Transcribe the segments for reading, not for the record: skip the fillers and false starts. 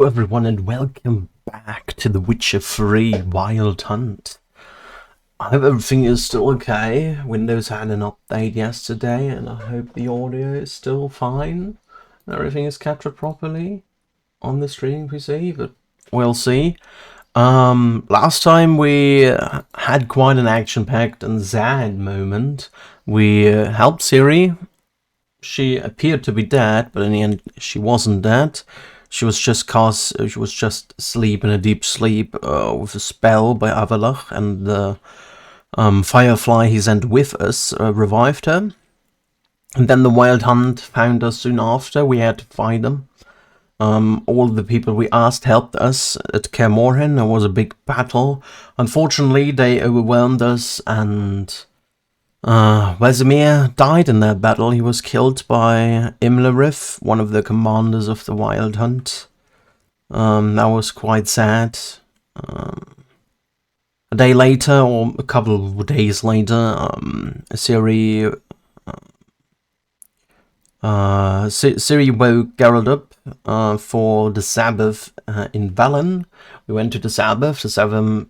Hello everyone and welcome back to The Witcher 3 Wild Hunt. I hope everything is still okay. Windows had an update yesterday and I hope the audio is still fine. Everything is captured properly on the streaming PC, but we'll see. Last time we had quite an action-packed and sad moment. We helped Ciri. She appeared to be dead, but in the end she wasn't dead. She was just asleep in a deep sleep with a spell by Avalach, and the Firefly he sent with us revived her. And then the Wild Hunt found us soon after. We had to find them. All the people we asked helped us at Kaer Morhen. There was a big battle. Unfortunately, they overwhelmed us, and Vesemir died in that battle. He was killed by Imlerith, one of the commanders of the Wild Hunt. That was quite sad. A day later, or a couple of days later, Ciri woke Geralt up for the Sabbath in Valen. We went to the Sabbath. The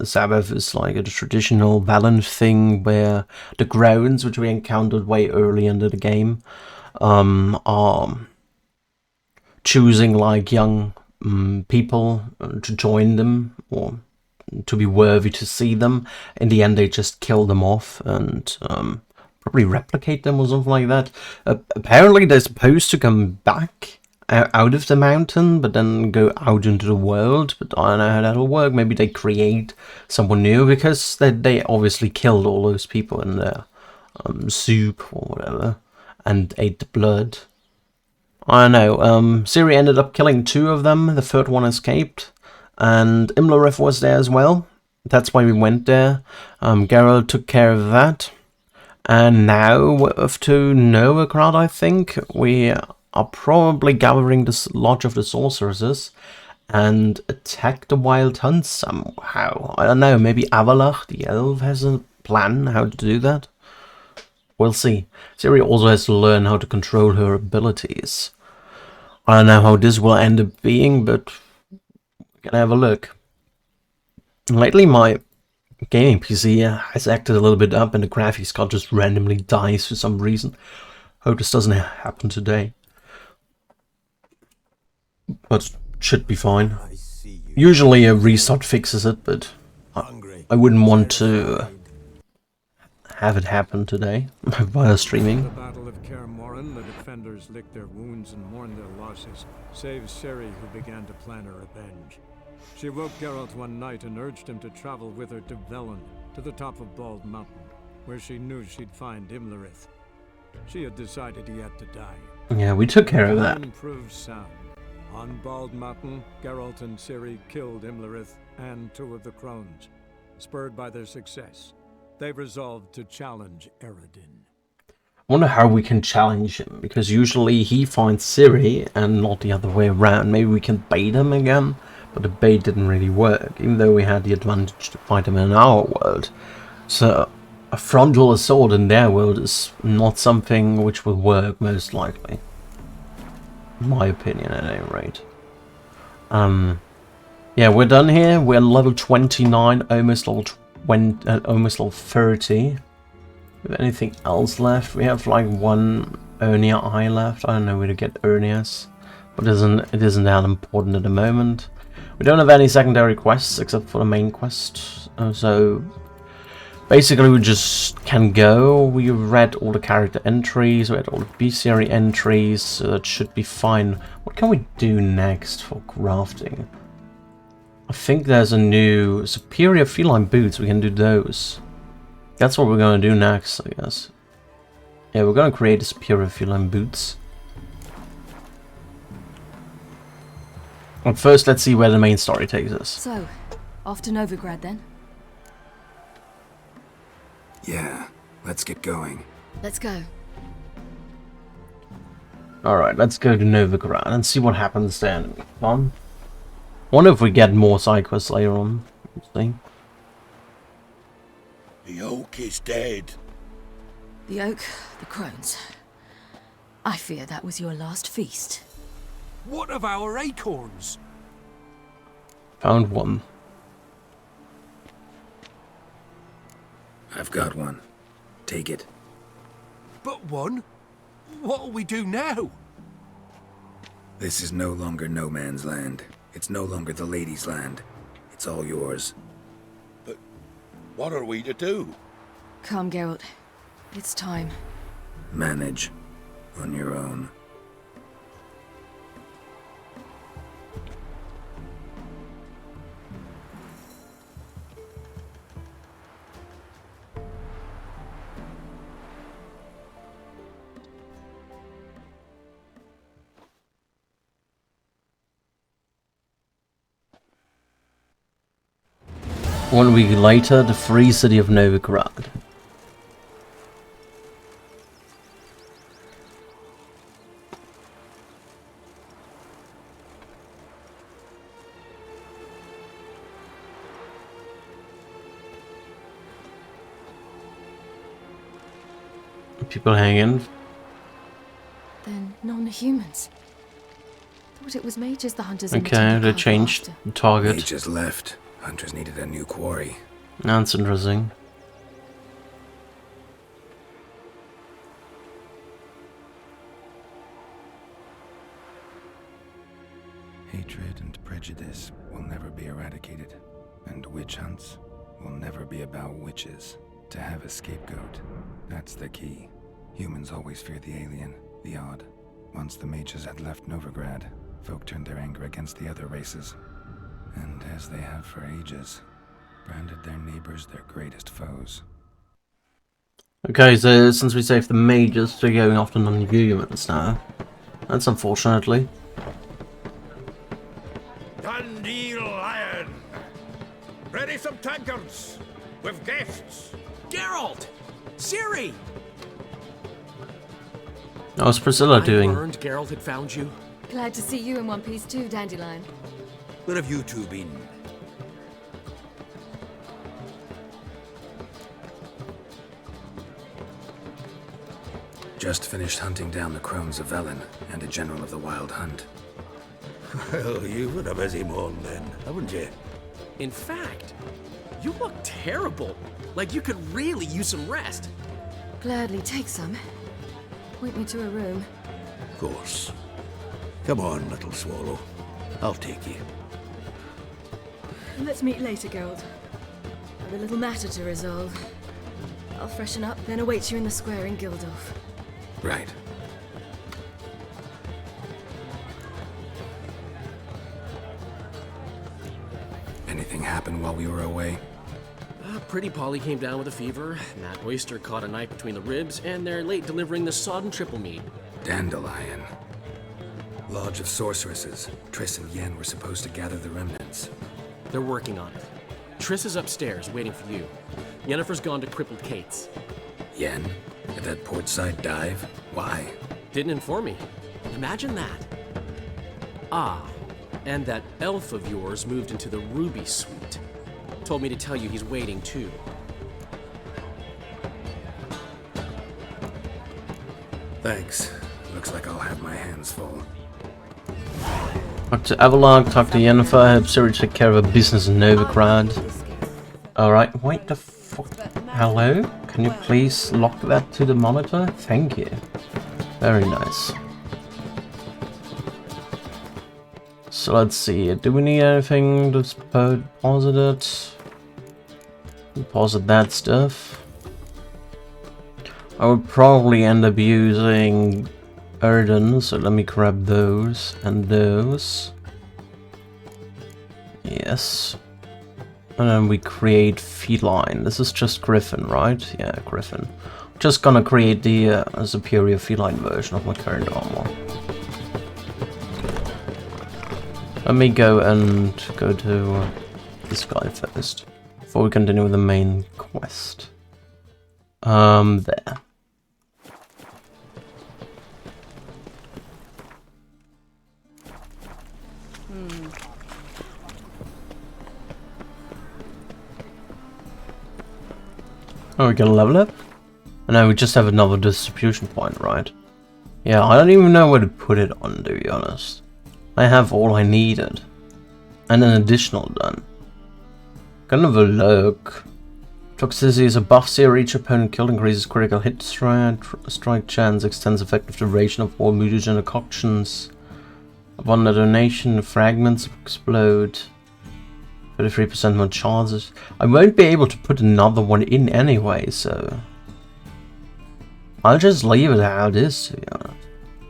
Sabbath is like a traditional Valen thing where the groans, which we encountered way early into the game, are choosing like young people to join them or to be worthy to see them. In the end, they just kill them off and probably replicate them or something like that. Apparently, they're supposed to come back out of the mountain, but then go out into the world. But I don't know how that'll work. Maybe they create someone new, because they obviously killed all those people in their soup or whatever and ate the blood. I don't know. Ciri ended up killing 2 of them. The third one escaped, and Imlerith was there as well. That's why we went there. Geralt took care of that. And now we're off to Novigrad, I think. We are probably gathering the Lodge of the Sorceresses and attack the Wild Hunt somehow. I don't know, maybe Avalach, the elf, has a plan how to do that? We'll see. Ciri also has to learn how to control her abilities. I don't know how this will end up being, but we're gonna have a look. Lately my gaming PC has acted a little bit up and the graphics card just randomly dies for some reason. Hope this doesn't happen today. But should be fine. Usually a restart fixes it, but I wouldn't want to have it happen today via streaming. The Battle of Kaer Morhen, the defenders licked their wounds and mourned their losses, save Ciri, who began to plan her revenge. She woke Geralt one night and urged him to travel with her to Velen, to the top of Bald Mountain, where she knew she'd find Imlerith. She had decided he had to die. Yeah, we took care of that. The plan proved sound. On Bald Mountain, Geralt and Ciri killed Imlerith and 2 of the crones. Spurred by their success, they resolved to challenge Eredin. I wonder how we can challenge him, because usually he finds Ciri and not the other way around. Maybe we can bait him again, but the bait didn't really work, even though we had the advantage to fight him in our world. So a frontal assault in their world is not something which will work, most likely. In my opinion, at any rate. Yeah, we're done here. We're level 29, almost level 30. With anything else left? We have like 1 Urnia eye left. I don't know where to get Urnias, but it isn't that important at the moment. We don't have any secondary quests except for the main quest, so basically we just can go. We read all the character entries, we read all the bestiary entries, so that should be fine. What can we do next for crafting? I think there's a new superior feline boots. We can do those. That's what we're gonna do next, I guess. Yeah, we're gonna create a superior feline boots. But first, let's see where the main story takes us. So, off to Novigrad then? Yeah, let's get going. Let's go. Alright, let's go to Novigrad and see what happens there. Fun. Wonder if we get more side quests later on. Let's see. The oak is dead. The oak, the crones. I fear that was your last feast. What of our acorns? Found one. I've got one. Take it. But one? What'll we do now? This is no longer no man's land. It's no longer the lady's land. It's all yours. But what are we to do? Come, Geralt. It's time. Manage. On your own. One week later, the free city of Novigrad. People hanging. Then non-humans. Thought it was mages the hunters in the Okay, temple they can't go changed after. the target. They just left. Hunters needed a new quarry. That's interesting. Hatred and prejudice will never be eradicated. And witch hunts will never be about witches. To have a scapegoat, that's the key. Humans always fear the alien, the odd. Once the mages had left Novigrad, folk turned their anger against the other races. And as they have for ages, branded their neighbors their greatest foes. Okay, so since we saved the mages, they're going after non-humans now. That's unfortunately. Dundee Lion! Ready some tankards! With guests! Geralt! Ciri! How's Priscilla doing? I learned Geralt had found you. Glad to see you in one piece too, Dandelion. Where have you two been? Just finished hunting down the crones of Velen and a general of the Wild Hunt. Well, you've had a busy morning then, haven't you? In fact, you look terrible. Like you could really use some rest. Gladly take some. Point me to a room. Of course. Come on, little swallow. I'll take you. Let's meet later, Geralt. I've a little matter to resolve. I'll freshen up, then await you in the square in Gildorf. Right. Anything happen while we were away? Pretty Polly came down with a fever, Matt Oyster caught a knife between the ribs, and they're late delivering the sodden triple mead. Dandelion. Lodge of Sorceresses. Triss and Yen were supposed to gather the remnants. They're working on it. Triss is upstairs, waiting for you. Yennefer's gone to Crippled Kate's. Yen? At that portside dive? Why? Didn't inform me. Imagine that. Ah, and that elf of yours moved into the Ruby Suite. Told me to tell you he's waiting too. Thanks. Looks like I'll have my hands full. Talk to Avalon, talk to Yennefer, help Ciri take care of her business in Novigrad. Alright, wait the fuck. Hello? Can you please lock that to the monitor? Thank you. Very nice. So let's see, do we need anything to deposit it? Deposit that stuff. I would probably end up using Erden, so let me grab those and those. Yes. And then we create feline. This is just Griffin, right? Yeah, Griffin. Just gonna create the superior feline version of my current armor. Let me go to this guy first, before we continue with the main quest. There. Oh, we can level up? And now we just have another distribution point, right? Yeah, I don't even know where to put it on, to be honest. I have all I needed. And an additional done. Kind of a look. Toxicity is a buff, so each opponent killed increases critical hit strike chance, extends effective duration of all mutagen concoctions. Upon detonation, fragments explode. 33% more chances. I won't be able to put another one in anyway, so I'll just leave it how it is, to be honest.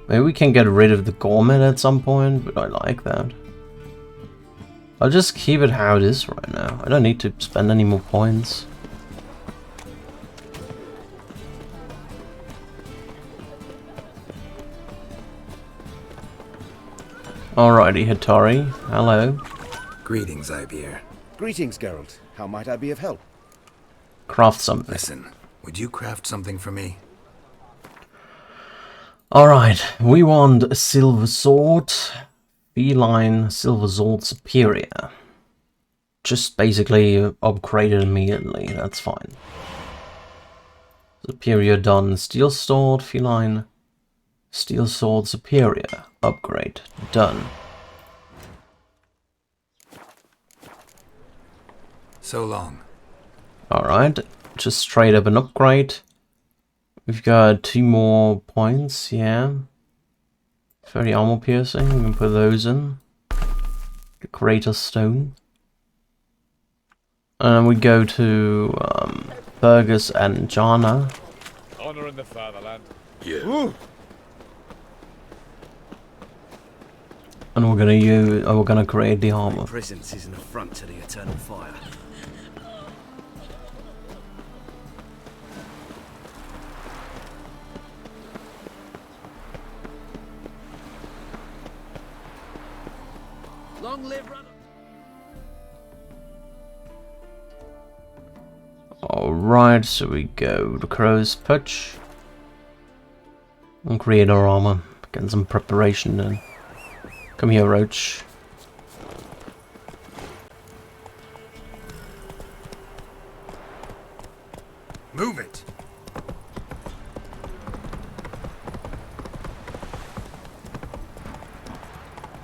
Maybe we can get rid of the gourmet at some point, but I like that. I'll just keep it how it is right now. I don't need to spend any more points. Alrighty, Hattori. Hello. Greetings, Ibeer. Greetings, Geralt. How might I be of help? Craft something. Listen, would you craft something for me? Alright, we want a silver sword. Feline silver sword superior. Just basically upgrade it immediately, that's fine. Superior done. Steel sword, feline. Steel sword superior. Upgrade. Done. So long. Alright, just straight up an upgrade. We've got 2 more points, yeah. 30 armor piercing, we can put those in. The greater stone. And we go to Fergus and Jana. Honor in the fatherland. Yeah. And we're gonna create the armor. Presence is an affront to the eternal fire. Long live runner. Alright, so we go to Crow's Perch. And create our armor. Get some preparation done. Come here, Roach. Move it!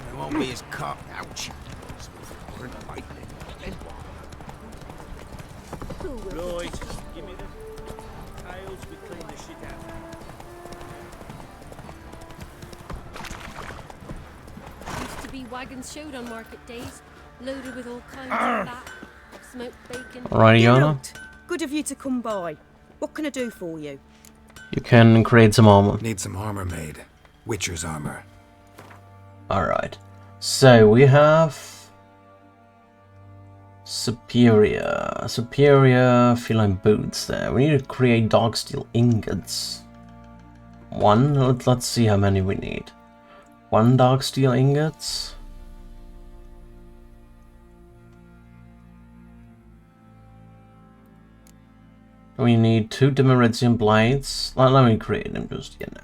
It won't be as cut. Ouch. Right, give me the tails, we clean the shit out. Used to be wagons showed on market days, loaded with all kinds of fat, smoked bacon. Alrighty, Yana. Good of you to come by. What can I do for you? You can create some armor. Need some armor made. Witcher's armor. Alright. So we have superior feline boots there. We need to create dark steel ingots. Let's see how many we need. 1 dark steel ingots. We need 2 Demeritium blades. Let me create them just now.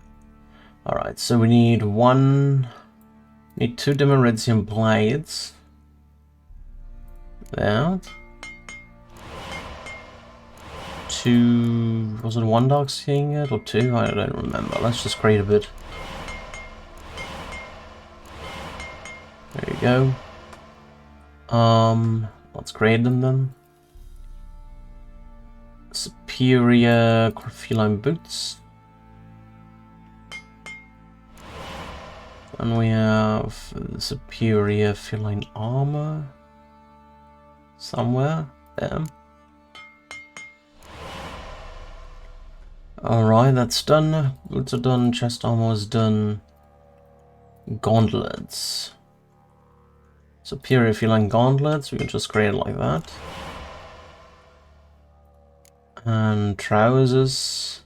Alright, so we need 2 Demeritium blades. There. 2, was it 1 dark steel ingot or 2? I don't remember. Let's just create a bit. There you go. Let's create them then. Superior feline boots. And we have superior feline armor. Somewhere there. Alright, that's done. Boots are done, chest armor is done. Gauntlets. Superior feline gauntlets, we can just create it like that. And trousers.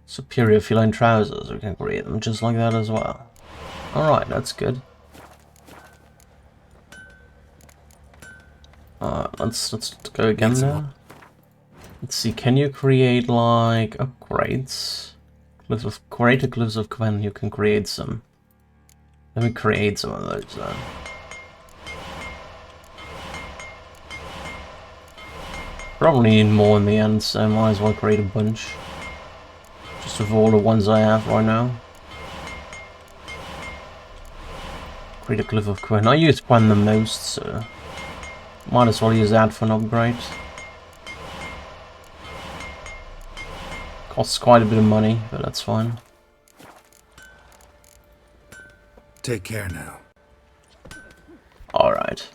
Superior feline trousers, we can create them just like that as well. Alright, that's good. Let's go again now. Let's see, can you create like upgrades? Greater Glyphs of Gwen, you can create some. Let me create some of those then. Probably need more in the end, so I might as well create a bunch. Just of all the ones I have right now. Upgrade the Cliff of Quinn. I use Quinn the most, so might as well use that for an upgrade. Costs quite a bit of money, but that's fine. Take care now. Alright.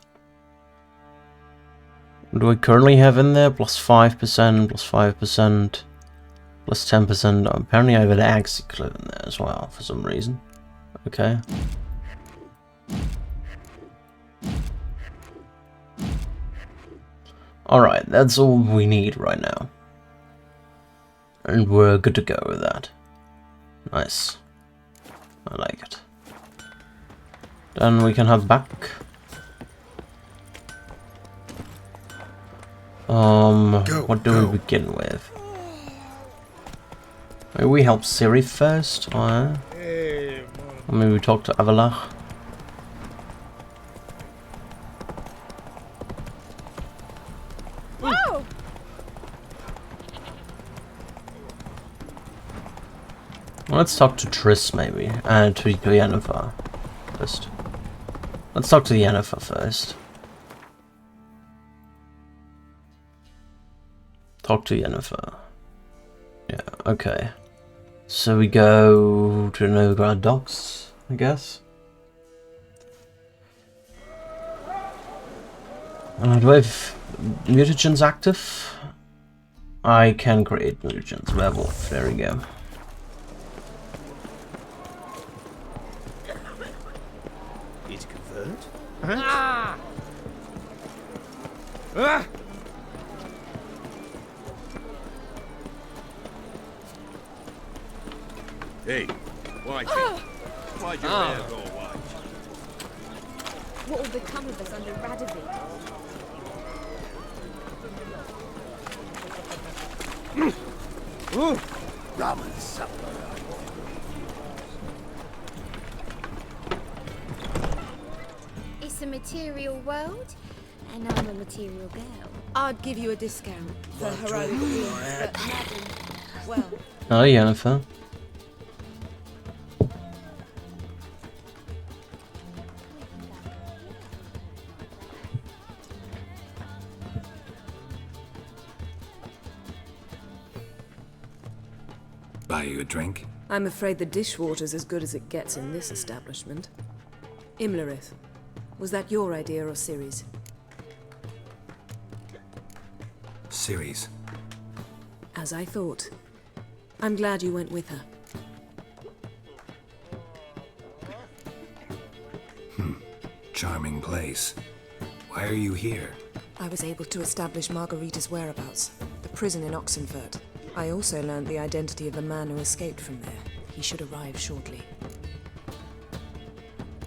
What do I currently have in there? Plus 5%, plus 5%, plus 10%. Apparently I have an Axie Cliff in there as well, for some reason. Okay. Alright, that's all we need right now. And we're good to go with that. Nice. I like it. Then we can have back. What do we begin with? Maybe we help Siri first, or maybe we talk to Avalach. Whoa! Let's talk to Triss maybe, and to Yennefer first. Let's talk to Yennefer first. Talk to Yennefer. Yeah, okay. So we go to Novigrad Docks, I guess. Do I have mutagens active? I can create mutagens. Werewolf, there we go. It's convert? Ah! Ah! Hey, why'd your hair go white? What will become of us under Radovid? Ramen supper. It's a material world, and I'm a material girl. I'd give you a discount for heroic deeds, but well, Oh, Yennefer. Buy you a drink? I'm afraid the dishwater's as good as it gets in this establishment. Imlerith, was that your idea or Ciri's? Ciri's. As I thought. I'm glad you went with her. Charming place. Why are you here? I was able to establish Margarita's whereabouts, the prison in Oxenfurt. I also learned the identity of the man who escaped from there. He should arrive shortly.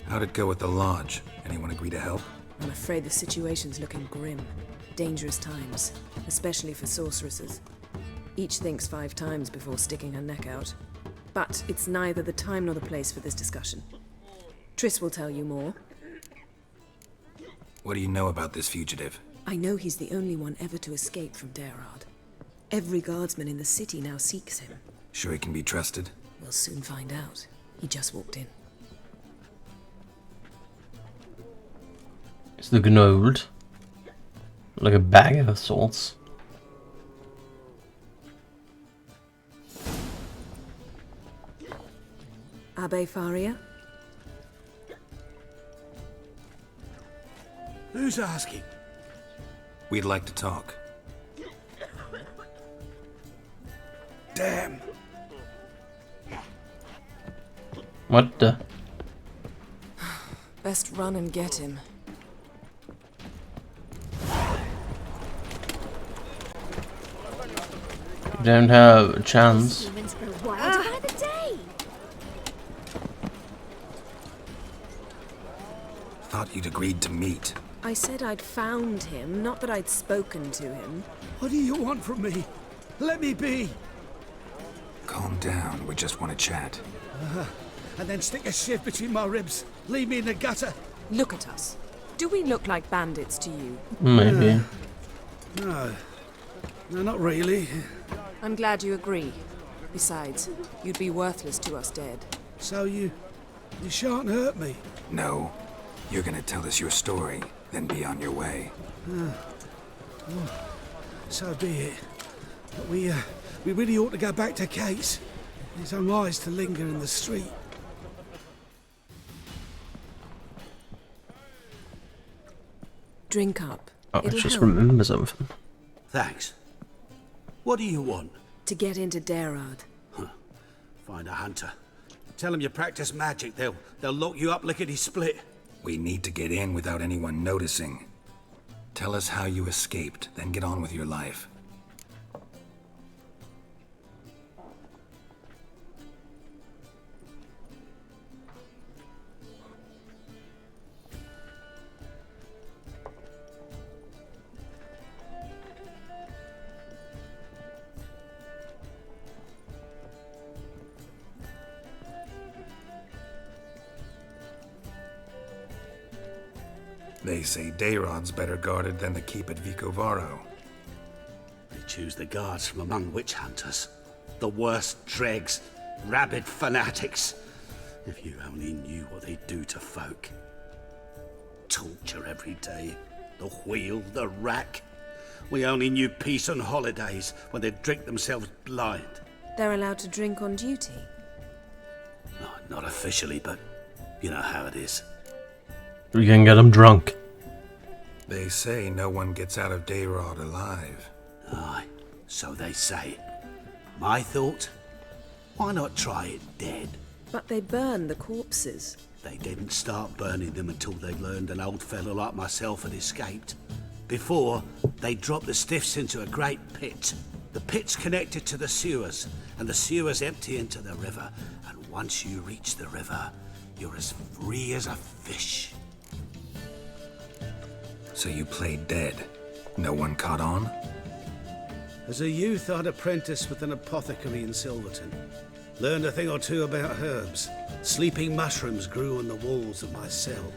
How'd it go at the lodge? Anyone agree to help? I'm afraid the situation's looking grim. Dangerous times, especially for sorceresses. Each thinks 5 times before sticking her neck out. But it's neither the time nor the place for this discussion. Triss will tell you more. What do you know about this fugitive? I know he's the only one ever to escape from Derard. Every guardsman in the city now seeks him. Sure he can be trusted? We'll soon find out. He just walked in. Is the Gnold like a bag of sorts? Abbe Faria? Who's asking? We'd like to talk. Damn. What the? Best run and get him. You don't have a chance. Humans grow wilder by the day. Thought you'd agreed to meet. I said I'd found him, not that I'd spoken to him. What do you want from me? Let me be. Calm down, we just want to chat. And then stick a shiv between my ribs. Leave me in the gutter. Look at us. Do we look like bandits to you? Maybe. No, not really. I'm glad you agree. Besides, you'd be worthless to us dead. So you shan't hurt me. No, You're gonna tell us your story, then be on your way. So be it. But we really ought to go back to Kate's. It's unwise to linger in the street. Drink up. Oh, I It'll just help. remember something. Thanks. What do you want? To get into Derard. Find a hunter. Tell them you practice magic. They'll lock you up lickety-split. We need to get in without anyone noticing. Tell us how you escaped, then get on with your life. They say Dayrod's better guarded than the keep at Vicovaro. They choose the guards from among witch hunters. The worst dregs, rabid fanatics. If you only knew what they do to folk. Torture every day. The wheel, the rack. We only knew peace on holidays when they'd drink themselves blind. They're allowed to drink on duty. No, not officially, but you know how it is. We can get them drunk. They say no one gets out of Dayrod alive. Aye, so they say. My thought? Why not try it dead? But they burn the corpses. They didn't start burning them until they learned an old fellow like myself had escaped. Before, they dropped the stiffs into a great pit. The pit's connected to the sewers, and the sewers empty into the river. And once you reach the river, you're as free as a fish. So you played dead. No one caught on? As a youth, I'd apprenticed with an apothecary in Silverton. Learned a thing or two about herbs. Sleeping mushrooms grew on the walls of my cell.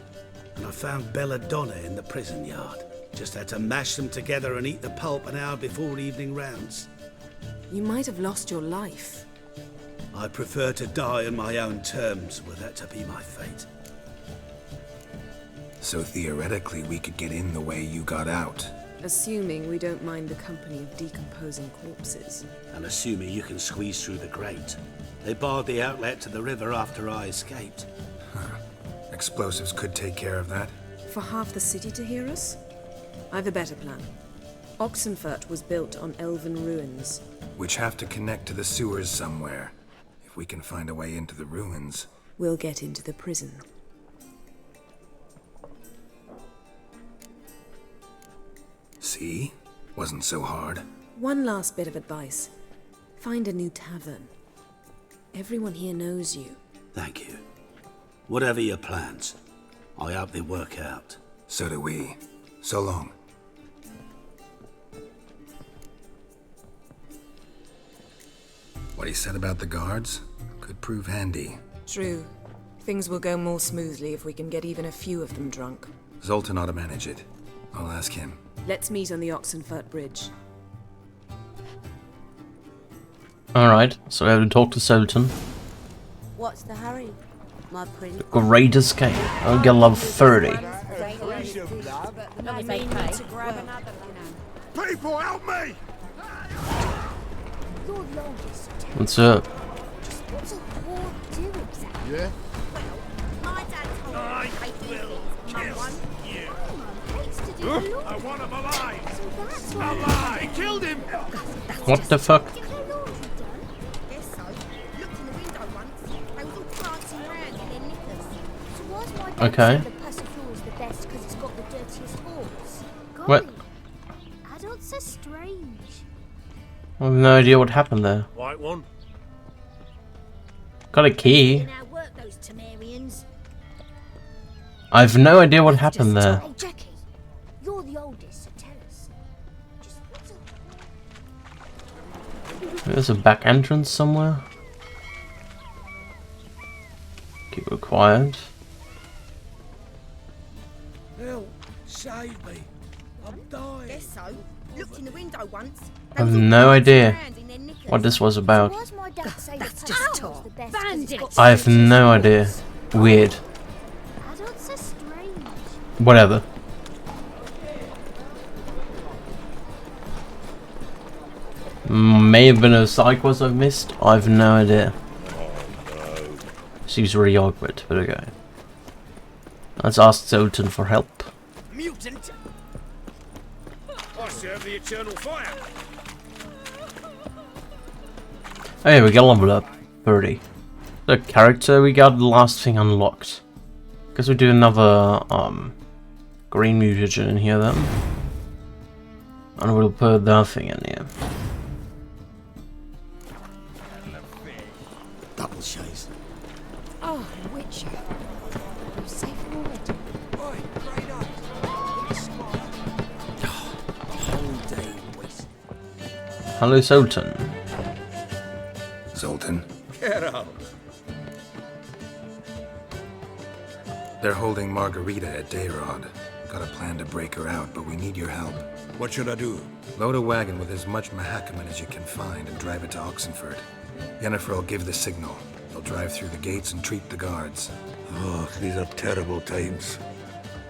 And I found belladonna in the prison yard. Just had to mash them together and eat the pulp an hour before evening rounds. You might have lost your life. I prefer to die on my own terms, were that to be my fate. So theoretically we could get in the way you got out. Assuming we don't mind the company of decomposing corpses. And assuming you can squeeze through the grate. They barred the outlet to the river after I escaped. Explosives could take care of that. For half the city to hear us? I've a better plan. Oxenfurt was built on elven ruins. Which have to connect to the sewers somewhere. If we can find a way into the ruins. We'll get into the prison. See? Wasn't so hard. One last bit of advice. Find a new tavern. Everyone here knows you. Thank you. Whatever your plans, I hope they work out. So do we. So long. What he said about the guards could prove handy. True. Things will go more smoothly if we can get even a few of them drunk. Zoltan ought to manage it. I'll ask him. Let's meet on the Oxenfurt Bridge. Alright, so we have to talk to Sultan. What's the hurry, my prince? Great escape. I'll get level 30. I mean to grab another, you know. People, help me! You're the oldest. What's up? What's a whore do exactly? Yeah? My dad told me I will kill you. Hates to do the law. I want him alive! So that's why. Alive! He killed him! What the fuck? Get her laundry done. Guess so. Looked in the window once. They was all prancing around in their knickers. So why's my dad Okay. say the Passiflor's the best because it's got the dirtiest halls? What? Golly, adults are strange. I have no idea what happened there. White one? Got a key. You now work those Temerians. I've no idea what happened there. Hey, Jackie, you're the oldest, so tell us. Just what's up? There's a back entrance somewhere. Keep it quiet. Help! Save me! I'm dying! Guess so. Looked in the window once. I have no idea what this was about. Why's my dad say That's the just Passiflor's talk. the best 'cause it's got Bandits. the I have dirtiest no halls? idea. Weird. Adults are strange. Whatever. May have been a side quest I've missed. I've no idea. Seems really awkward, but okay. Let's ask Zoltan for help. Mutant! I serve the eternal fire. Hey, we got leveled up. 30. The character, we got the last thing unlocked. Guess we do another green mutagen in here then. And we'll put that thing in here. Double chase. Oh, Witcher. You're safe already. Whole day wasted. Hello, Zoltan. Zoltan? Get out. They're holding Margarita at Dayrod. Got a plan to break her out, but we need your help. What should I do? Load a wagon with as much Mahakaman as you can find and drive it to Oxenford. Yennefer will give the signal. They'll drive through the gates and treat the guards. Oh, these are terrible times.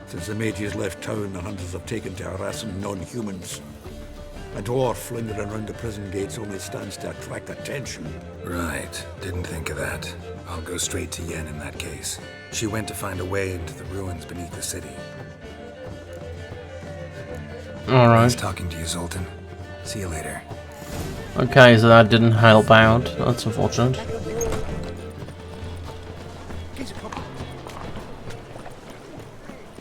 Since the mages left town, the hunters have taken to harassing non-humans. A dwarf lingering around the prison gates only stands to attract attention. Right. Didn't think of that. I'll go straight to Yen in that case. She went to find a way into the ruins beneath the city. Alright. Nice talking to you, Zoltan. See you later. Okay, so that didn't help out. That's unfortunate.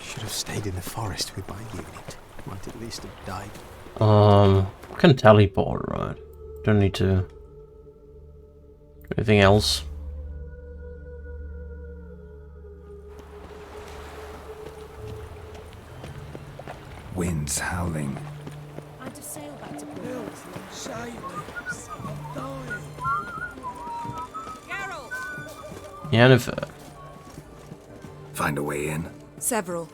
Should have stayed in the forest with my unit. Might at least have died. Can teleport, right? Don't need to. Anything else? Winds howling. And to sail back to Port. Yennefer. Find a way in? Several.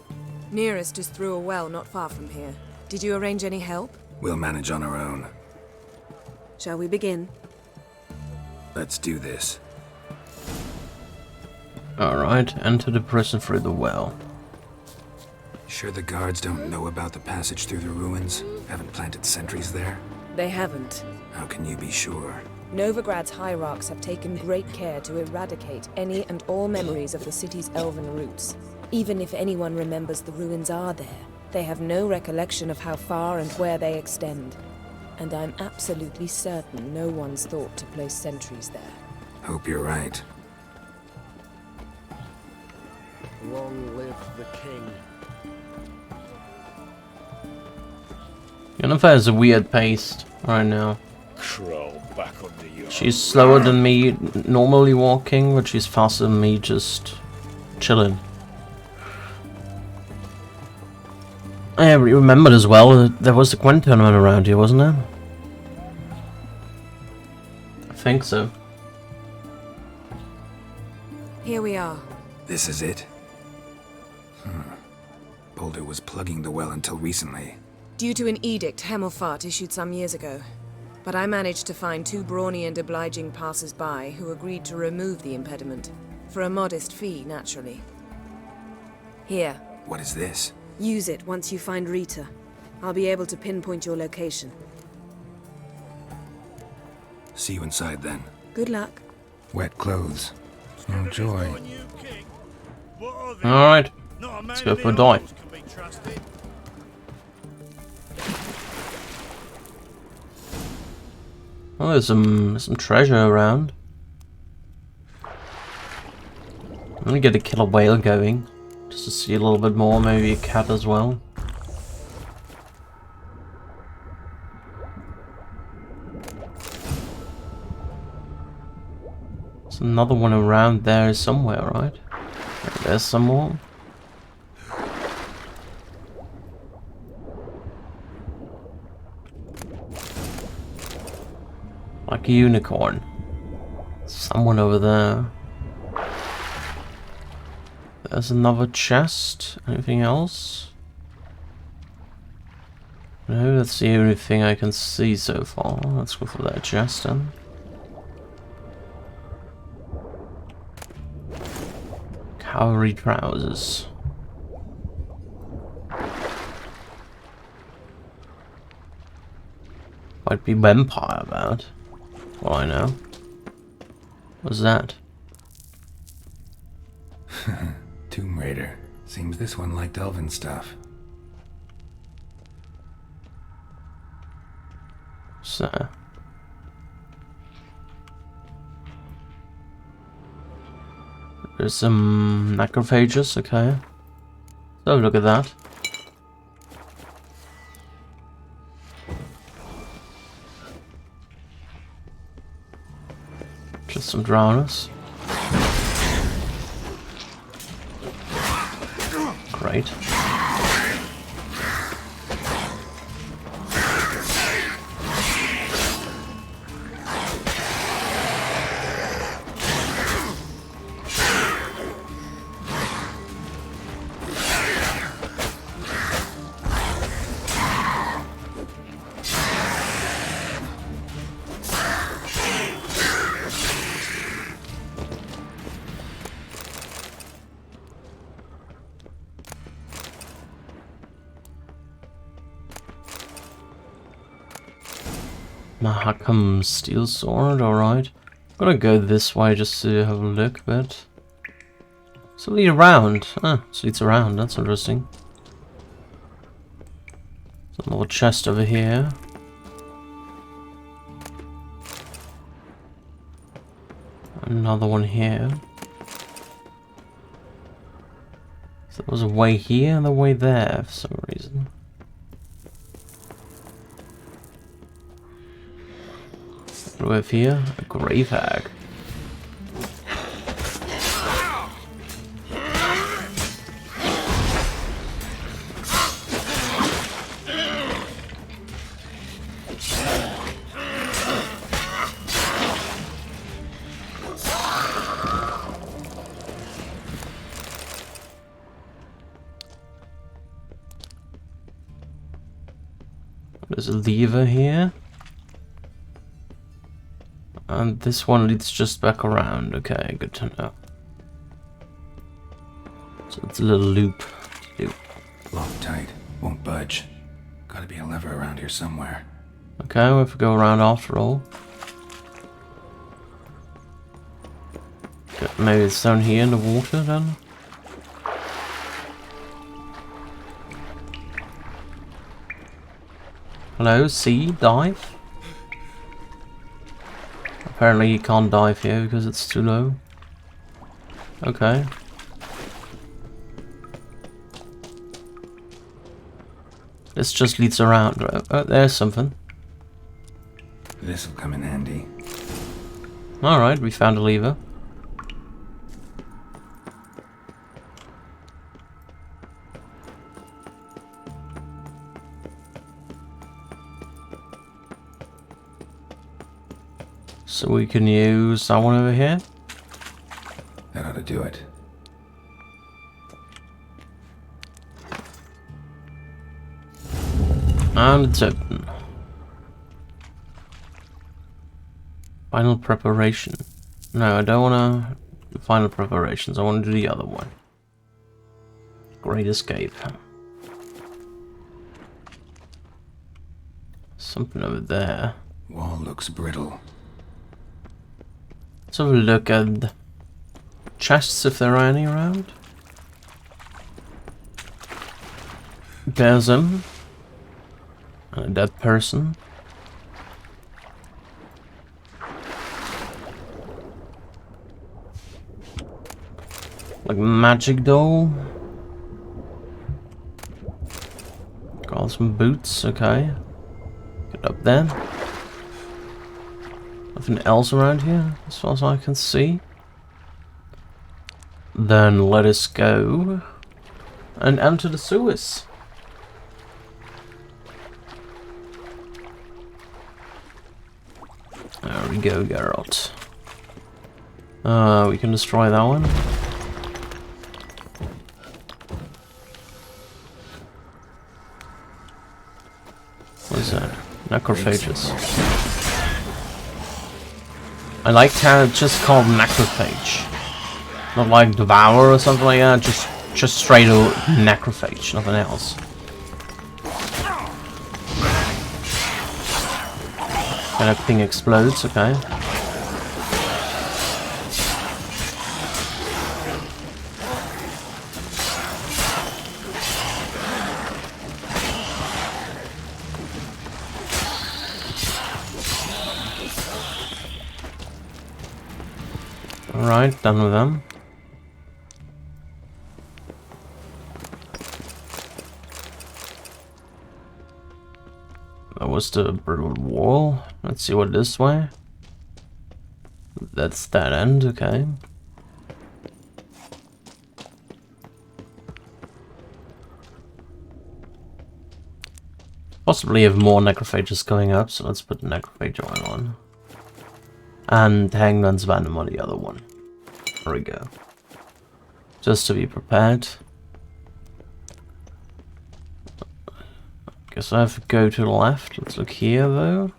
Nearest is through a well not far from here. Did you arrange any help? We'll manage on our own. Shall we begin? Let's do this. Alright, enter the prison through the well. Sure the guards don't know about the passage through the ruins? Haven't planted sentries there? They haven't. How can you be sure? Novigrad's hierarchs have taken great care to eradicate any and all memories of the city's elven roots. Even if anyone remembers the ruins are there, they have no recollection of how far and where they extend. And I'm absolutely certain no one's thought to place sentries there. Hope you're right. Long live the king. Yennefer has a weird pace right now. Crawl back under your... She's slower than me normally walking, but she's faster than me just chilling. I remembered as well that there was the Gwent tournament around here, wasn't there? I think so. Here we are. This is it? Boulder was plugging the well until recently. Due to an edict Hemmelfart issued some years ago. But I managed to find two brawny and obliging passers-by who agreed to remove the impediment. For a modest fee, naturally. Here. What is this? Use it once you find Rita. I'll be able to pinpoint your location. See you inside then. Good luck. Wet clothes. No joy. Alright. Let's go for a dive. Oh, there's some treasure around. I'm gonna get a killer whale going, just to see a little bit more, maybe a cat as well. There's another one around there somewhere, right? There's some more. Like a unicorn. Someone over there. There's another chest. Anything else? No, that's the only thing I can see so far. Let's go for that chest then. Cavalry trousers. Might be vampire about. Well, I know. What's that? Tomb Raider. Seems this one liked elven stuff. So. There's some necrophages, okay. So look at that. Just some drowners. Great. Mahakam steel sword, alright. I'm gonna go this way just to have a look, but... So lead around. Ah, so leads around, that's interesting. There's another chest over here. Another one here. So there was a way here and a way there for some reason. What do we have here? A grave hag. There's a lever here. And this one leads just back around. Okay, good to know. So it's a little loop. Locked tight. Won't budge. Gotta be a lever around here somewhere. Okay, we have to go around after all. Okay, maybe it's down here in the water then? Hello, sea, dive? Apparently you can't dive here because it's too low. Okay. This just leads around. Oh, there's something. This'll come in handy. Alright, we found a lever. So we can use that one over here. That ought to do it. And it's open. Final preparation. No, I don't want to... Final preparations. I want to do the other one. Great escape. Something over there. Wall looks brittle. Let's have a look at the chests if there are any around. There's them. A dead person. Like magic doll. Got some boots, okay. Get up there. Nothing else around here, as far as I can see. Then let us go and enter the sewers. There we go, Geralt. We can destroy that one. What is that? Necrophages. I liked how it's just called necrophage. Not like devour or something like that, just straight up necrophage, nothing else. And everything explodes, okay. Alright, done with them. That was the brutal wall. Let's see what this way. That's that end, okay. Possibly have more necrophages going up, so let's put the necrophage oil on. And Hangman's Venom on the other one. There we go. Just to be prepared. Guess I have to go to the left. Let's look here though.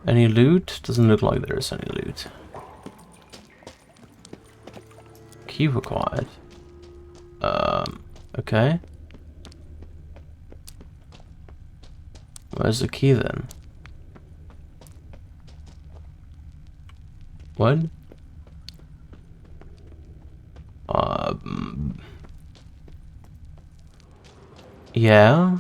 Any loot? Doesn't look like there is any loot. Key required. Okay. Where's the key then? What? Yeah.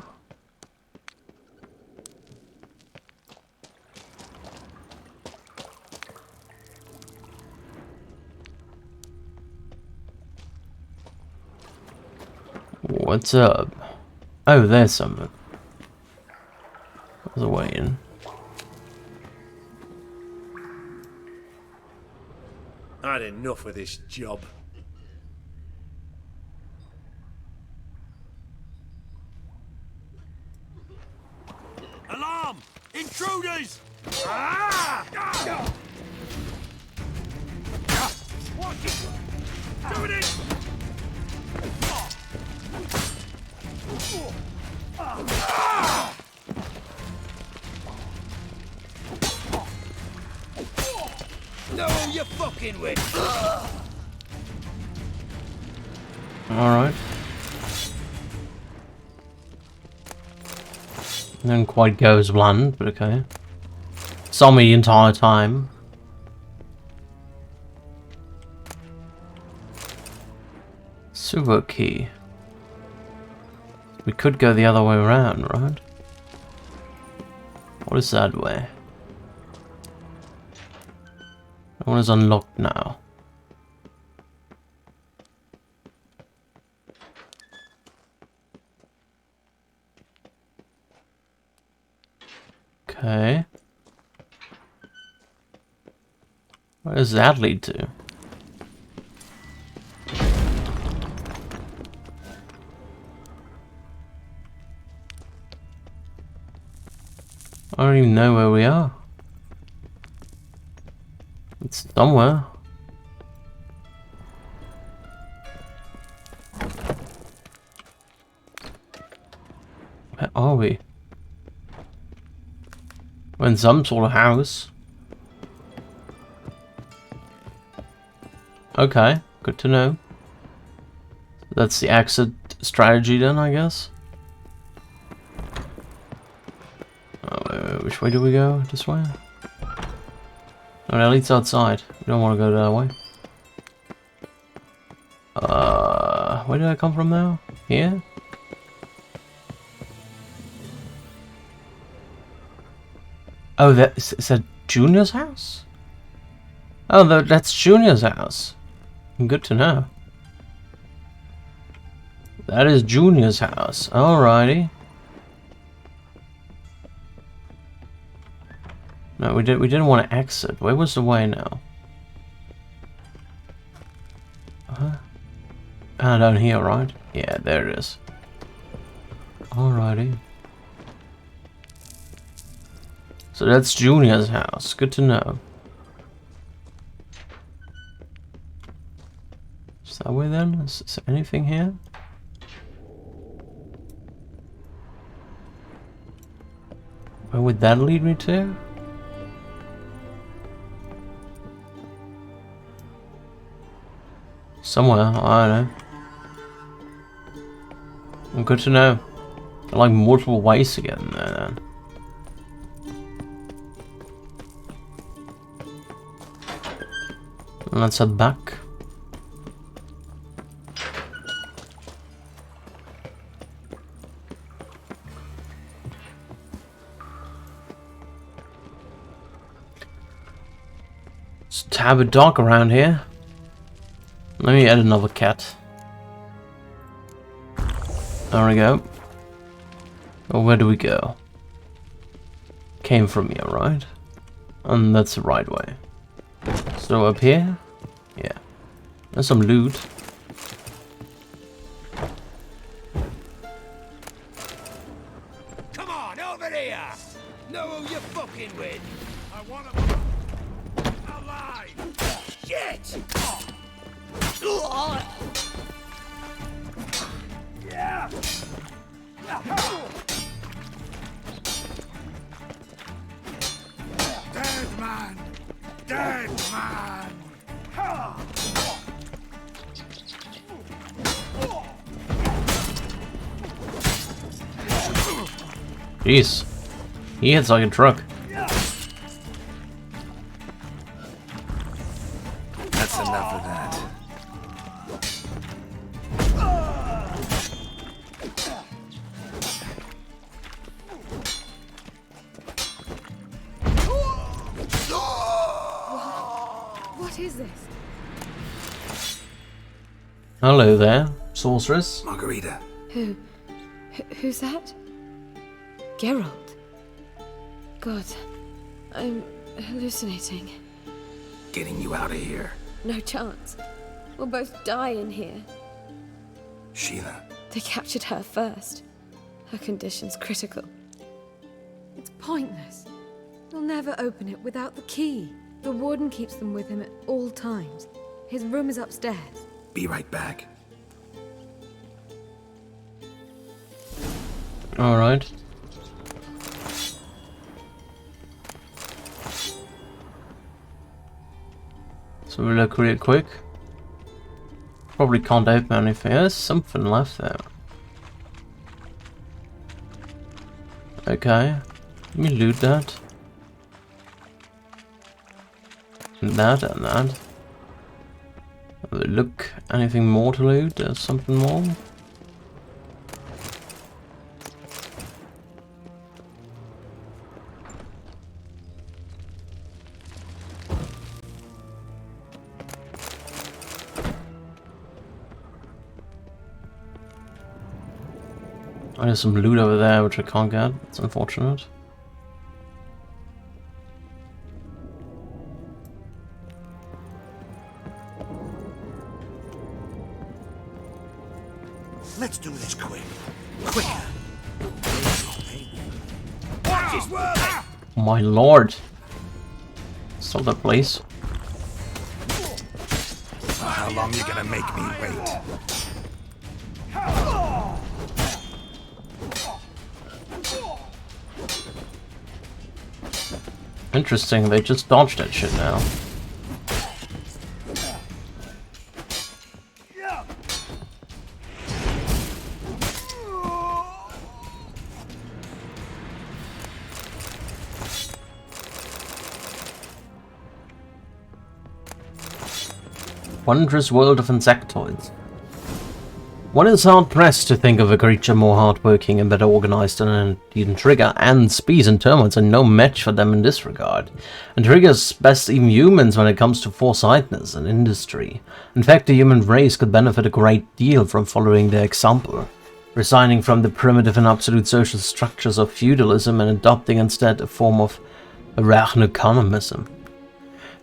What's up? Oh, there's something. There's a way in. I had enough of this job. Alarm! Intruders! Watch it! Do it! No, you fucking win. Alright. Didn't quite go as planned, but okay. Saw me the entire time. Super key. We could go the other way around, right? What is that way? That one is unlocked now. Okay. Where does that lead to? I don't even know where we are. It's somewhere. Where are we? We're in some sort of house. Okay, good to know. That's the exit strategy then, I guess. Which way do we go? This way? Oh, that leads outside. We don't want to go that way. Where did I come from now? Here? Oh, is that Junior's house? Oh, that's Junior's house. Good to know. That is Junior's house. Alrighty. No, we didn't want to exit. Where was the way now? Ah, down here, right? Yeah, there it is. Alrighty. So that's Junior's house. Good to know. Is that way then? Is there anything here? Where would that lead me to? Somewhere, I don't know. Good to know. There are like multiple ways to get in there then. Let's head back. It's a tad bit dark around here. Let me add another cat. There we go. Well, where do we go? Came from here, right? And that's the right way. So up here? Yeah. There's some loot. Come on, over here! Know who you're fucking with? I want to... alive! Shit! Yeah! Dead man! Dead man! Jeez. He hits like a truck. That's enough of that. What is this? Hello there, sorceress. Margarita. Who's that? Geralt. God, I'm hallucinating. Getting you out of here. No chance. We'll both die in here. Sheila. They captured her first. Her condition's critical. It's pointless. They'll never open it without the key. The warden keeps them with him at all times. His room is upstairs. Be right back. Alright. So we look really quick. Probably can't open anything. There's something left there. Okay. Let me loot that. And that and that. Look, anything more to loot? There's something more. Oh, there's some loot over there which I can't get. It's unfortunate. Let's do this quick. Quicker. Watch his work! My lord. Stop that, please. How long you gonna make me wait? Interesting, they just dodged that shit now. Wondrous world of insectoids. One is hard-pressed to think of a creature more hardworking and better organized than an Trigger, and speeds and termites are no match for them in this regard. And Trigger's best even humans when it comes to foresightedness and industry. In fact, the human race could benefit a great deal from following their example, resigning from the primitive and absolute social structures of feudalism and adopting instead a form of arachnoconomism.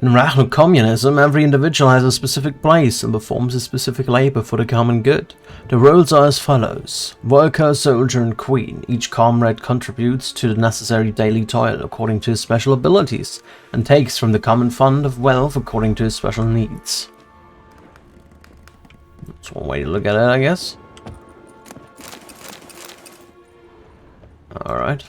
In arachno-communism, every individual has a specific place and performs a specific labor for the common good. The roles are as follows: worker, soldier, and queen. Each comrade contributes to the necessary daily toil according to his special abilities, and takes from the common fund of wealth according to his special needs. That's one way to look at it, I guess. Alright.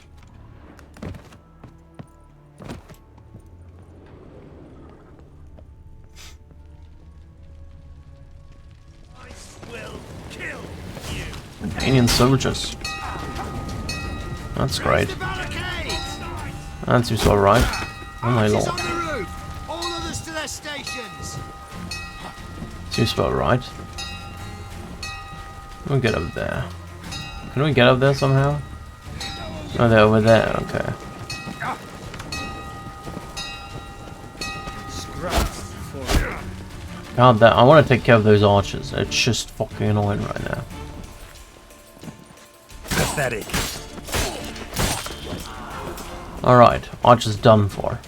Alien soldiers. That's great. That seems alright. Oh my lord. All others to their stations. Seems about right. We'll get up there. Can we get up there somehow? Oh, they're over there, okay. God, I want to take care of those archers. It's just fucking annoying right now. Pathetic. Alright, archer's done for.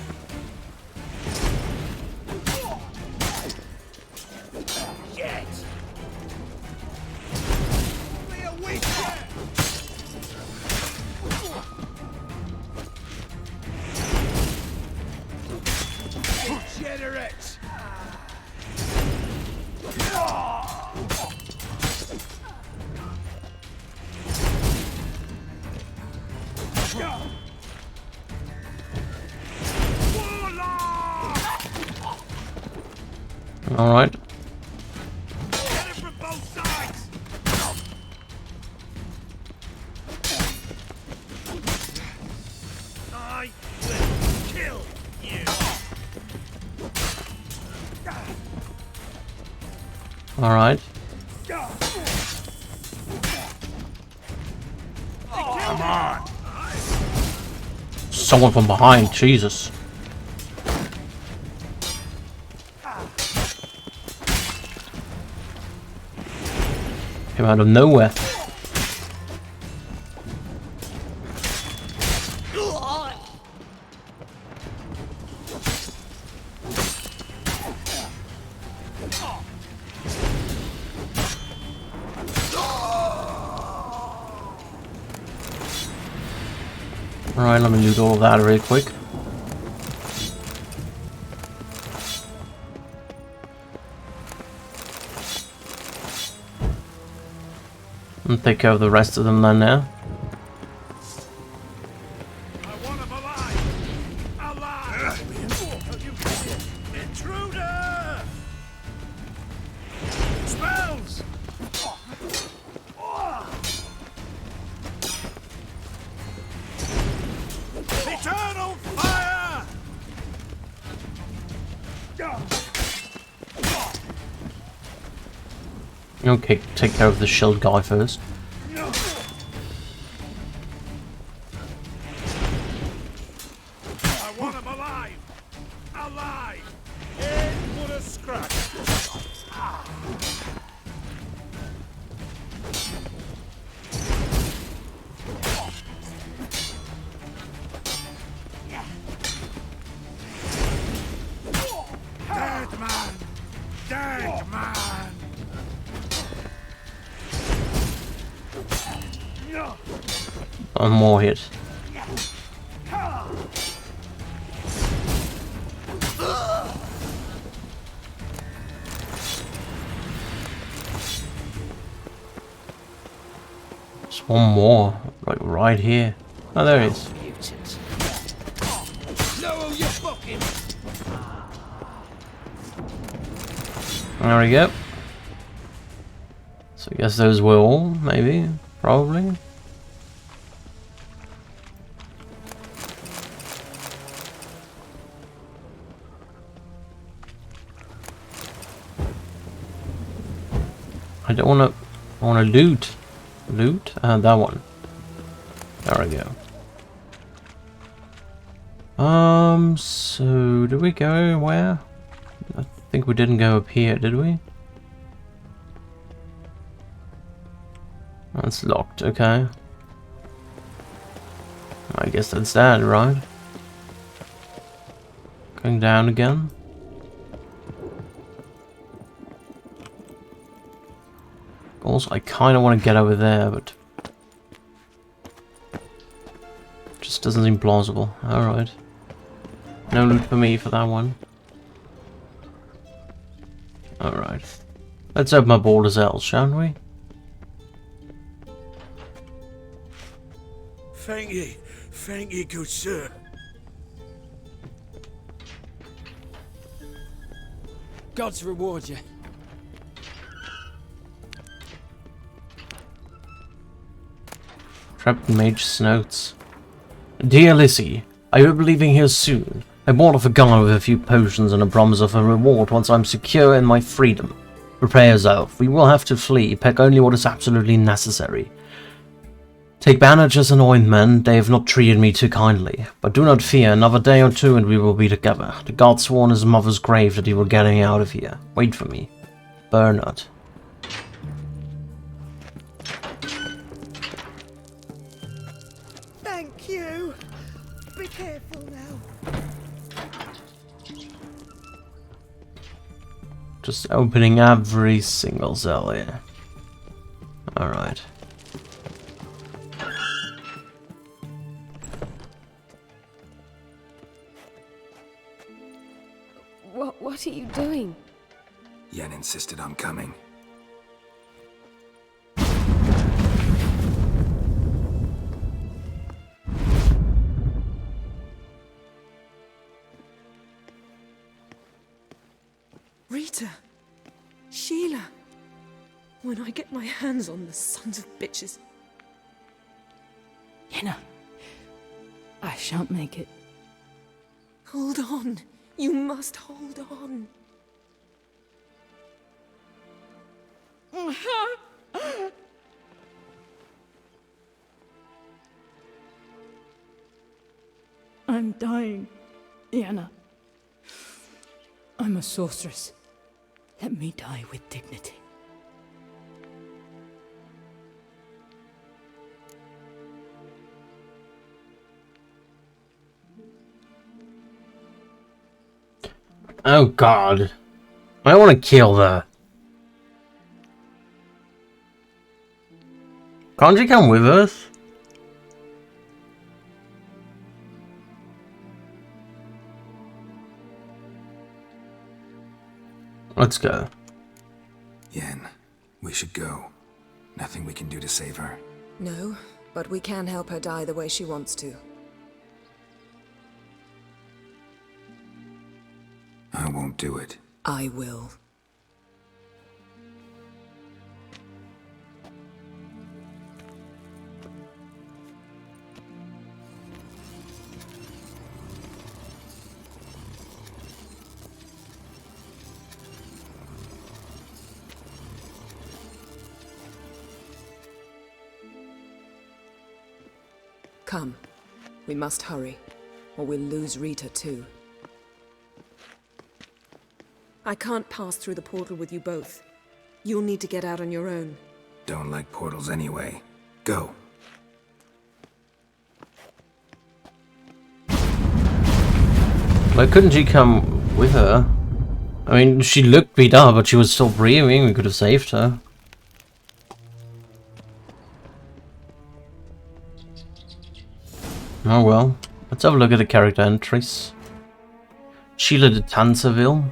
Alright. Alright. Come on. Someone from behind, Jesus. Came out of nowhere. Alright, let me do all that really quick. And take care of the rest of them then now. I want him alive! Alive! Intruder! Spells! Eternal fire! Okay, take care of the shield guy first. I want him alive! Alive! In with a scratch! Dead man! Dead man! One more hit. Just one more, like right here. Oh, there it is. No, you fucking. There we go. So I guess those were all, maybe, probably. I don't want to. I want to loot. Loot? That one. There we go. So did we go where? I think we didn't go up here, did we? That's locked. Okay. I guess that's that, right? Going down again. Also, I kind of want to get over there, but just doesn't seem plausible. Alright. No loot for me for that one. Alright. Let's open up all the cells, shall we? Thank you, good sir. Gods reward you. Trapped Mage's notes. Dear Lissy, I will be leaving here soon. I bought off a guy with a few potions and a promise of a reward once I'm secure in my freedom. Prepare yourself. We will have to flee. Pack only what is absolutely necessary. Take bandages and ointment. They have not treated me too kindly. But do not fear. Another day or two and we will be together. The god swore on his mother's grave that he will get me out of here. Wait for me. Bernard. Thank you. Be careful now. Just opening every single cell here. Alright. What are you doing? Yen insisted on coming. Rita! Sheila! When I get my hands on the sons of bitches. Yenna, I shan't make it. Hold on. You must hold on. I'm dying, Yenna. I'm a sorceress. Let me die with dignity. Oh god. I want to kill her. Can't you come with us? Let's go. Yen, we should go. Nothing we can do to save her. No, but we can help her die the way she wants to. I won't do it. I will. Come. We must hurry, or we'll lose Rita too. I can't pass through the portal with you both. You'll need to get out on your own. Don't like portals anyway. Go. Why couldn't you come with her? I mean, she looked beat up, but she was still breathing. We could have saved her. Oh well. Let's have a look at the character entries. Sheila de Tanserville.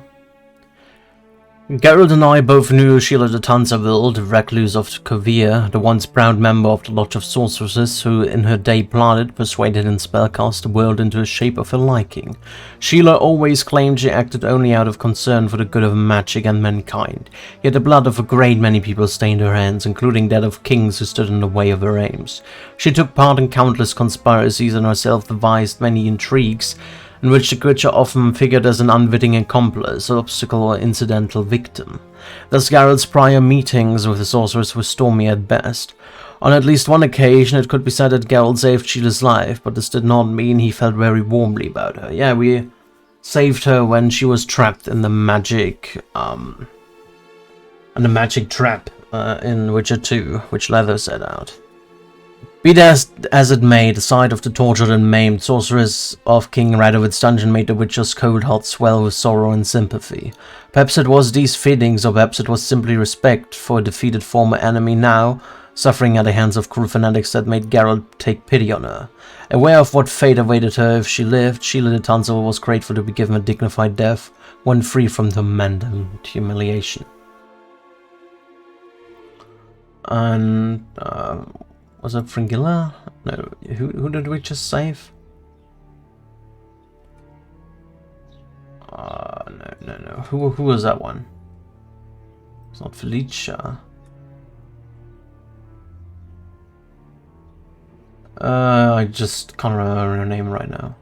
Geralt and I both knew Sheila de Tanserville, the recluse of Kovir, the once proud member of the Lodge of Sorceresses who in her day plotted, persuaded and spellcast the world into a shape of her liking. Sheila always claimed she acted only out of concern for the good of magic and mankind, yet the blood of a great many people stained her hands, including that of kings who stood in the way of her aims. She took part in countless conspiracies and herself devised many intrigues, in which the creature often figured as an unwitting accomplice, obstacle or incidental victim. Thus Geralt's prior meetings with the sorceress were stormy at best. On at least one occasion it could be said that Geralt saved Sheila's life, but this did not mean he felt very warmly about her. Yeah, we saved her when she was trapped in the magic trap in Witcher 2, which Leather set out. Be that as it may, the sight of the tortured and maimed sorceress of King Radowid's dungeon made the Witcher's cold heart swell with sorrow and sympathy. Perhaps it was these feelings, or perhaps it was simply respect for a defeated former enemy now, suffering at the hands of cruel fanatics, that made Geralt take pity on her. Aware of what fate awaited her if she lived, Sheila de Tanserville was grateful to be given a dignified death, one free from torment and humiliation. And, was it Fringilla? No, who did we just save? No. Who was that one? It's not Felicia. I just can't remember her name right now.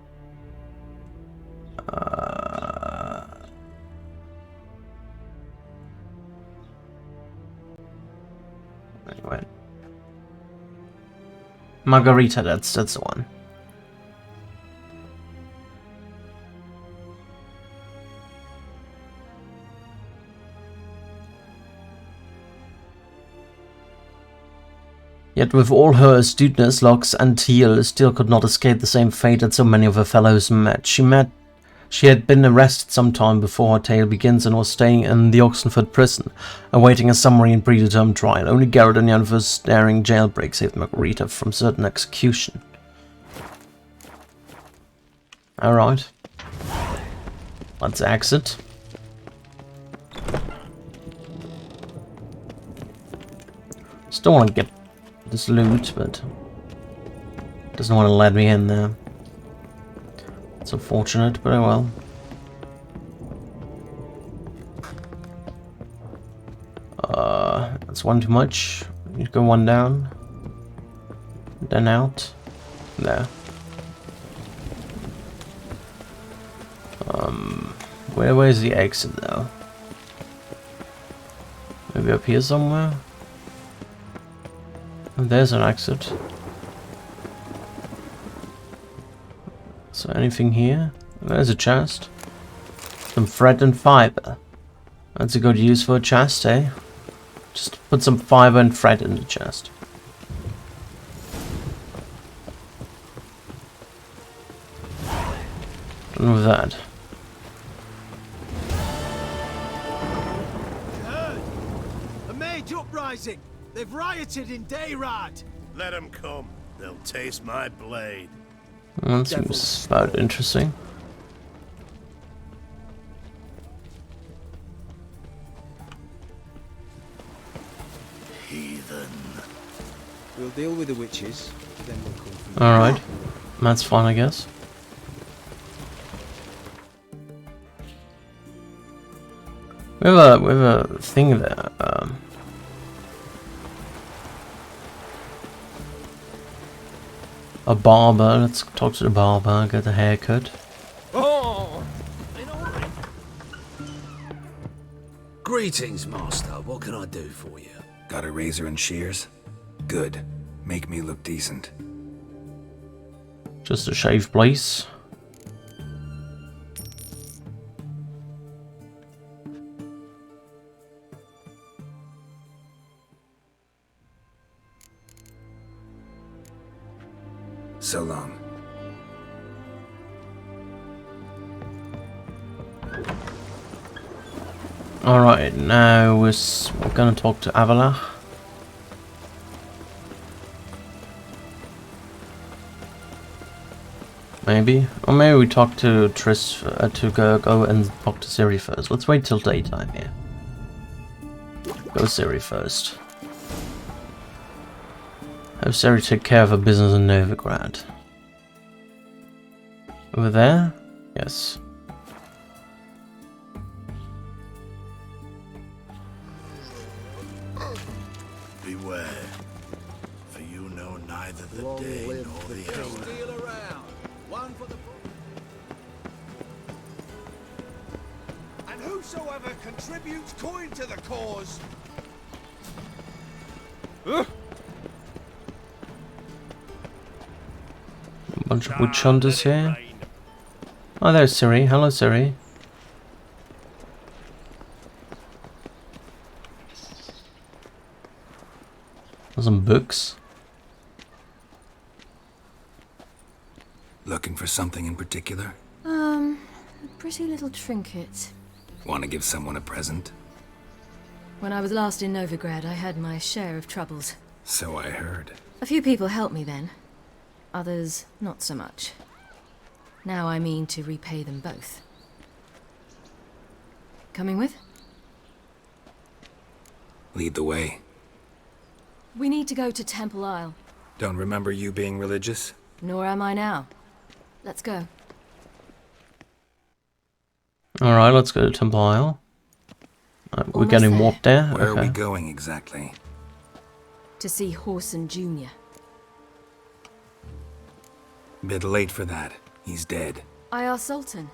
Margarita, that's the one. Yet with all her astuteness, Locks Antiel still could not escape the same fate that so many of her fellows met. She had been arrested some time before her tale begins and was staying in the Oxenford prison, awaiting a summary and predetermined trial. Only Garrett and Yennefer's staring jailbreak saved Margarita from certain execution. Alright. Let's exit. Still want to get this loot, but doesn't want to let me in there. It's unfortunate, but oh well. That's one too much. You go one down. Then out. There. Where's the exit though? Maybe up here somewhere? Oh, there's an exit. So anything here? There's a chest. Some thread and fiber. That's a good use for a chest, eh? Just put some fiber and thread in the chest. Done with that. A mage uprising! They've rioted in Dayrad! Let them come. They'll taste my blade. That seems about interesting. Heathen. We'll deal with the witches, then we'll come from Alright. That's fine, I guess. We have a thing there. A barber. Let's talk to the barber. Get a haircut. Oh! Greetings, master. What can I do for you? Got a razor and shears? Good. Make me look decent. Just a shave place. So long. Alright, now we're gonna talk to Avila. Maybe? Or maybe we talk to Triss, to go and talk to Ciri first. Let's wait till daytime here. Go Ciri first. Have Ciri take care of her business in Novigrad. Over there? Yes. Beware, for you know neither the day nor the hour. Steal around. One for the... And whosoever contributes coin to the cause... A bunch of witch hunters here. Oh, there's Ciri. Hello, Ciri. Some books. Looking for something in particular? A pretty little trinket. Want to give someone a present? When I was last in Novigrad, I had my share of troubles. So I heard. A few people helped me then. Others, not so much. Now I mean to repay them both. Coming with? Lead the way. We need to go to Temple Isle. Don't remember you being religious? Nor am I now. Let's go. Alright, let's go to Temple Isle. We're getting warped there? Where okay. are we going exactly? To see Horson Jr. Bit late for that. He's dead. I asked Sultan,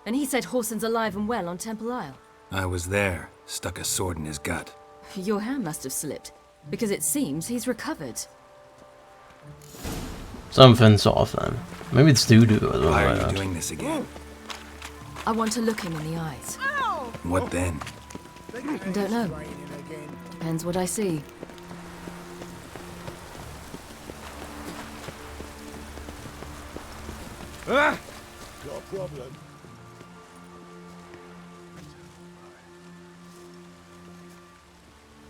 and he said Horson's alive and well on Temple Isle. I was there. Stuck a sword in his gut. Your hand must have slipped, because it seems he's recovered. Something sort of then. Maybe it's doo-doo or something Why like are you that. doing this again? I want to look him in the eyes. What then? I don't know. Depends what I see. Got a problem?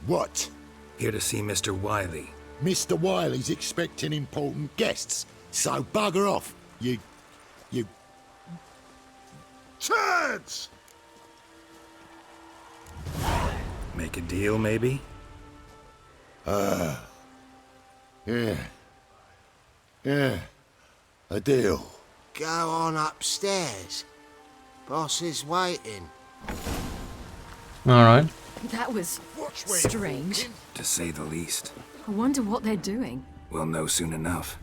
What? Here to see Mr. Wiley. Mr. Wiley's expecting important guests, so bugger off, you turds! Make a deal, maybe? Yeah. A deal. Go on upstairs. Boss is waiting. Alright. That was strange. To say the least. I wonder what they're doing. We'll know soon enough.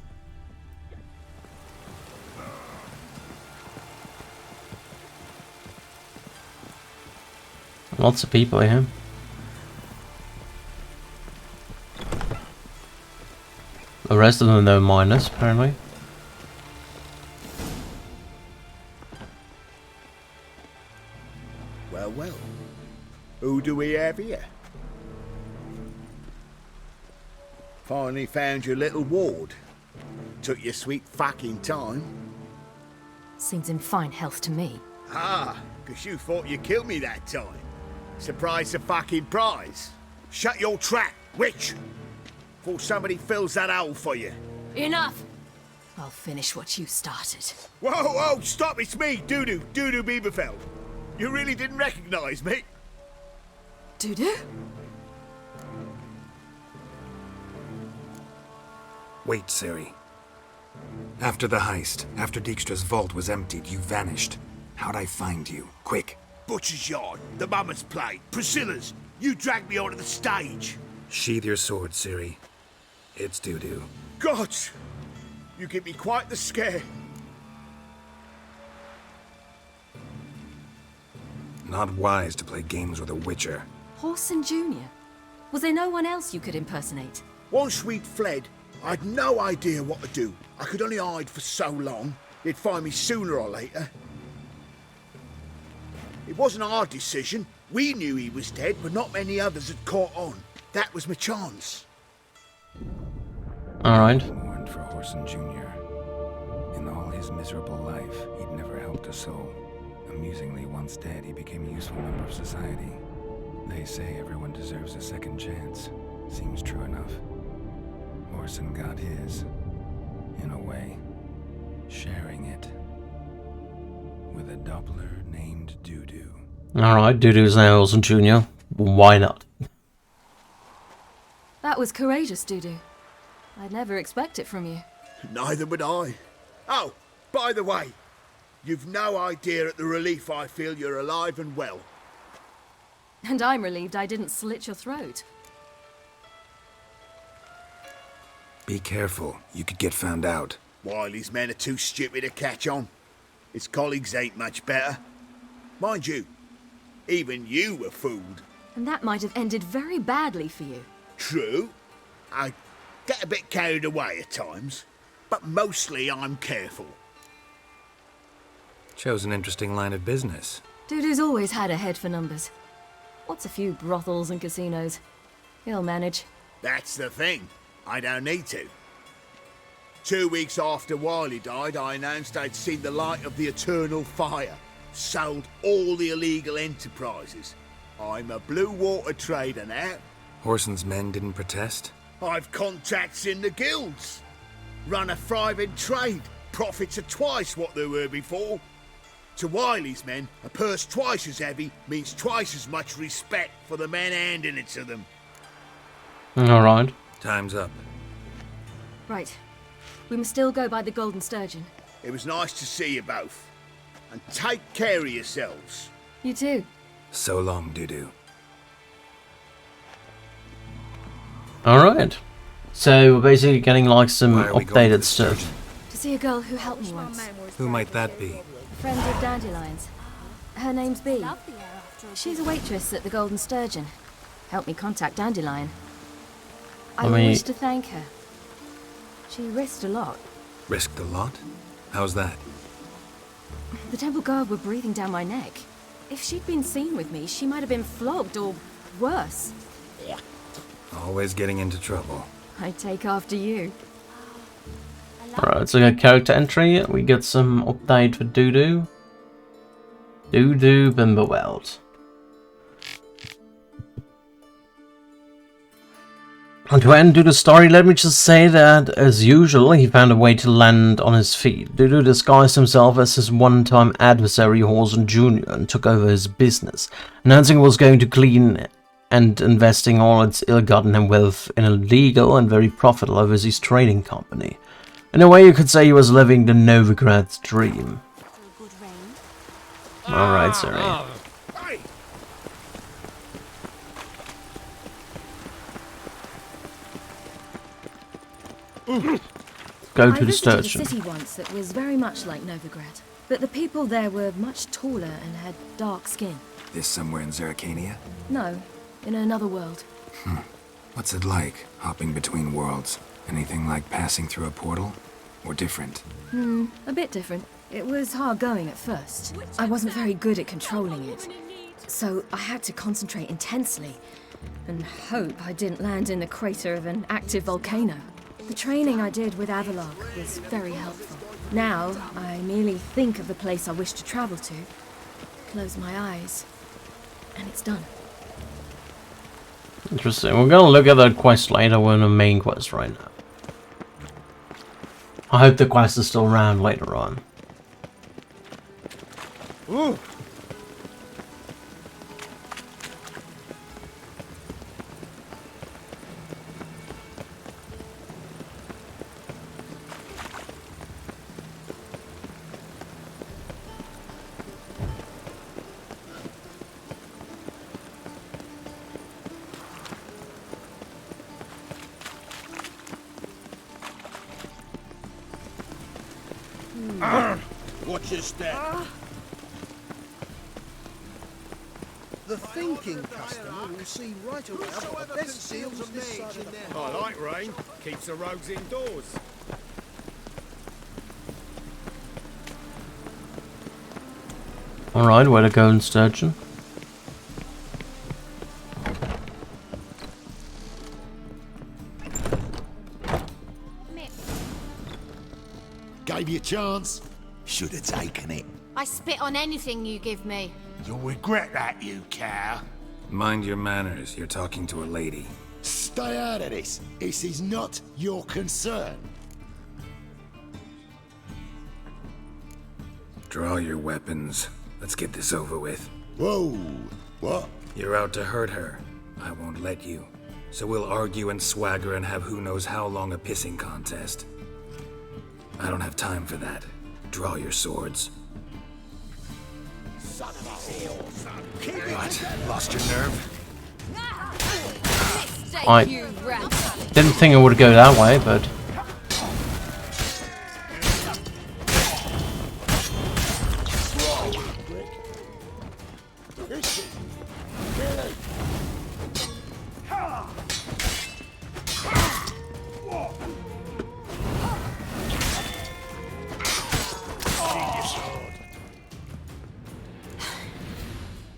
Lots of people here. The rest of them are miners, apparently. Well, well. Who do we have here? Finally found your little ward. Took your sweet fucking time. Seems in fine health to me. Ah, 'cause you thought you killed me that time. Surprise the fucking prize. Shut your trap, witch! Before somebody fills that hole for you. Enough! I'll finish what you started. Whoa, whoa, stop, it's me, Doodoo Bieberfeld. You really didn't recognize me? Doodoo? Wait, Siri. After the heist, after Dijkstra's vault was emptied, you vanished. How'd I find you? Quick. Butcher's Yard, the Mama's Plate, Priscilla's. You dragged me onto the stage. Sheathe your sword, Siri. It's Doodoo. God, you give me quite the scare. Not wise to play games with a witcher. Horson Jr.? Was there no one else you could impersonate? Once we'd fled, I'd no idea what to do. I could only hide for so long. They'd find me sooner or later. It wasn't our decision. We knew he was dead, but not many others had caught on. That was my chance. Alright. Mourned for Horson Jr. In all his miserable life, he'd never helped a soul. Amusingly, once dead, he became a useful member of society. They say everyone deserves a second chance. Seems true enough. Horson got his, in a way, sharing it with a Doppler named Doodoo. Alright, Doodoo's now Olsen Jr. Why not? That was courageous, Doodoo. I'd never expect it from you. Neither would I. Oh, by the way, you've no idea at the relief I feel you're alive and well. And I'm relieved I didn't slit your throat. Be careful. You could get found out. Wiley's men are too stupid to catch on. His colleagues ain't much better. Mind you, even you were fooled. And that might have ended very badly for you. True. I get a bit carried away at times, but mostly I'm careful. Chose an interesting line of business. Doodoo's always had a head for numbers. What's a few brothels and casinos? He'll manage. That's the thing. I don't need to. 2 weeks after Wiley died, I announced I'd seen the light of the eternal fire. Sold all the illegal enterprises. I'm a blue water trader now. Horson's men didn't protest? I've contacts in the guilds. Run a thriving trade. Profits are twice what they were before. To Wiley's men, a purse twice as heavy means twice as much respect for the men handing it to them. Alright. Time's up. Right. We must still go by the Golden Sturgeon. It was nice to see you both. And take care of yourselves. You too. So long, Doodoo. Alright. So we're basically getting like some updated stuff. To see a girl who helped me once. Who might that be? A friend of Dandelion's. Her name's Bee. She's a waitress at the Golden Sturgeon. Helped me contact Dandelion. I wish to thank her. She risked a lot. Risked a lot? How's that? The temple guard were breathing down my neck. If she'd been seen with me, she might have been flogged or worse. Always getting into trouble. I take after you. Alright, so we got character entry. We get some update for Dudu. Dudu Bimberweld. And to end Dudu's story, let me just say that, as usual, he found a way to land on his feet. Dudu disguised himself as his one-time adversary, Horson Jr., and took over his business, announcing it was going to clean and investing all its ill-gotten wealth in a legal and very profitable overseas trading company. In a way, you could say he was living the Novigrad's dream. Alright, sorry. Go to the station. I visited a city once that was very much like Novigrad, but the people there were much taller and had dark skin. This somewhere in Zeracania? No, in another world. What's it like, hopping between worlds? Anything like passing through a portal? Or different? A bit different. It was hard going at first. I wasn't very good at controlling it, so I had to concentrate intensely and hope I didn't land in the crater of an active volcano. The training I did with Avalok was very helpful. Now, I merely think of the place I wish to travel to, close my eyes, and it's done. Interesting. We're gonna look at that quest later. We're in the main quest right now. I hope the quest is still around later on. Ooh. Watch your step. The thinking customer will see right away what the best deals on this side of the I like rain. Keeps the rogues indoors. Alright, where to go in Sturgeon? Gave you a chance. Should have taken it. I spit on anything you give me. You'll regret that, you cow. Mind your manners, you're talking to a lady. Stay out of this. This is not your concern. Draw your weapons. Let's get this over with. Whoa. What? You're out to hurt her. I won't let you. So we'll argue and swagger and have who knows how long a pissing contest. I don't have time for that. Draw your swords. What? Lost your nerve? I didn't think it would go that way, but...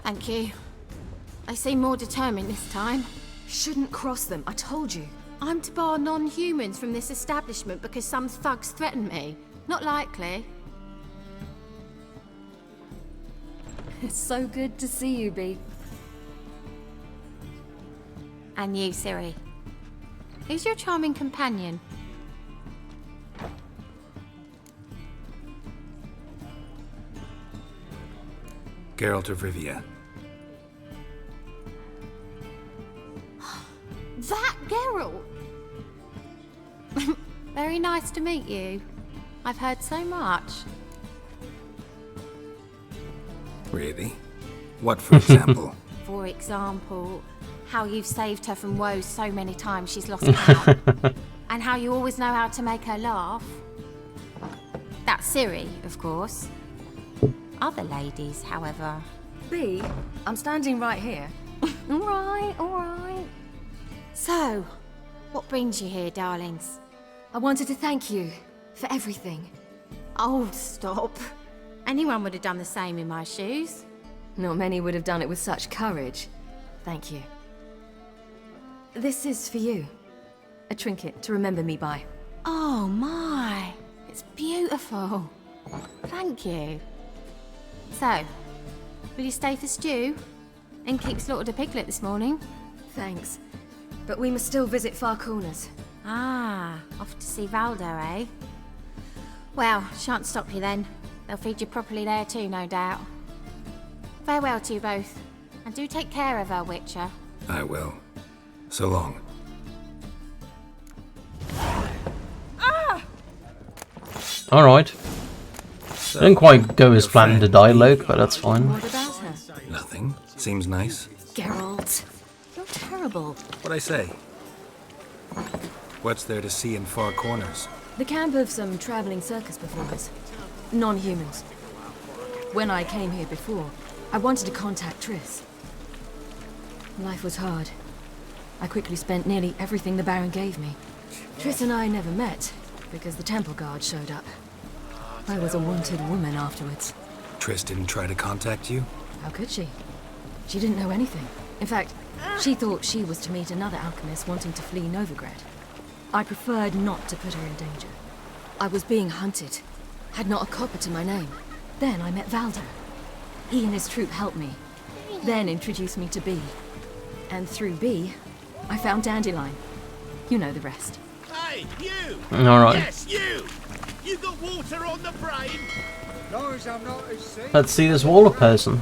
Thank you. I seem more determined this time. Shouldn't cross them, I told you. I'm to bar non-humans from this establishment because some thugs threaten me. Not likely. It's so good to see you, Bee. And you, Ciri. Who's your charming companion? Geralt of Rivia. That Geralt! Very nice to meet you. I've heard so much. Really? What, for example? For example, how you've saved her from woes so many times she's lost count. And how you always know how to make her laugh. That's Ciri, of course. Other ladies, however... Bee, I'm standing right here. Alright, alright. So, what brings you here, darlings? I wanted to thank you For everything. Oh, stop. Anyone would have done the same in my shoes. Not many would have done it with such courage. Thank you. This is for you. A trinket to remember me by. Oh my, it's beautiful. Thank you. So, will you stay for stew? And keep slaughtered a piglet this morning? Thanks. But we must still visit Far Corners. Ah, off to see Valdo, eh? Well, shan't stop you then. They'll feed you properly there too, no doubt. Farewell to you both. And do take care of our Witcher. I will. So long. Alright. Didn't quite go as planned in the dialogue, but that's fine. What about her? Nothing. Seems nice. Geralt, you're terrible. What'd I say? What's there to see in Far Corners? The camp of some traveling circus performers. Non-humans. When I came here before, I wanted to contact Triss. Life was hard. I quickly spent nearly everything the Baron gave me. Triss and I never met, because the temple guard showed up. I was a wanted woman afterwards. Triss didn't try to contact you? How could she? She didn't know anything. In fact, she thought she was to meet another alchemist wanting to flee Novigrad. I preferred not to put her in danger. I was being hunted. Had not a copper to my name. Then I met Valdo. He and his troop helped me. Then introduced me to B. And through B, I found Dandelion. You know the rest. Hey, you! Alright. Yes, you! You got water on the brain? Long as I'm not as sick. Let's see this Waller person.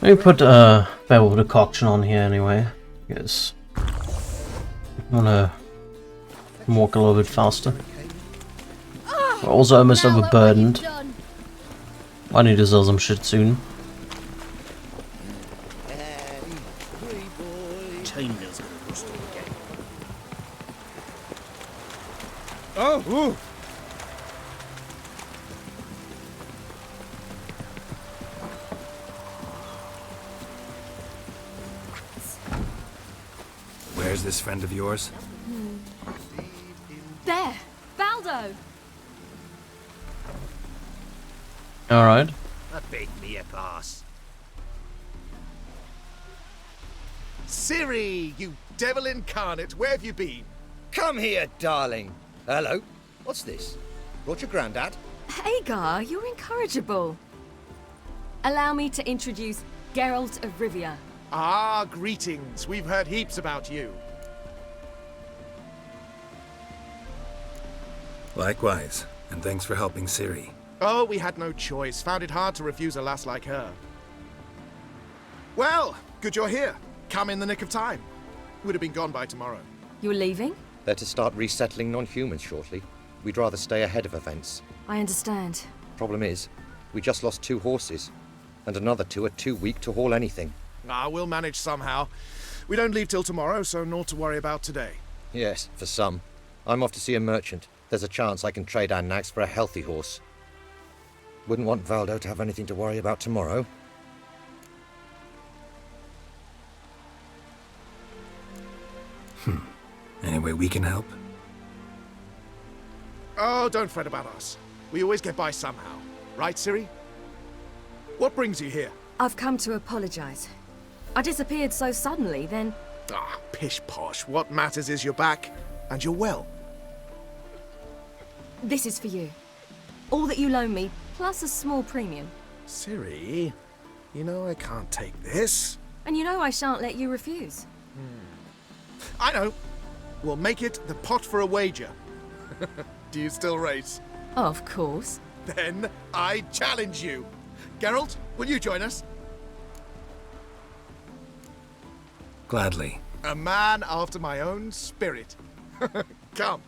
Let me put a barrel decoction on here anyway. Because I wanna walk a little bit faster. We're also almost overburdened. I need to sell some shit soon. Chainmail's gonna rust again. Oh, ooh. Where's this friend of yours? There! Valdo! Alright. A big me a pass. Ciri, you devil incarnate, where have you been? Come here, darling. Hello. What's this? Brought your granddad? Hagar, you're incorrigible. Allow me to introduce Geralt of Rivia. Ah, greetings. We've heard heaps about you. Likewise, and thanks for helping Ciri. Oh, we had no choice. Found it hard to refuse a lass like her. Well, good you're here. Come in the nick of time. Would have been gone by tomorrow. You're leaving? They're to start resettling non-humans shortly. We'd rather stay ahead of events. I understand. Problem is, we just lost 2 horses, and another 2 are too weak to haul anything. Ah, we'll manage somehow. We don't leave till tomorrow, so naught to worry about today. Yes, for some. I'm off to see a merchant. There's a chance I can trade our nags for a healthy horse. Wouldn't want Valdo to have anything to worry about tomorrow. Any way we can help? Oh, don't fret about us. We always get by somehow. Right, Ciri? What brings you here? I've come to apologize. I disappeared so suddenly, then... Ah, pish-posh. What matters is you're back, and you're well. This is for you. All that you loan me, plus a small premium. Ciri, you know I can't take this. And you know I shan't let you refuse. I know. We'll make it the pot for a wager. Do you still race? Of course. Then I challenge you. Geralt, will you join us? Gladly. A man after my own spirit. Come.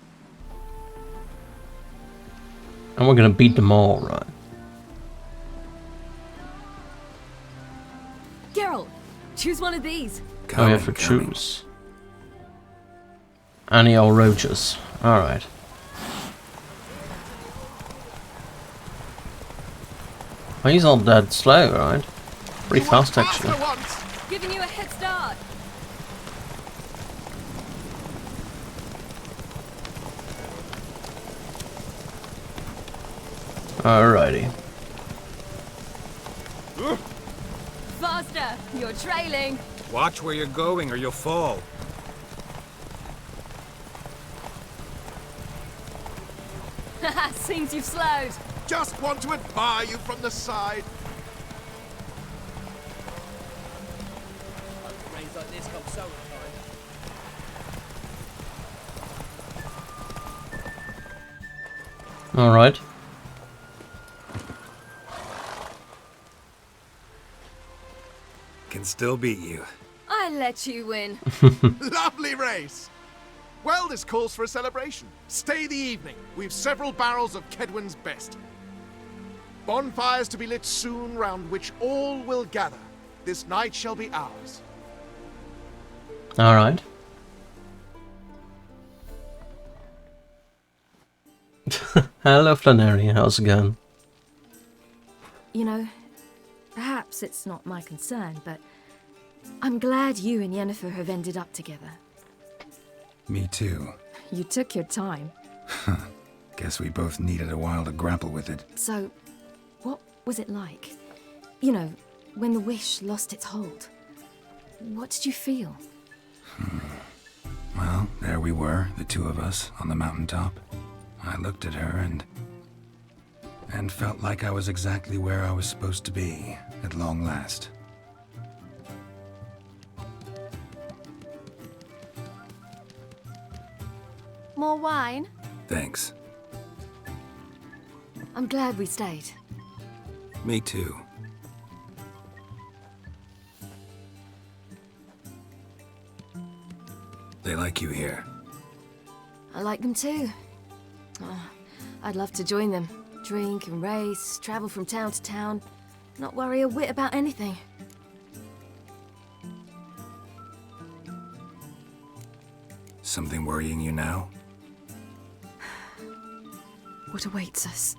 And we're gonna beat them all, right? Geralt, choose one of these. Oh, we have to choose. Annie or Roaches. Alright. Well, he's not that slow, right? Pretty fast, actually. Giving you a head start. Alrighty. Faster! You're trailing! Watch where you're going or you'll fall. Haha, seems you've slowed. Just want to admire you from the side. Rains like this come summertime. Alright. Can still beat you. I let you win. Lovely race. Well, this calls for a celebration. Stay the evening. We've several barrels of Kedwen's best. Bonfires to be lit soon, round which all will gather. This night shall be ours. Alright. Hello, Flannery. How's it going? You know, perhaps it's not my concern, but I'm glad you and Yennefer have ended up together. Me too. You took your time. Guess we both needed a while to grapple with it. So, what was it like? You know, when the wish lost its hold. What did you feel? Well, there we were, the two of us, on the mountaintop. I looked at her and felt like I was exactly where I was supposed to be, at long last. More wine? Thanks. I'm glad we stayed. Me too. They like you here. I like them too. I'd love to join them. Drink and race, travel from town to town, not worry a whit about anything. Something worrying you now? What awaits us?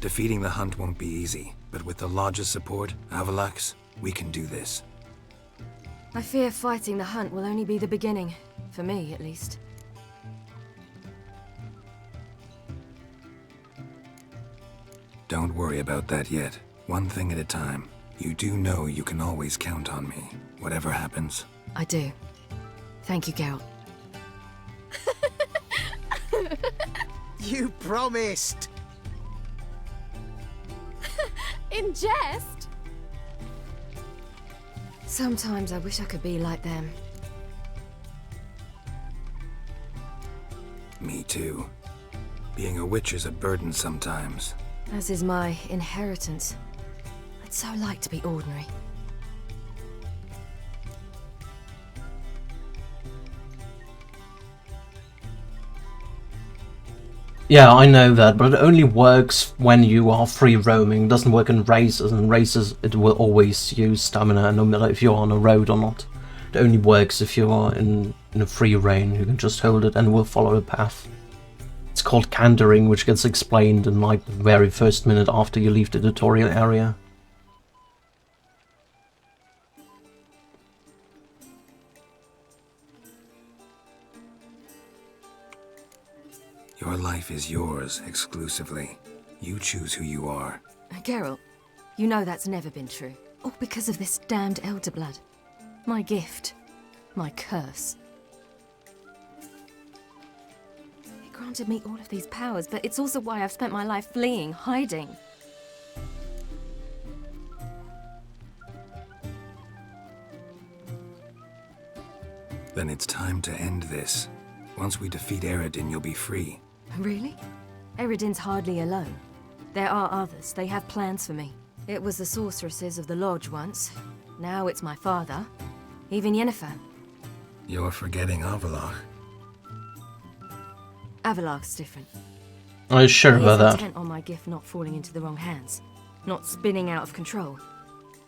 Defeating the hunt won't be easy, but with the Lodge's support, Avalax, we can do this. I fear fighting the hunt will only be the beginning. For me, at least. Don't worry about that yet. One thing at a time. You do know you can always count on me, whatever happens. I do. Thank you, Geralt. You promised! In jest? Sometimes I wish I could be like them. Me too. Being a witch is a burden sometimes. As is my inheritance. I'd so like to be ordinary. Yeah, I know that, but it only works when you are free roaming. It doesn't work in races. In races, it will always use stamina, no matter if you're on a road or not. It only works if you are in a free reign. You can just hold it and it will follow the path. It's called candering, which gets explained in like the very first minute after you leave the tutorial area. Your life is yours, exclusively. You choose who you are. Geralt, you know that's never been true. All because of this damned elder blood. My gift. My curse. It granted me all of these powers, but it's also why I've spent my life fleeing, hiding. Then it's time to end this. Once we defeat Eredin, you'll be free. Really? Eredin's hardly alone. There are others. They have plans for me. It was the sorceresses of the Lodge once. Now it's my father. Even Yennefer. You're forgetting Avalach. Avalach's different. Are you sure about that? He's intent on my gift not falling into the wrong hands. Not spinning out of control.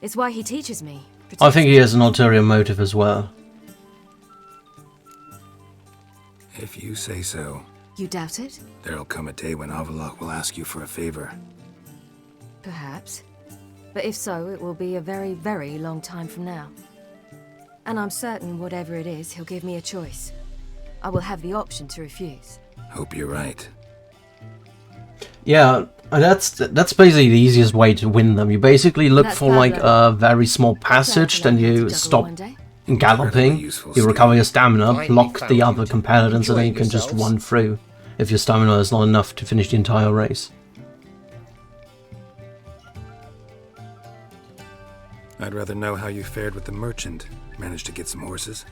It's why he teaches me. I think he has an ulterior motive as well. If you say so. You doubt it? There'll come a day when Avalach will ask you for a favor. Perhaps. But if so, it will be a very, very long time from now. And I'm certain whatever it is, he'll give me a choice. I will have the option to refuse. Hope you're right. Yeah, that's basically the easiest way to win them. You basically look That's for bad like luck. a very small passage, then you stop galloping, you recover your stamina, block the other competitors, and then you can just run through if your stamina is not enough to finish the entire race. I'd rather know how you fared with the merchant. Managed to get some horses?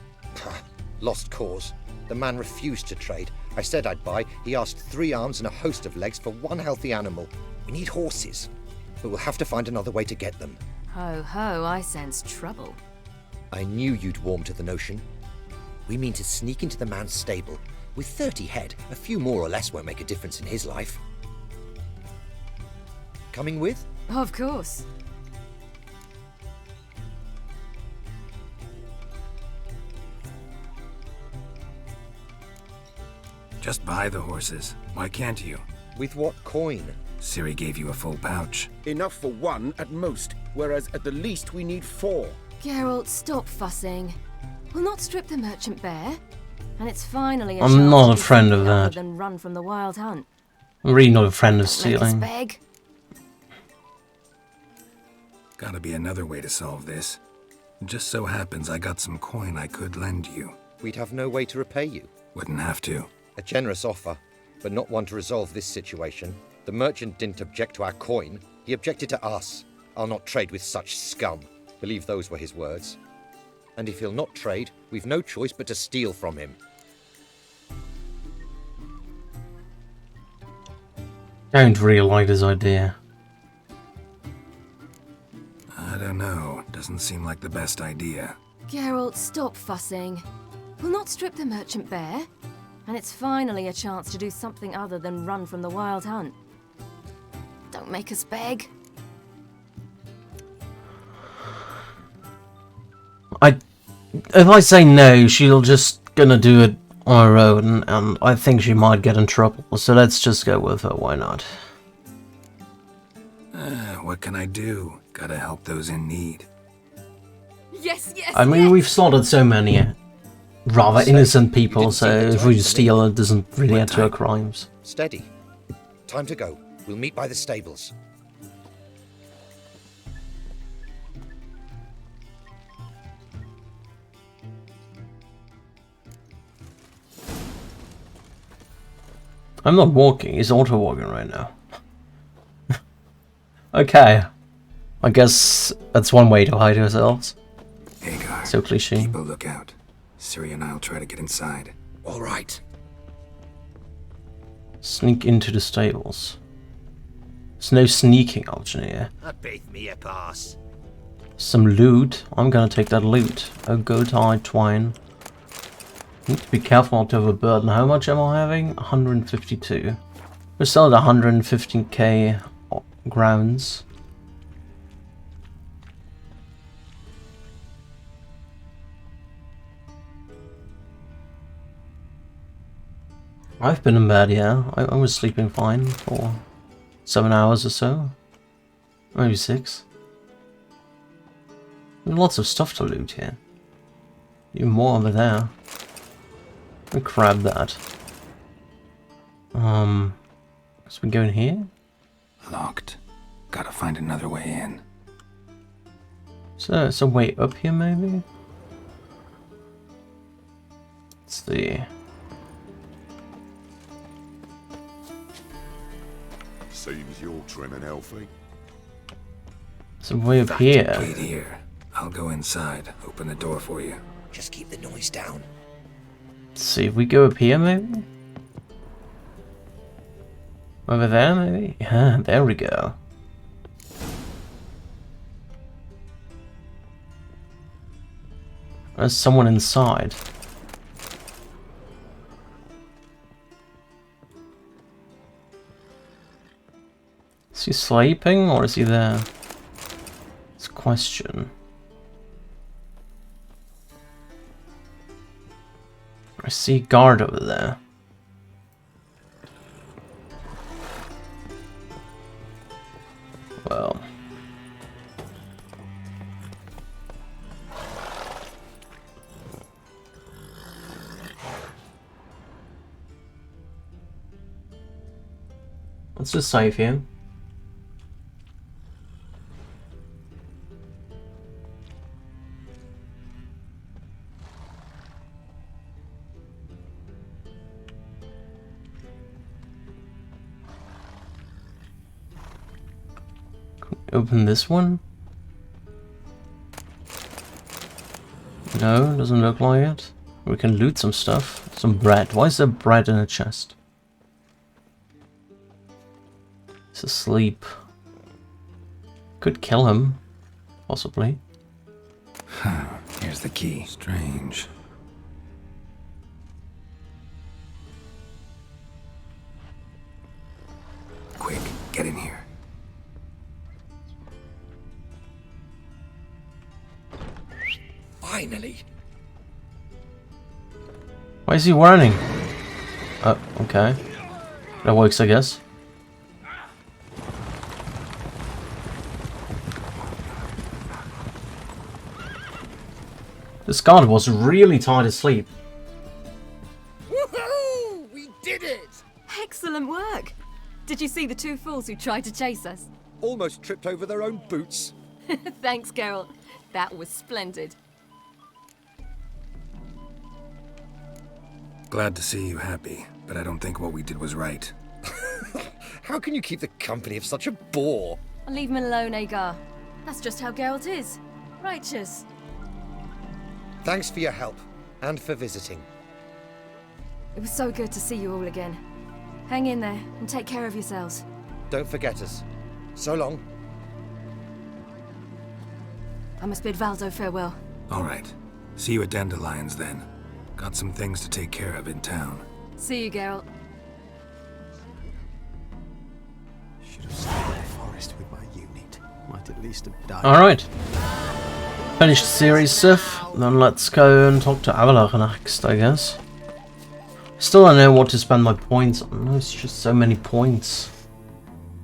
Lost cause. The man refused to trade. I said I'd buy. He asked 3 arms and a host of legs for 1 healthy animal. We need horses, but we'll have to find another way to get them. Ho ho, I sense trouble. I knew you'd warm to the notion. We mean to sneak into the man's stable. With 30 head, a few more or less won't make a difference in his life. Coming with? Of course. Just buy the horses. Why can't you? With what coin? Ciri gave you a full pouch. Enough for 1 at most, whereas at the least we need 4. Geralt, stop fussing. We'll not strip the merchant bare. And it's finally a I'm chance not to a do friend of something other that. than run from the wild hunt. I'm really not a friend of Make us stealing. beg. Gotta be another way to solve this. It just so happens I got some coin I could lend you. We'd have no way to repay you. Wouldn't have to. A generous offer, but not one to resolve this situation. The merchant didn't object to our coin. He objected to us. I'll not trade with such scum. Believe those were his words. And if he'll not trade, we've no choice but to steal from him. Don't really like this idea. I don't know. Doesn't seem like the best idea. Geralt, stop fussing. We'll not strip the merchant bare. And it's finally a chance to do something other than run from the wild hunt. Don't make us beg. If I say no, she'll just gonna do it on her own, and I think she might get in trouble, so let's just go with her, why not? What can I do? Gotta help those in need. Yes, yes, I mean, we've slaughtered so many rather innocent people, so if we steal, it doesn't really add to our crimes. Steady. Time to go. We'll meet by the stables. I'm not walking, he's auto-walking right now. Okay. I guess that's one way to hide ourselves. Hagar, so cliche. Keep a lookout. Ciri and I'll try to get inside. All right. Sneak into the stables. There's no sneaking option here. That beat me a pass. Some loot. I'm gonna take that loot. A goat-eyed twine. Need to be careful not to overburden. How much am I having? 152. We're still at 115k grounds. I've been in bed, yeah. I was sleeping fine for 7 hours or so. Maybe 6. There's lots of stuff to loot here. Even more over there. Let me grab that. So we go in here? Locked. Gotta find another way in. So it's a way up here, maybe? Let's see. Seems you're trim and healthy. It's a way up here. Gate here. I'll go inside. Open the door for you. Just keep the noise down. Let's see if we go up here, maybe? Over there, maybe? Yeah, there we go. There's someone inside. Is he sleeping or is he there? It's a question. I see a guard over there. Well. Let's just save here. Open this one? No, doesn't look like it. We can loot some stuff. Some bread. Why is there bread in a chest? He's asleep. Could kill him. Possibly. Here's the key. Strange. Quick, get in here. Finally! Why is he running? Oh, okay. That works, I guess. This guard was really tired asleep. Woohoo! We did it! Excellent work! Did you see the two fools who tried to chase us? Almost tripped over their own boots. Thanks, Geralt. That was splendid. Glad to see you happy, but I don't think what we did was right. How can you keep the company of such a bore? Leave him alone, Agar. That's just how Geralt is. Righteous. Thanks for your help, and for visiting. It was so good to see you all again. Hang in there, and take care of yourselves. Don't forget us. So long. I must bid Valdo farewell. All right. See you at Dandelions then. Got some things to take care of in town. See you, Geralt. Should have stayed in the forest with my unit. Might at least have died. Alright. Finished series stuff. Then let's go and talk to Avalar next, I guess. Still don't know what to spend my points on. There's just so many points.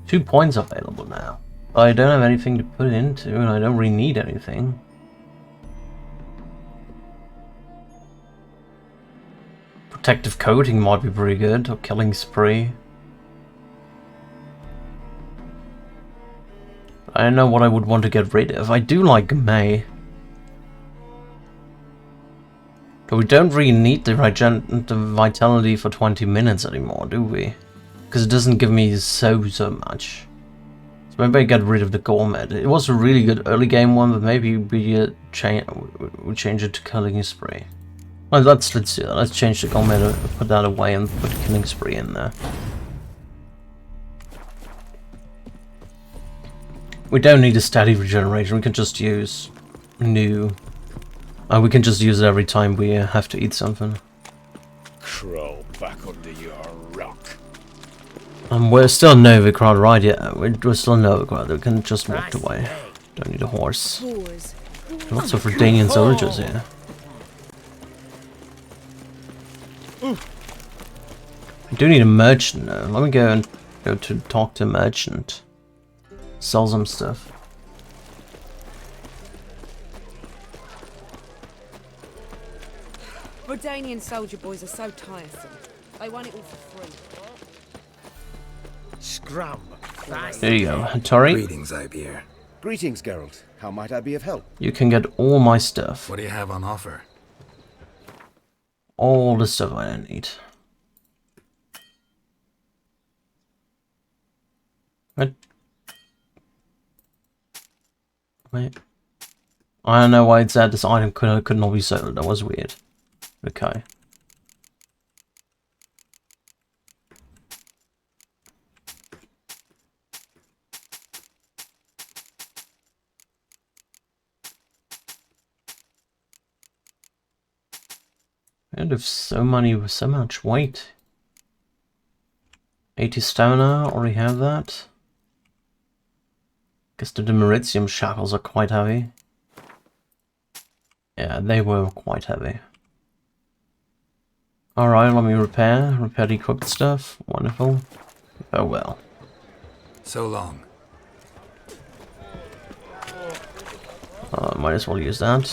2 points available now. But I don't have anything to put into, and I don't really need anything. Protective coating might be pretty good, or killing spree. I don't know what I would want to get rid of. I do like May. But we don't really need the vitality for 20 minutes anymore, do we? Because it doesn't give me so much. So maybe I get rid of the gourmet. It was a really good early game one, but maybe we change it to killing spree. Well, let's do that. Let's change the gourmet and put that away and put killing spree in there. We don't need a steady regeneration. We can just use new. We can just use it every time we have to eat something. Crawl back under your rock. We're still Novigrad, right? Yeah, we're still Novigrad. We can just walk away. Don't need a horse. Lots of Redanian soldiers here. I do need a merchant though. Let me go to talk to a merchant. Sell some stuff. Redanian soldier boys are so tiresome. They want it all for free. Scrum. There you go, Hattori. Greetings, Ibier. Greetings, Geralt. How might I be of help? You can get all my stuff. What do you have on offer? All the stuff I don't need. What? Wait. I don't know why it said this item could not be sold. That was weird. Okay. And if so much weight. 80 stamina, already have that. Guess the Demeritium shackles are quite heavy. Yeah, they were quite heavy. Alright, let me repair the equipped stuff. Wonderful. Oh well. So long. Might as well use that.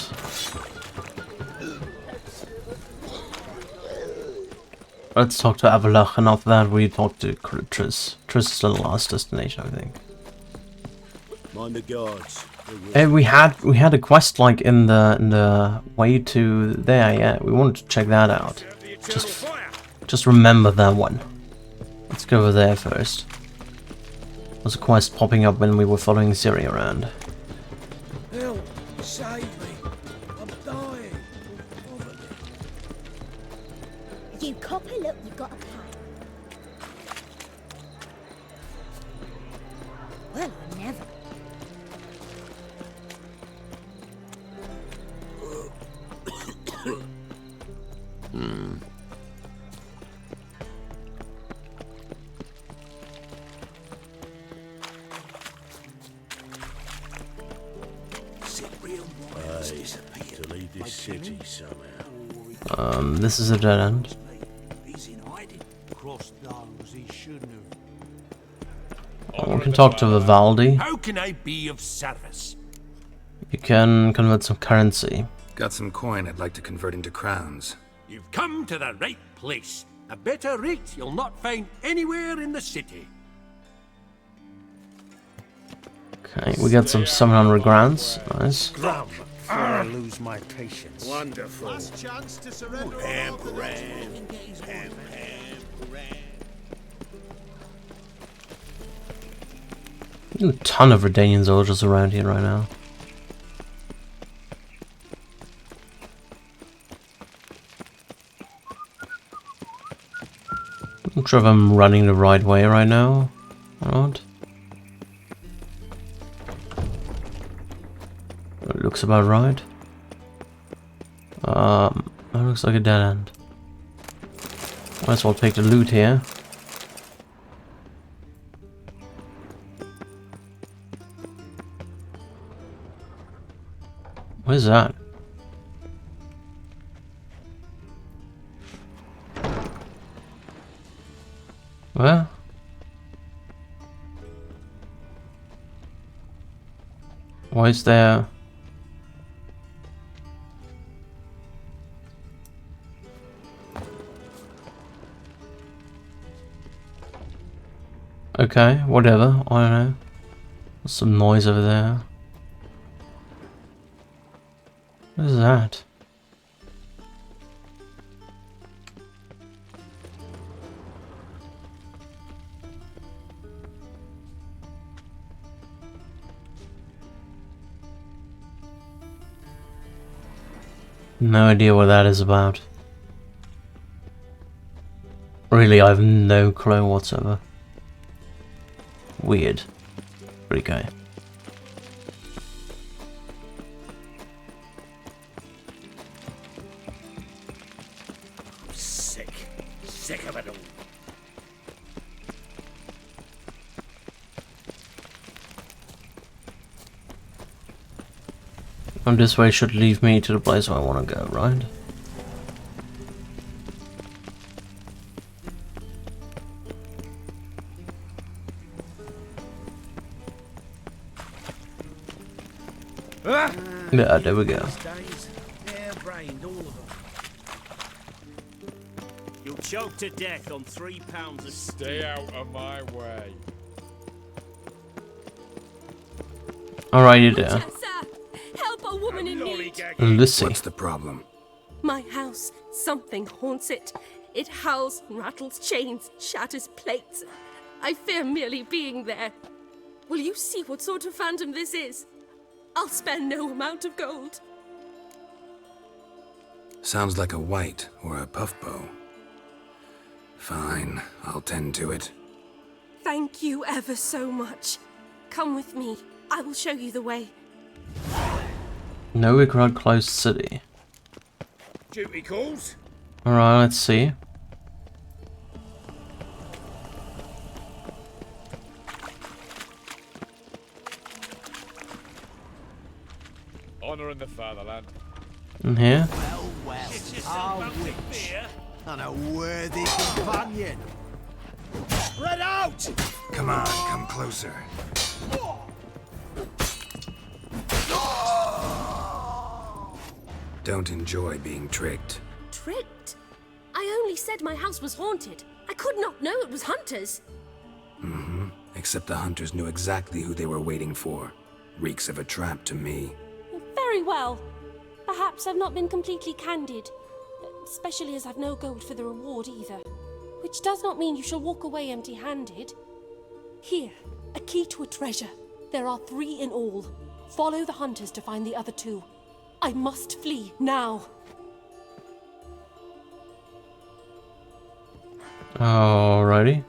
Let's talk to Avalach, and after that we talk to Triss. Triss is the last destination, I think. Mind the guards. And we had a quest like in the way to there. Yeah, we wanted to check that out. Just remember that one. Let's go over there first. There's a quest popping up when we were following Ciri around. Help! Save me! I'm dying! You copper, look, you've got a pie. Well, I never. To leave this city somehow. This is a dead end. He's in hiding. Crossed those he shouldn't have. Oh, we can talk to Vivaldi. How can I be of service? You can convert some currency. Got some coin I'd like to convert into crowns. You've come to the right place. A better rate you'll not find anywhere in the city. Okay, we got some 700 grants. Nice. Before I lose my patience. Wonderful. Last chance to surrender. A ton of Redanian soldiers around here right now. I'm not sure if I'm running the right way right now or not. It looks about right. That looks like a dead end. Might as well take the loot here. What is that? Where? Why is there? Okay, whatever, I don't know. There's some noise over there. What is that? No idea what that is about. Really, I have no clue whatsoever. Weird. But okay. Sick of it all. And this way should lead me to the place where I want to go, right? Yeah, there we go. You'll choke to death on 3 pounds of Stay out of my way. Alrighty there. Help a woman in need. Lucy. What's the problem? My house, something haunts it. It howls, rattles chains, shatters plates. I fear merely being there. Will you see what sort of phantom this is? I'll spare no amount of gold. Sounds like a white or a puff bow. Fine, I'll tend to it. Thank you ever so much. Come with me. I will show you the way. Novigrad closed city. Duty calls. Alright, let's see. Honor in the fatherland. In here? Well, our witch and a worthy companion. Spread out! Come on, come closer. Don't enjoy being tricked. Tricked? I I only said my house was haunted. I could not know it was hunters. Mm-hmm. Except the hunters knew exactly who they were waiting for. Reeks of a trap to me. Very well. Perhaps I've not been completely candid. Especially as I've no gold for the reward either. Which does not mean you shall walk away empty-handed. Here, a key to a treasure. There are 3 in all. Follow the hunters to find the other 2. I must flee now. Alrighty.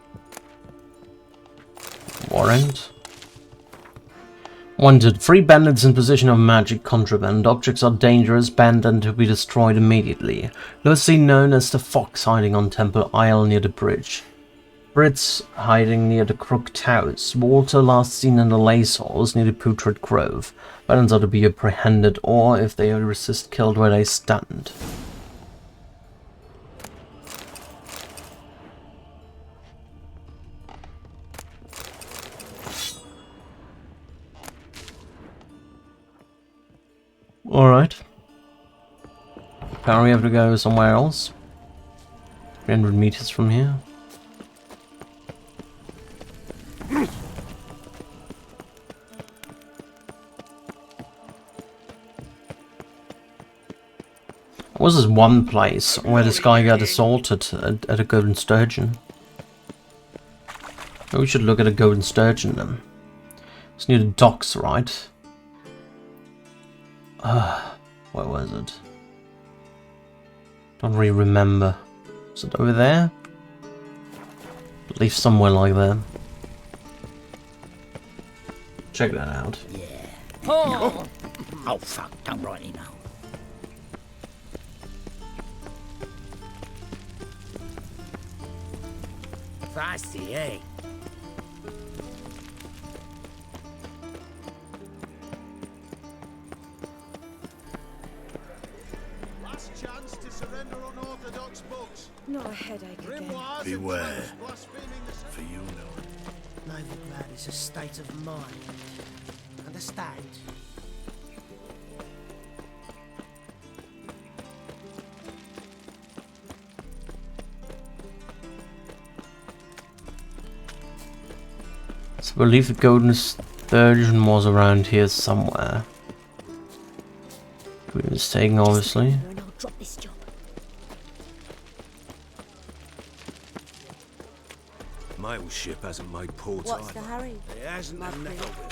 Warrant. Wanted. 3 bandits in possession of magic contraband. Objects are dangerous, banned, and to be destroyed immediately. Loosely known as the Fox, hiding on Temple Isle near the bridge. Brits hiding near the Crooked House. Walter last seen in the Lace Horse near the Putrid Grove. Bandits are to be apprehended, or if they resist, killed where they stand. Alright. Apparently we have to go somewhere else. 300 meters from here. There was this one place where this guy got assaulted at a golden sturgeon. Maybe we should look at a golden sturgeon then. It's near the docks, right? Where was it? Don't really remember. Is it over there? I believe somewhere like that. Check that out. Yeah. Oh, oh fuck, don't rightly know. Feisty, eh? Last chance to surrender unorthodox books. Not a headache again. Beware. For you know it. Novigrad is a state of mind. Understand? So I believe the golden sturgeon was around here somewhere. Could be mistaken, obviously. My old ship hasn't made port What's either. the hurry? It hasn't and never will.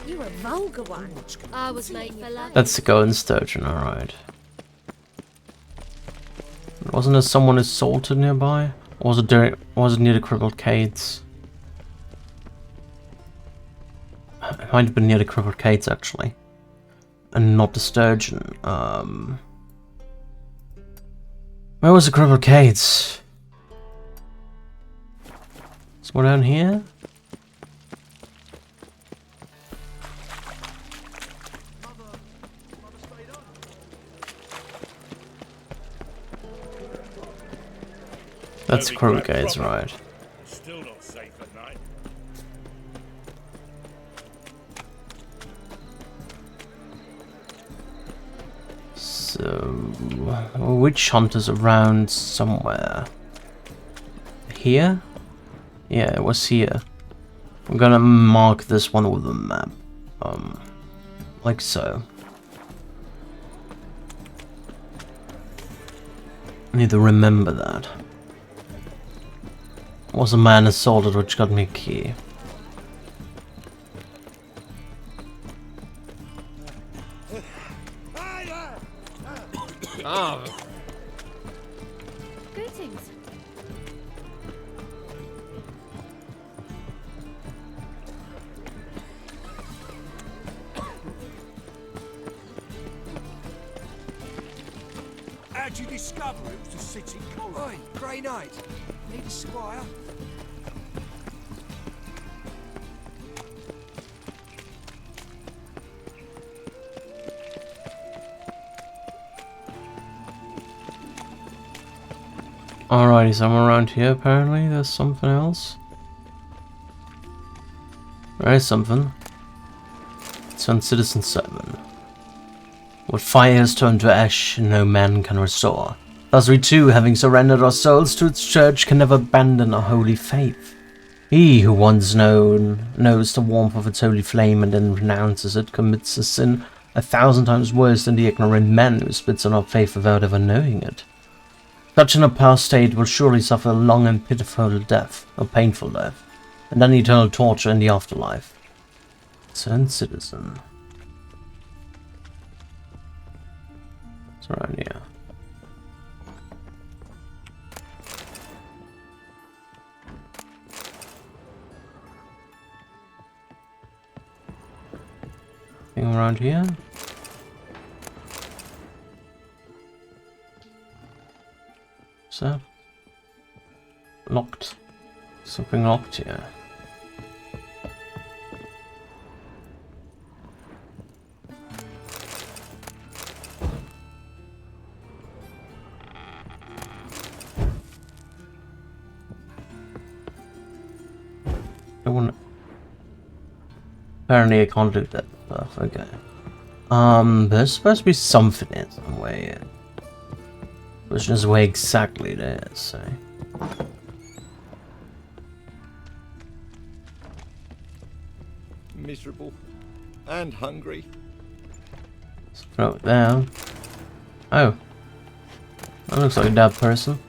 You a vulgar one. I was made for love. That's the golden sturgeon, alright. Wasn't there someone assaulted nearby? Or was it near the crippled Cates? It might have been near the crippled Cates actually. And not the sturgeon. Where was the crippled Cates? Somewhere down here? That's crippled Cates, right. Still not safe at night. So, witch hunters around somewhere? Here? Yeah, it was here. I'm gonna mark this one with a map. Like so. I need to remember that. Was a man assaulted which got me a key. Oh. Greetings. How'd you discover it was the city colony? Oi, Grey Knight. Need a squire? Alrighty, somewhere around here apparently. There's something else. There is something. It's on Citizen 7. What fire has turned to ash, no man can restore. Thus we too, having surrendered our souls to its church, can never abandon our holy faith. He who once knows the warmth of its holy flame and then renounces it commits a sin 1,000 times worse than the ignorant man who spits on our faith without ever knowing it. Such an apostate will surely suffer a long and pitiful death, a painful death, and then eternal torture in the afterlife. Concerned citizen. It's around here. Anything around here? So locked. Something locked here. Apparently I can't do that stuff, okay. There's supposed to be something in some way. Question is where exactly it is, so. Miserable and hungry. Let's throw it down. Oh. That looks like a dead person.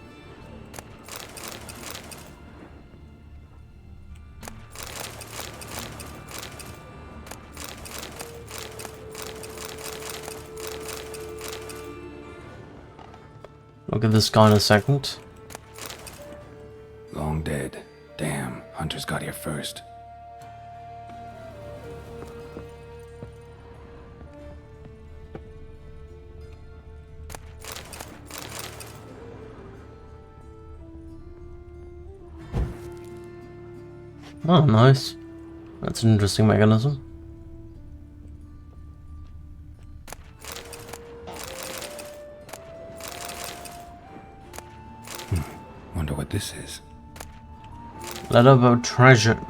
Look at this guy in a second. Long dead. Damn, Hunter's got here first. Oh, nice. That's an interesting mechanism. Wonder what this is. Letter about treasure.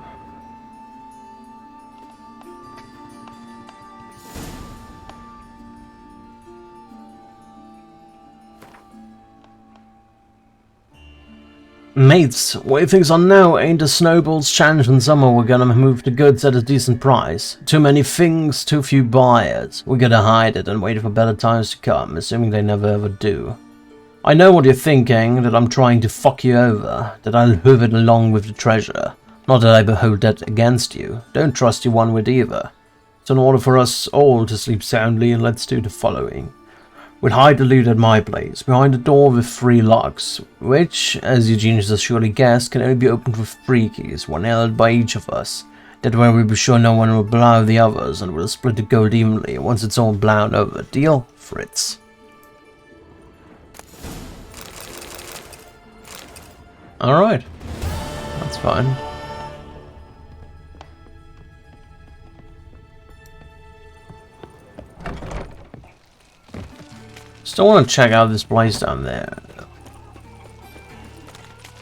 Mates, way things are now ain't a snowball's chance in summer. We're gonna move the goods at a decent price. Too many things, too few buyers. We gotta hide it and wait for better times to come, assuming they never ever do. I know what you're thinking, that I'm trying to fuck you over, that I'll hoof it along with the treasure. Not that I behold that against you. Don't trust you one whit either. So in order for us all to sleep soundly, let's do the following. We'll hide the loot at my place, behind a door with 3 locks, which, as you geniuses surely guessed, can only be opened with 3 keys, one held by each of us. That way we'll be sure no one will blow the others, and we'll split the gold evenly once it's all blown over. Deal, Fritz? Alright. That's fine. Still want to check out this place down there.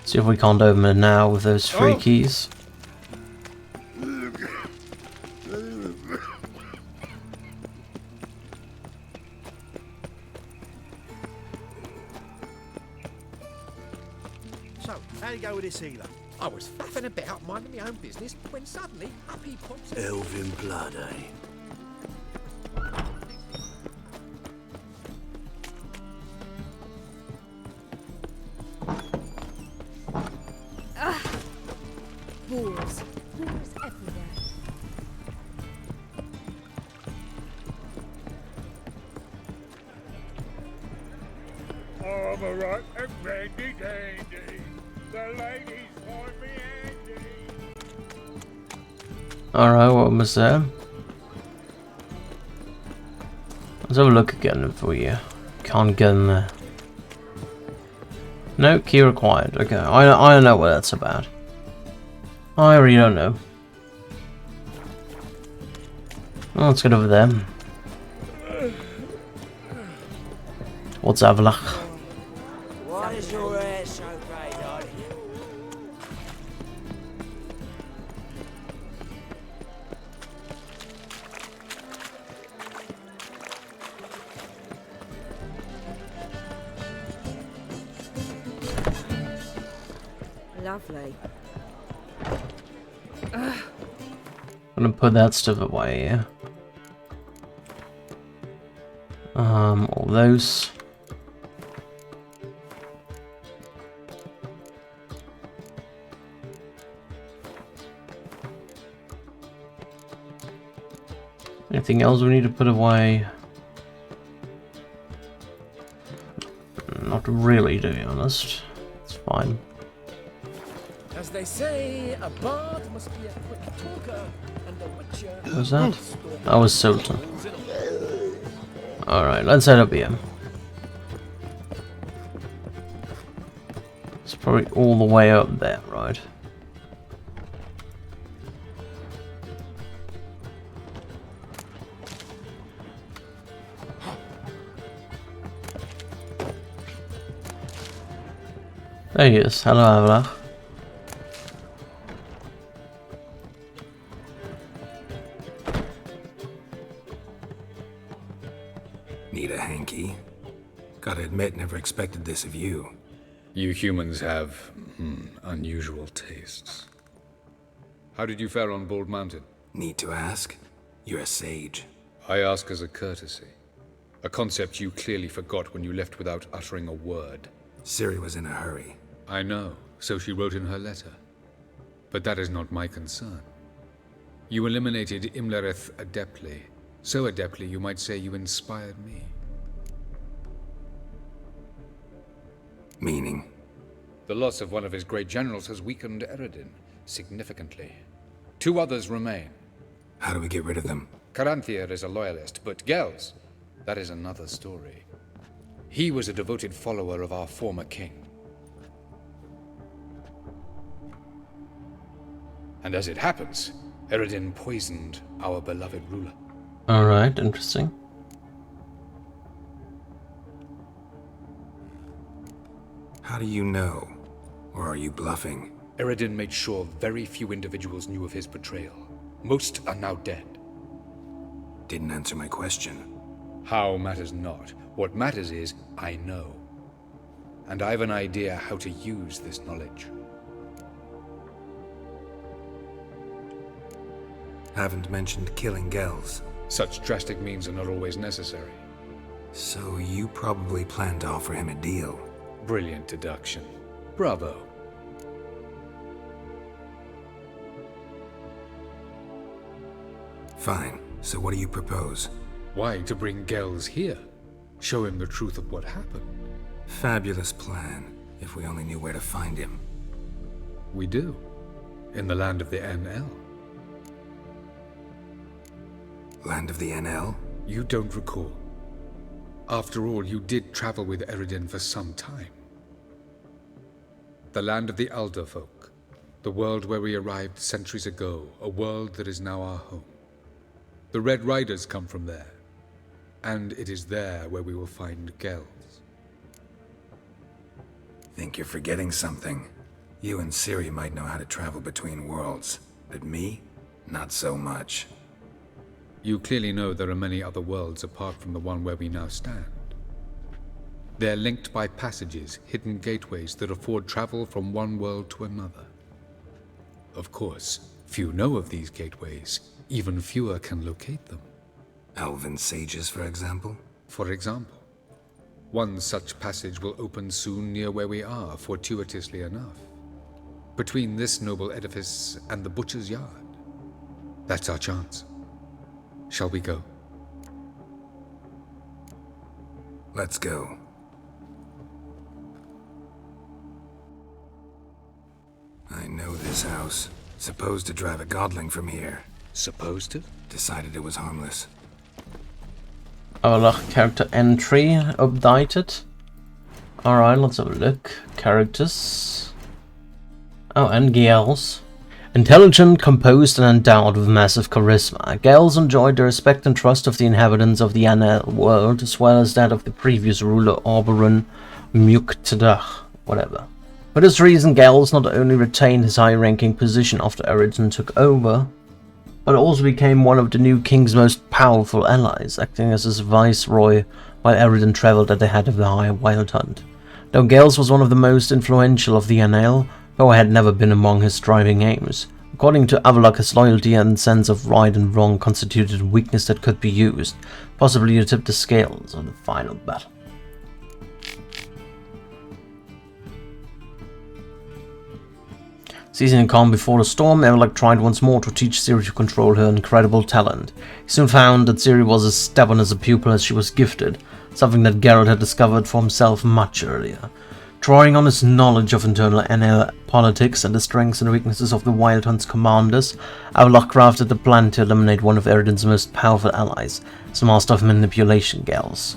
See if we can't open it now with those 3 keys. So, how you go with this healer? I was faffing about, minding my own business, when suddenly up he pops. Elven blood, eh? Boars. Boars everywhere. I'm a right and randy dandy. The ladies want me handy. Alright, what was that? Let's have a look again for you. Can't get in there. No, key required. Okay, I don't know what that's about. I really don't know. Well, let's get over there. What's Avalach? Why is your hair so grey, darling? Lovely. I'm gonna put that stuff away, yeah. All those. Anything else we need to put away? Not really, to be honest. It's fine. As they say, a bard must be a quick talker and a witcher. What was that? That was Sultan. Alright, let's head up here. It's probably all the way up there, right? There he is. Hello, Avila. Need a hanky? Gotta admit, never expected this of you. You humans have unusual tastes. How did you fare on Bald Mountain? Need to ask? You're a sage. I ask as a courtesy. A concept you clearly forgot when you left without uttering a word. Ciri was in a hurry. I know, so she wrote in her letter. But that is not my concern. You eliminated Imlerith adeptly. So adeptly, you might say you inspired me. Meaning? The loss of one of his great generals has weakened Eredin significantly. 2 others remain. How do we get rid of them? Caranthir is a loyalist, but Gels, that is another story. He was a devoted follower of our former king. And as it happens, Eredin poisoned our beloved ruler. Alright, interesting. How do you know? Or are you bluffing? Eredin made sure very few individuals knew of his betrayal. Most are now dead. Didn't answer my question. How matters not. What matters is, I know. And I have an idea how to use this knowledge. Haven't mentioned killing Gels. Such drastic means are not always necessary. So you probably plan to offer him a deal. Brilliant deduction. Bravo. Fine. So what do you propose? Why, to bring Gels here. Show him the truth of what happened. Fabulous plan, if we only knew where to find him. We do. In the land of the NL. Land of the NL? You don't recall. After all, you did travel with Eredin for some time. The land of the Alder folk. The world where we arrived centuries ago. A world that is now our home. The Red Riders come from there. And it is there where we will find Gels. Think you're forgetting something. You and Ciri might know how to travel between worlds, but me? Not so much. You clearly know there are many other worlds apart from the one where we now stand. They're linked by passages, hidden gateways that afford travel from one world to another. Of course, few know of these gateways. Even fewer can locate them. Elven sages, for example? For example. One such passage will open soon near where we are, fortuitously enough. Between this noble edifice and the butcher's yard. That's our chance. Shall we go? Let's go. I know this house. Supposed to drive a godling from here. Supposed to? Decided it was harmless. Our character entry updated. Alright, let's have a look. Characters. Oh, and Gels. Intelligent, composed, and endowed with massive charisma, Gels enjoyed the respect and trust of the inhabitants of the NL world, as well as that of the previous ruler Oberon Mukhtadach, whatever. For this reason, Gels not only retained his high-ranking position after Eredin took over, but also became one of the new king's most powerful allies, acting as his viceroy while Eredin travelled at the head of the High Wild Hunt. Though Gels was one of the most influential of the NL, though it had never been among his driving aims. According to Avallac'h, his loyalty and sense of right and wrong constituted a weakness that could be used, possibly to tip the scales of the final battle. Seizing the calm before the storm, Avallac'h tried once more to teach Ciri to control her incredible talent. He soon found that Ciri was as stubborn as a pupil as she was gifted, something that Geralt had discovered for himself much earlier. Drawing on his knowledge of internal NL politics and the strengths and weaknesses of the Wild Hunt's commanders, Avallac'h crafted a plan to eliminate one of Eredin's most powerful allies, his master of manipulation, Gels.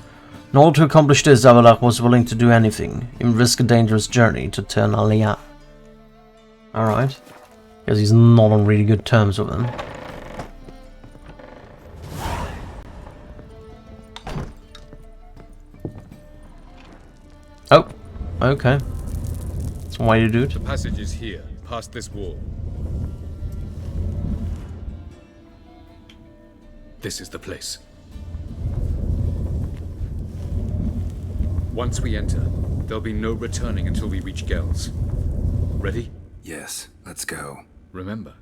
In order to accomplish this, Avallac'h was willing to do anything, even risk a dangerous journey to Tern Alia. Alright, because he's not on really good terms with him. Oh, okay. That's why you do it. The passage is here, past this wall. This is the place. Once we enter, there'll be no returning until we reach Gels. Ready? Yes, let's go. Remember,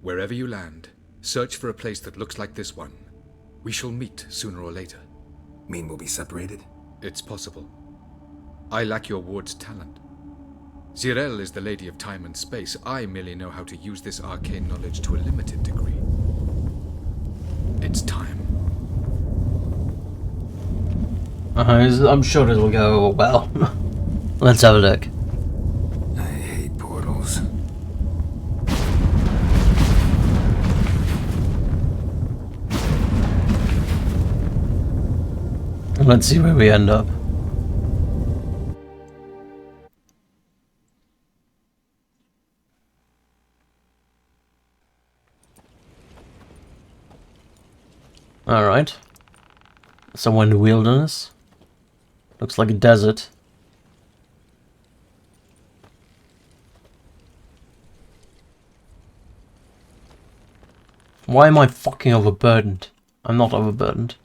wherever you land, search for a place that looks like this one. We shall meet sooner or later. Mean we'll be separated? It's possible. I lack your ward's talent. Zirel is the lady of time and space. I merely know how to use this arcane knowledge to a limited degree. It's time. I'm sure this will go well. Let's have a look. I hate portals. Let's see where we end up. Alright. Somewhere in the wilderness. Looks like a desert. Why am I fucking overburdened? I'm not overburdened.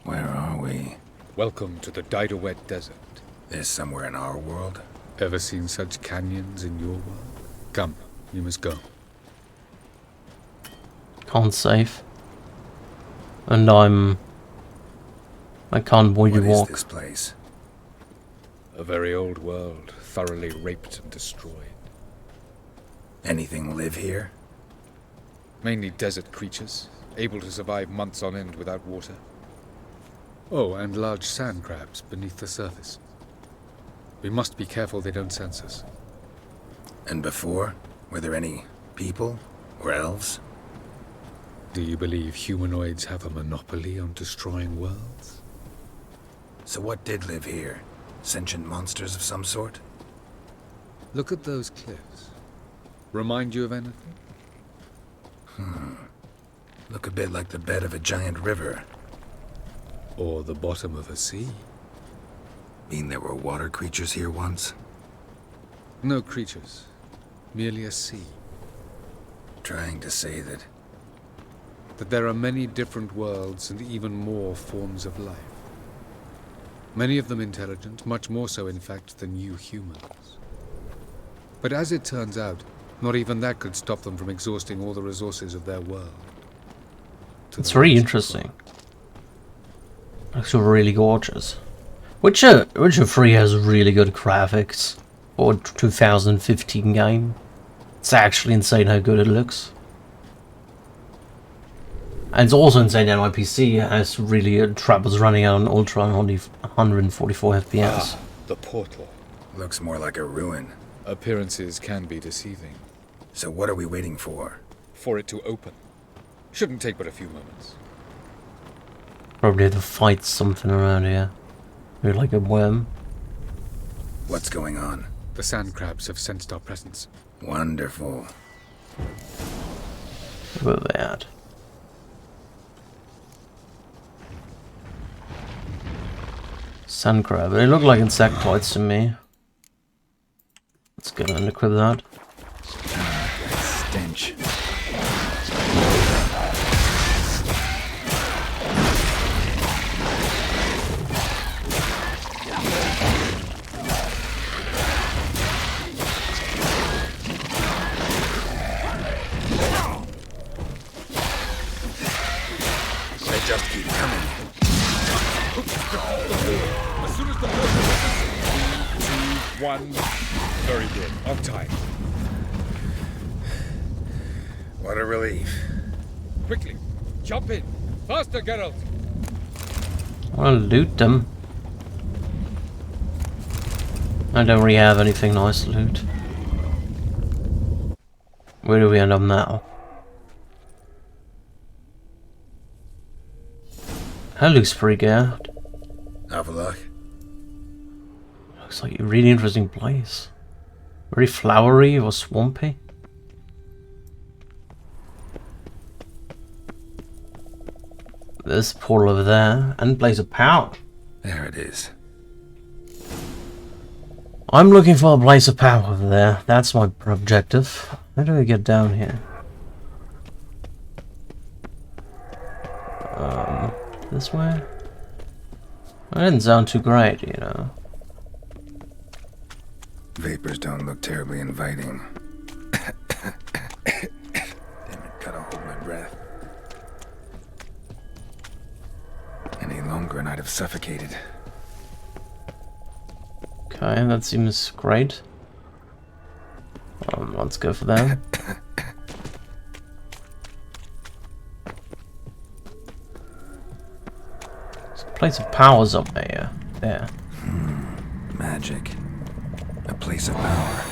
Where are we? Welcome to the Didowet Desert. This somewhere in our world? Ever seen such canyons in your world? Come, you must go. Can't save. And I can't really walk. What is this place? A very old world, thoroughly raped and destroyed. Anything live here? Mainly desert creatures, able to survive months on end without water. Oh, and large sand crabs beneath the surface. We must be careful they don't sense us. And before? Were there any people? Or elves? Do you believe humanoids have a monopoly on destroying worlds? So what did live here? Sentient monsters of some sort? Look at those cliffs. Remind you of anything? Look a bit like the bed of a giant river. Or the bottom of a sea. Mean there were water creatures here once? No creatures. Merely a sea. Trying to say that there are many different worlds and even more forms of life. Many of them intelligent, much more so in fact than you humans. But as it turns out, not even that could stop them from exhausting all the resources of their world. It's really interesting. Actually really gorgeous. Witcher 3 has really good graphics for a 2015 game. It's actually insane how good it looks. And it's also insane that my PC has really troubles running out on ultra on only 144 FPS. Ah, the portal. looks more like a ruin. Appearances can be deceiving. So what are we waiting for? For it to open. Shouldn't take but a few moments. Probably have to fight something around here. Maybe like a worm. What's going on? The sand crabs have sensed our presence. Wonderful. Where are they at? Sand crab. They look like insectoids to me. Let's go and equip that. Stench. soon as the portal opens. 3, 2, 1. Very good. On time. What a relief. Quickly, jump in. Faster, Geralt. I'll loot them. I don't really have anything nice to loot. Where do we end up now? That looks pretty good. Have a look. Looks like a really interesting place. Very flowery or swampy. There's a portal over there and place of power. There it is. I'm looking for a place of power over there. That's my objective. How do I get down here? This way? That didn't sound too great, you know. Vapors don't look terribly inviting. Damn it, gotta hold my breath. Any longer and I'd have suffocated. Okay, that seems great. Let's go for that. There's a place of power somewhere. There. Magic. A place of power.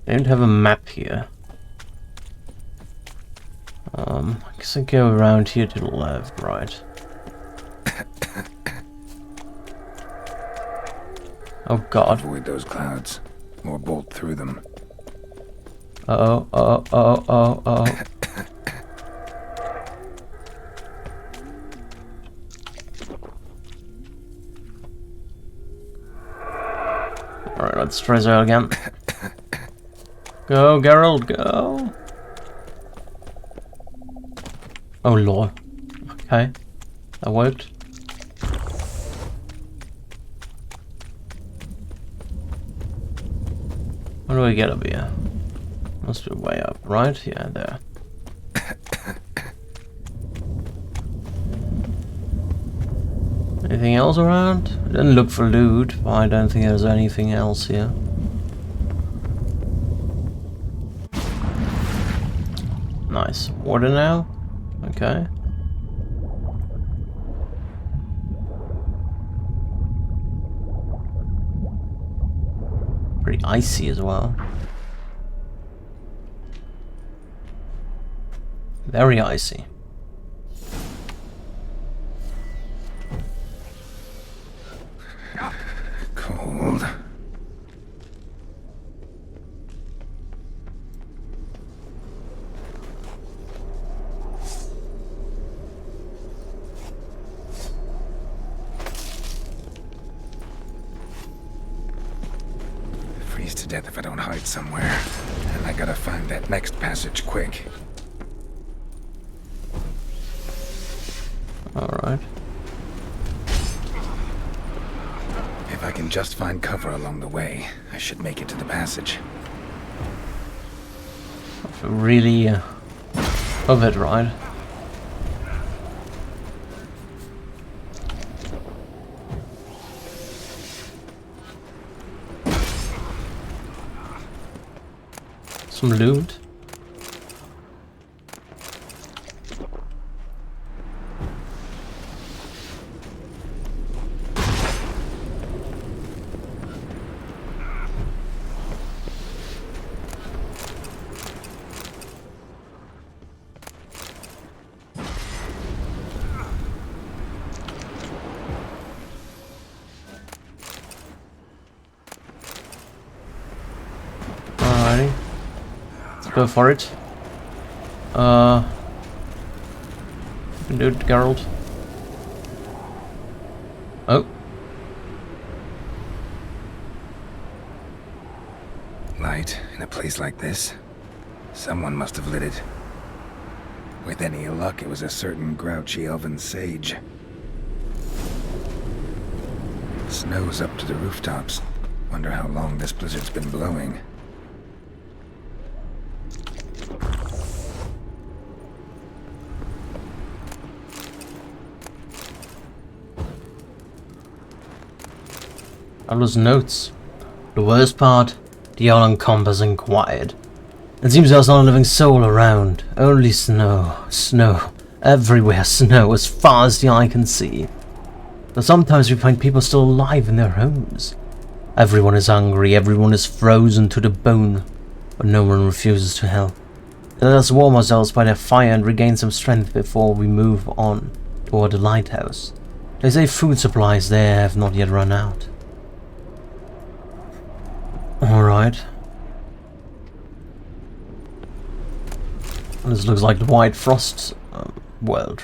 I don't have a map here. I guess I go around here to the left, right. Oh god. Avoid those clouds, or bolt through them. Uh-oh, uh-oh. Alright, let's try this out again. Go, Geralt, go! Oh lord. Okay. That worked. How do I get up here? Must be way up, right? Yeah, there. Anything else around? I didn't look for loot, but I don't think there's anything else here. Nice. Water now? Okay. Pretty icy as well. Very icy. Cold. Freeze to death if I don't hide somewhere. And I gotta find that next passage quick. Alright. If I can just find cover along the way, I should make it to the passage. Really of it, right? Some loot. Alrighty. Let's go for it. You can do it, Geralt. Oh. Light in a place like this? Someone must have lit it. With any luck, it was a certain grouchy elven sage. Snow's up to the rooftops. Wonder how long this blizzard's been blowing. All those notes. The worst part, the all-encompassing quiet. It seems there's not a living soul around. Only snow. Snow. Everywhere snow, as far as the eye can see. But sometimes we find people still alive in their homes. Everyone is hungry, everyone is frozen to the bone, but no one refuses to help. Let us warm ourselves by their fire and regain some strength before we move on toward the lighthouse. They say food supplies there have not yet run out. Alright. This looks like the White Frost world.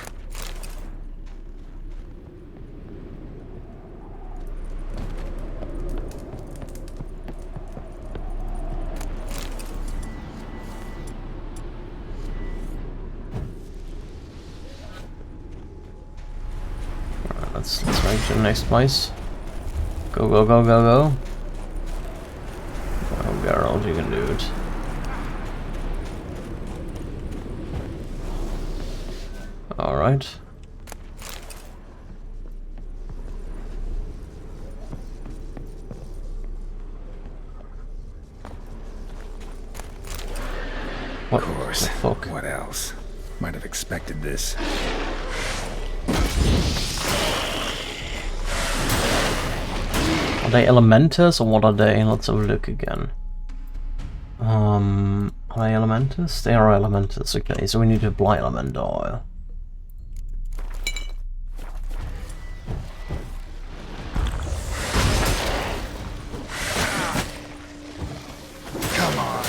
Let's make to the next place. Go, go, go, go, go. Oh, Geralt, you can do it. Alright. Of course. Fuck? What else? Might have expected this. Are they elementers or what are they? Let's have a look again. Are they elementers? They are elementers, okay, so we need to apply elemental oil. Come on.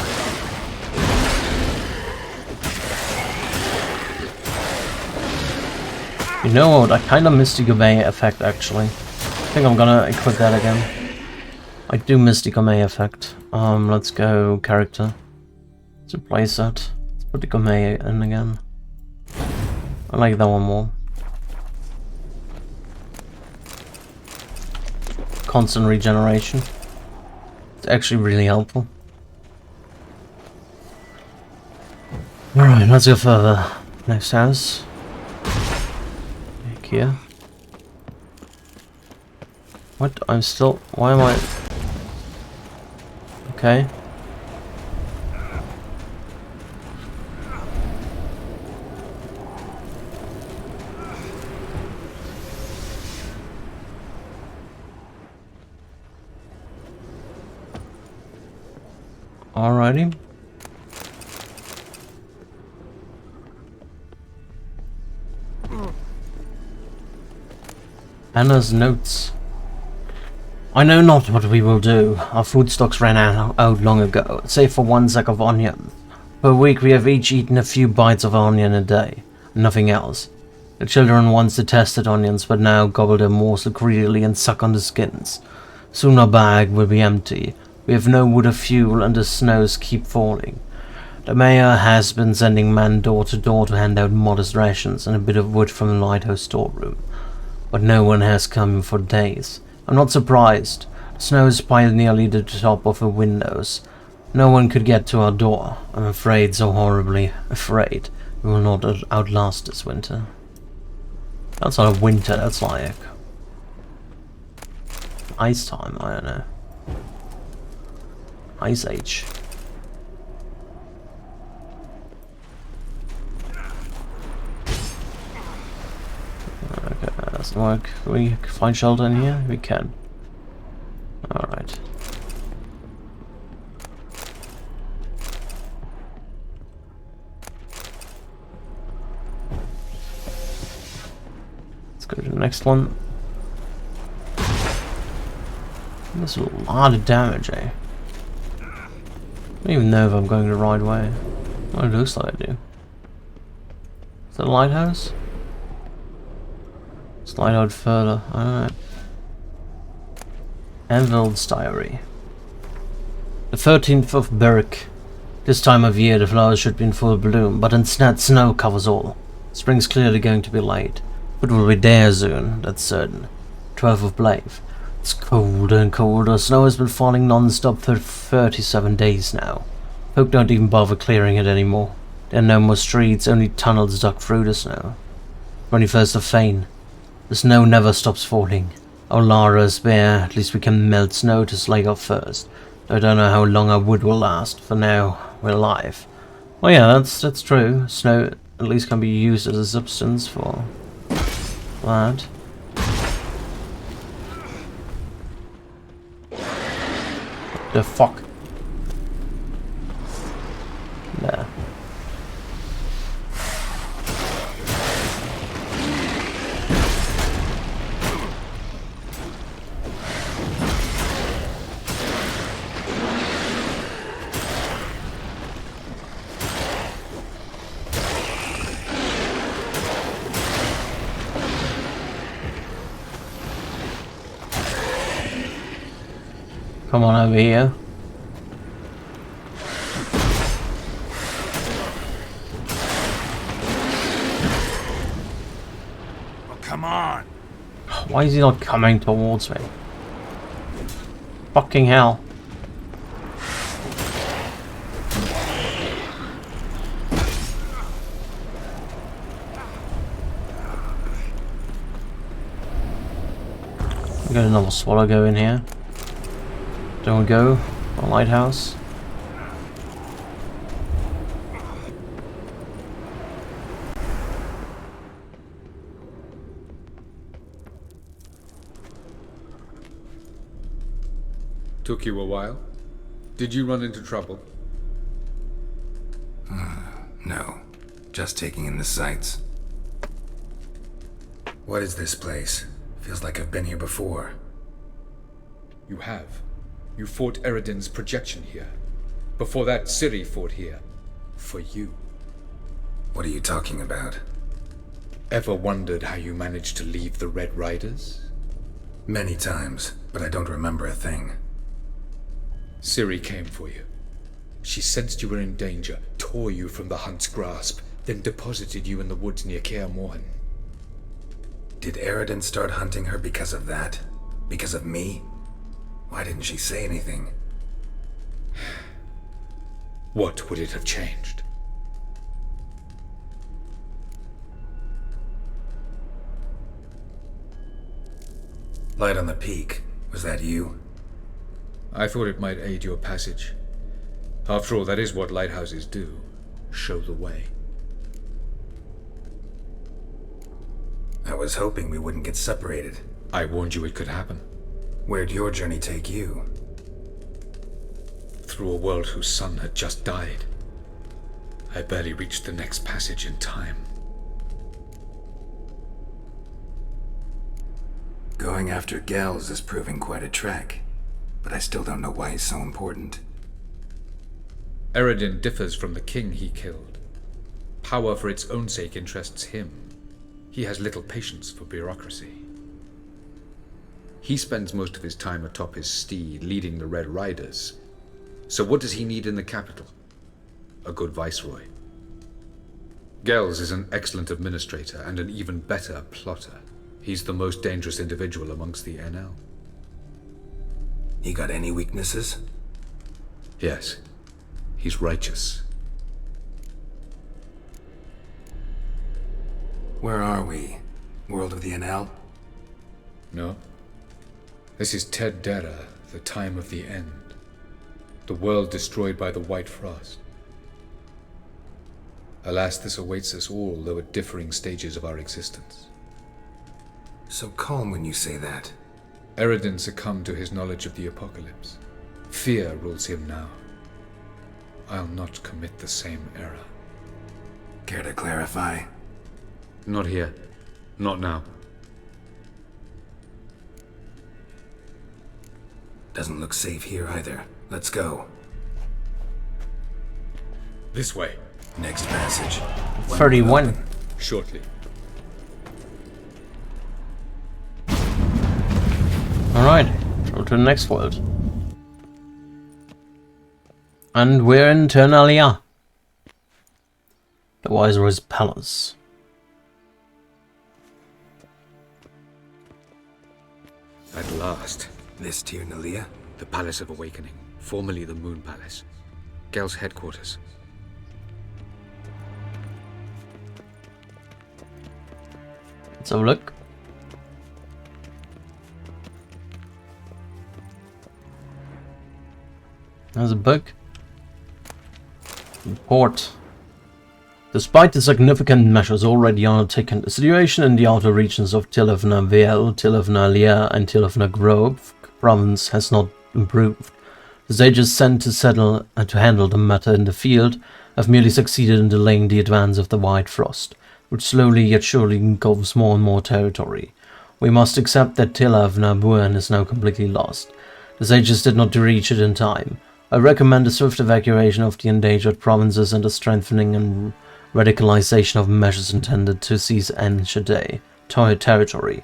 You know what, I kinda missed the Gourmet effect actually. I think I'm gonna equip that again. I do miss the Gourmet effect. Let's go character. Let's replace that. Let's put the Gourmet in again. I like that one more. Constant regeneration. It's actually really helpful. Alright, let's go further. Next house. Here. What? I'm still... Why am I... Okay. Alrighty. Anna's notes. I know not what we will do. Our food stocks ran out long ago, save for 1 sack of onions. Per week we have each eaten a few bites of onion a day, nothing else. The children once detested onions, but now gobble their morsel greedily and suck on the skins. Soon our bag will be empty. We have no wood or fuel and the snows keep falling. The mayor has been sending men door to door to hand out modest rations and a bit of wood from the lighthouse storeroom. But no one has come for days. I'm not surprised. The snow is piled nearly to the top of the windows. No one could get to our door. I'm afraid, so horribly afraid, we will not outlast this winter. That's not a winter, that's like ice time, I don't know. Ice Age. Okay, that doesn't work. Can we find shelter in here? We can. Alright. Let's go to the next one. That's a lot of damage, eh? I don't even know if I'm going the right way. Well, it looks like I do. Is that a lighthouse? Slide out further. Alright. Enveld's diary. The 13th of Berk. This time of year the flowers should be in full bloom, but instead snow covers all. Spring's clearly going to be late, but we'll be there soon, that's certain. 12th of Blave. It's colder and colder. Snow has been falling non-stop for 37 days now. Folk don't even bother clearing it anymore. There are no more streets, only tunnels dug through the snow. 21st of Fane. The snow never stops falling. Olara's where at least we can melt snow to slag off first. I don't know how long our wood will last. For now, we're alive. Well, yeah, that's true. Snow at least can be used as a substance for that. The fuck? There. Come on over here. Well, come on. Why is he not coming towards me? Fucking hell. Got another swallow go in here. Don't go. A lighthouse. Took you a while? Did you run into trouble? No. Just taking in the sights. What is this place? Feels like I've been here before. You have. You fought Eredin's projection here. Before that, Ciri fought here. For you. What are you talking about? Ever wondered how you managed to leave the Red Riders? Many times, but I don't remember a thing. Ciri came for you. She sensed you were in danger, tore you from the Hunt's grasp, then deposited you in the woods near Kaer Morhen. Did Eredin start hunting her because of that? Because of me? Why didn't she say anything? What would it have changed? Light on the peak. Was that you? I thought it might aid your passage. After all, that is what lighthouses do. Show the way. I was hoping we wouldn't get separated. I warned you it could happen. Where'd your journey take you? Through a world whose sun had just died. I barely reached the next passage in time. Going after Gels is proving quite a trek, but I still don't know why he's so important. Eredin differs from the king he killed. Power for its own sake interests him. He has little patience for bureaucracy. He spends most of his time atop his steed, leading the Red Riders. So what does he need in the capital? A good viceroy. Gels is an excellent administrator and an even better plotter. He's the most dangerous individual amongst the NL. He got any weaknesses? Yes. He's righteous. Where are we? World of the NL? No. This is Ted Dera, the time of the end. The world destroyed by the White Frost. Alas, this awaits us all, though at differing stages of our existence. So calm when you say that. Eredin succumbed to his knowledge of the apocalypse. Fear rules him now. I'll not commit the same error. Care to clarify? Not here. Not now. Doesn't look safe here either. Let's go. This way. Next passage. 31. Shortly. Alright, go to the next world. And we're in Ternalia. The Viceroy's Palace. At last. This Ternalia? The Palace of Awakening, formerly the Moon Palace. Gel's headquarters. Let's have a look. There's a book. Report. Despite the significant measures already undertaken, the situation in the outer regions of Tillovna Vale, Tillovna Lia, and Tillovna Grove province has not improved. The sages sent to settle and to handle the matter in the field have merely succeeded in delaying the advance of the White Frost, which slowly yet surely engulfs more and more territory. We must accept that Tillovna Buan is now completely lost. The sages did not reach it in time. I recommend a swift evacuation of the endangered provinces and a strengthening and radicalization of measures intended to seize En Shaddai territory.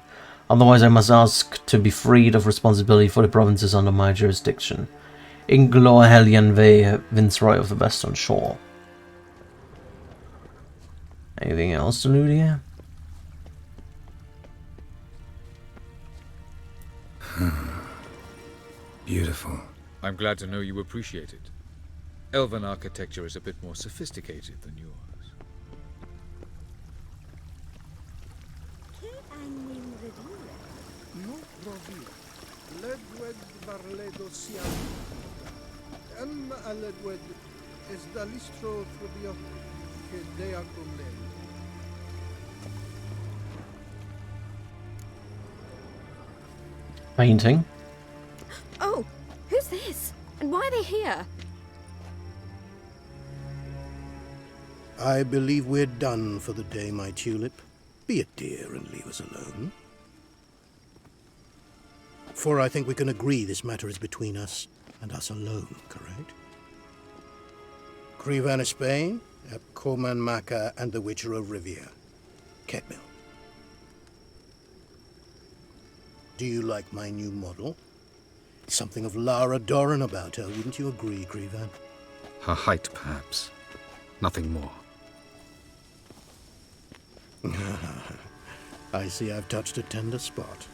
Otherwise, I must ask to be freed of responsibility for the provinces under my jurisdiction. Inglor Hellion Ve, Viceroy of the Western Shore. Anything else to loot here? Beautiful. I'm glad to know you appreciate it. Elven architecture is a bit more sophisticated than yours. Painting. Oh, who's this? And why are they here? I believe we're done for the day, my tulip. Be a dear and leave us alone. For I think we can agree this matter is between us and us alone, correct? Krivan of Spain, Koman Maka, and the Witcher of Rivia. Ketmil. Do you like my new model? Something of Lara Doran about her, wouldn't you agree, Krivan? Her height, perhaps. Nothing more. I see I've touched a tender spot.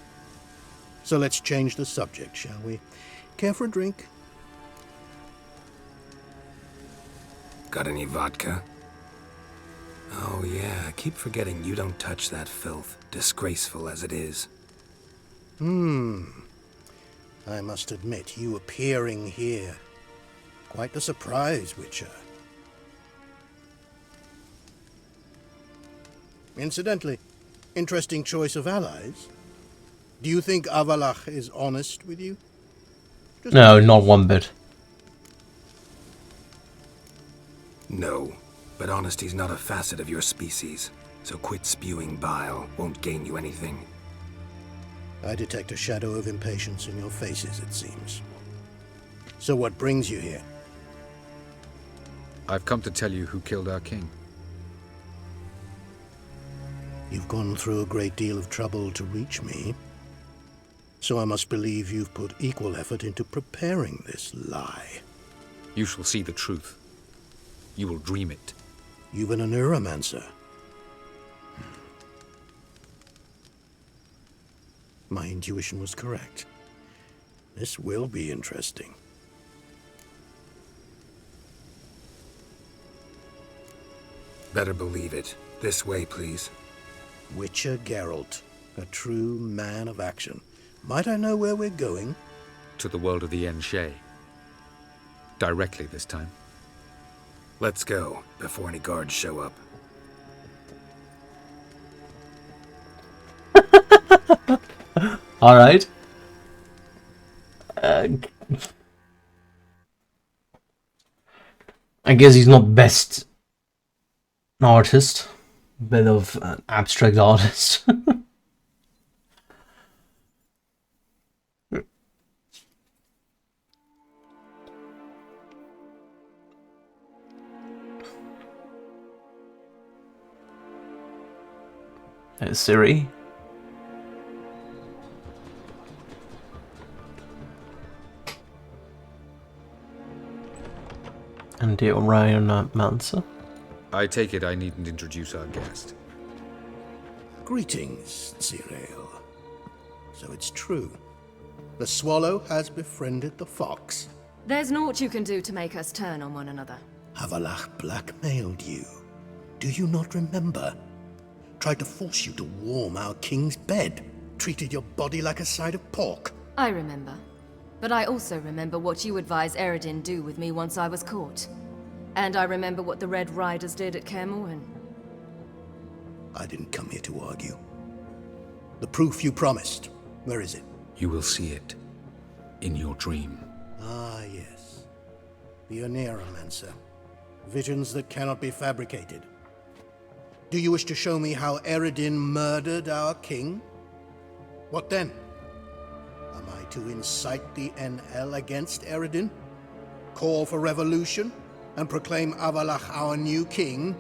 So let's change the subject, shall we? Care for a drink? Got any vodka? Oh yeah, I keep forgetting you don't touch that filth, disgraceful as it is. I must admit, you appearing here. Quite the surprise, Witcher. Incidentally, interesting choice of allies. Do you think Avalach is honest with you? No, not one bit. No, but honesty's not a facet of your species, so quit spewing bile, won't gain you anything. I detect a shadow of impatience in your faces, it seems. So what brings you here? I've come to tell you who killed our king. You've gone through a great deal of trouble to reach me. So I must believe you've put equal effort into preparing this lie. You shall see the truth. You will dream it. You've been a neuromancer. My intuition was correct. This will be interesting. Better believe it. This way, please. Witcher Geralt, a true man of action. Might I know where we're going? To the world of the ENG. Directly this time. Let's go, before any guards show up. Alright. I guess he's not best artist. Bit of an abstract artist. There's Siri. And the Orion Mancer. I take it I needn't introduce our guest. Greetings, Cyril. So it's true. The swallow has befriended the fox. There's naught you can do to make us turn on one another. Avalach blackmailed you. Do you not remember? Tried to force you to warm our king's bed. Treated your body like a side of pork. I remember. But I also remember what you advised Eredin do with me once I was caught. And I remember what the Red Riders did at Kaer Morhen. I didn't come here to argue. The proof you promised, where is it? You will see it in your dream. Ah, yes. The Oneiromancer. Visions that cannot be fabricated. Do you wish to show me how Eredin murdered our king? What then? Am I to incite the NL against Eredin? Call for revolution? And proclaim Avalach our new king?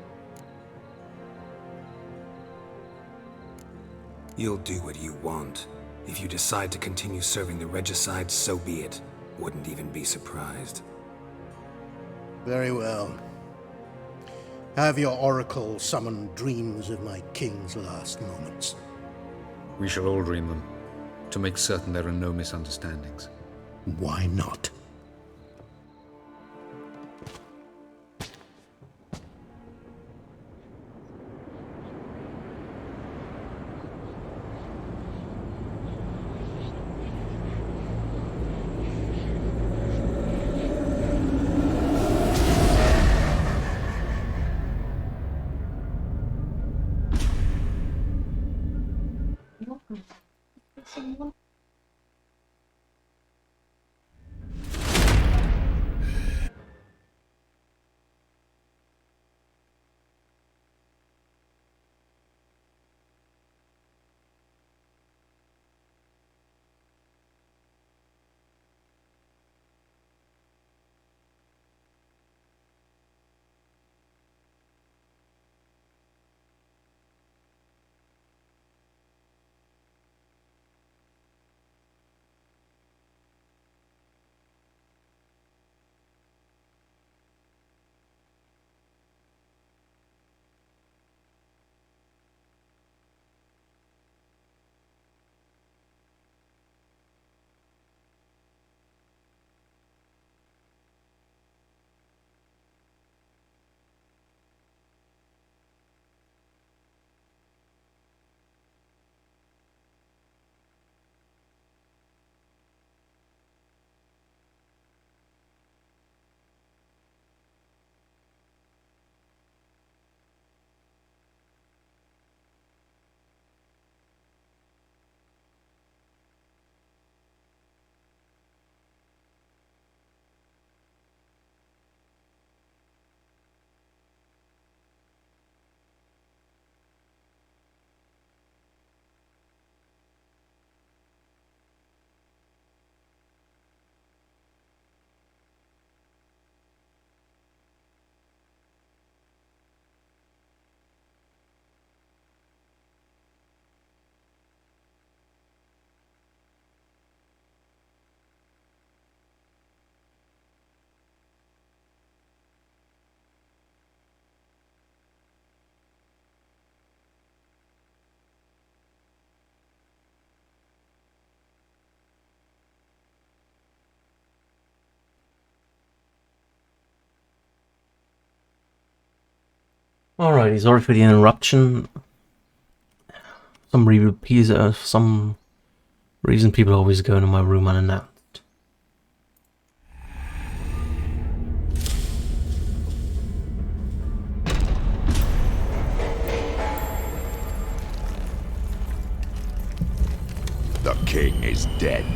You'll do what you want. If you decide to continue serving the regicide, so be it. Wouldn't even be surprised. Very well. Have your oracle summon dreams of my king's last moments. We shall all dream them, to make certain there are no misunderstandings. Why not? Alrighty, sorry for the interruption. Some reason people always go into my room unannounced. The king is dead.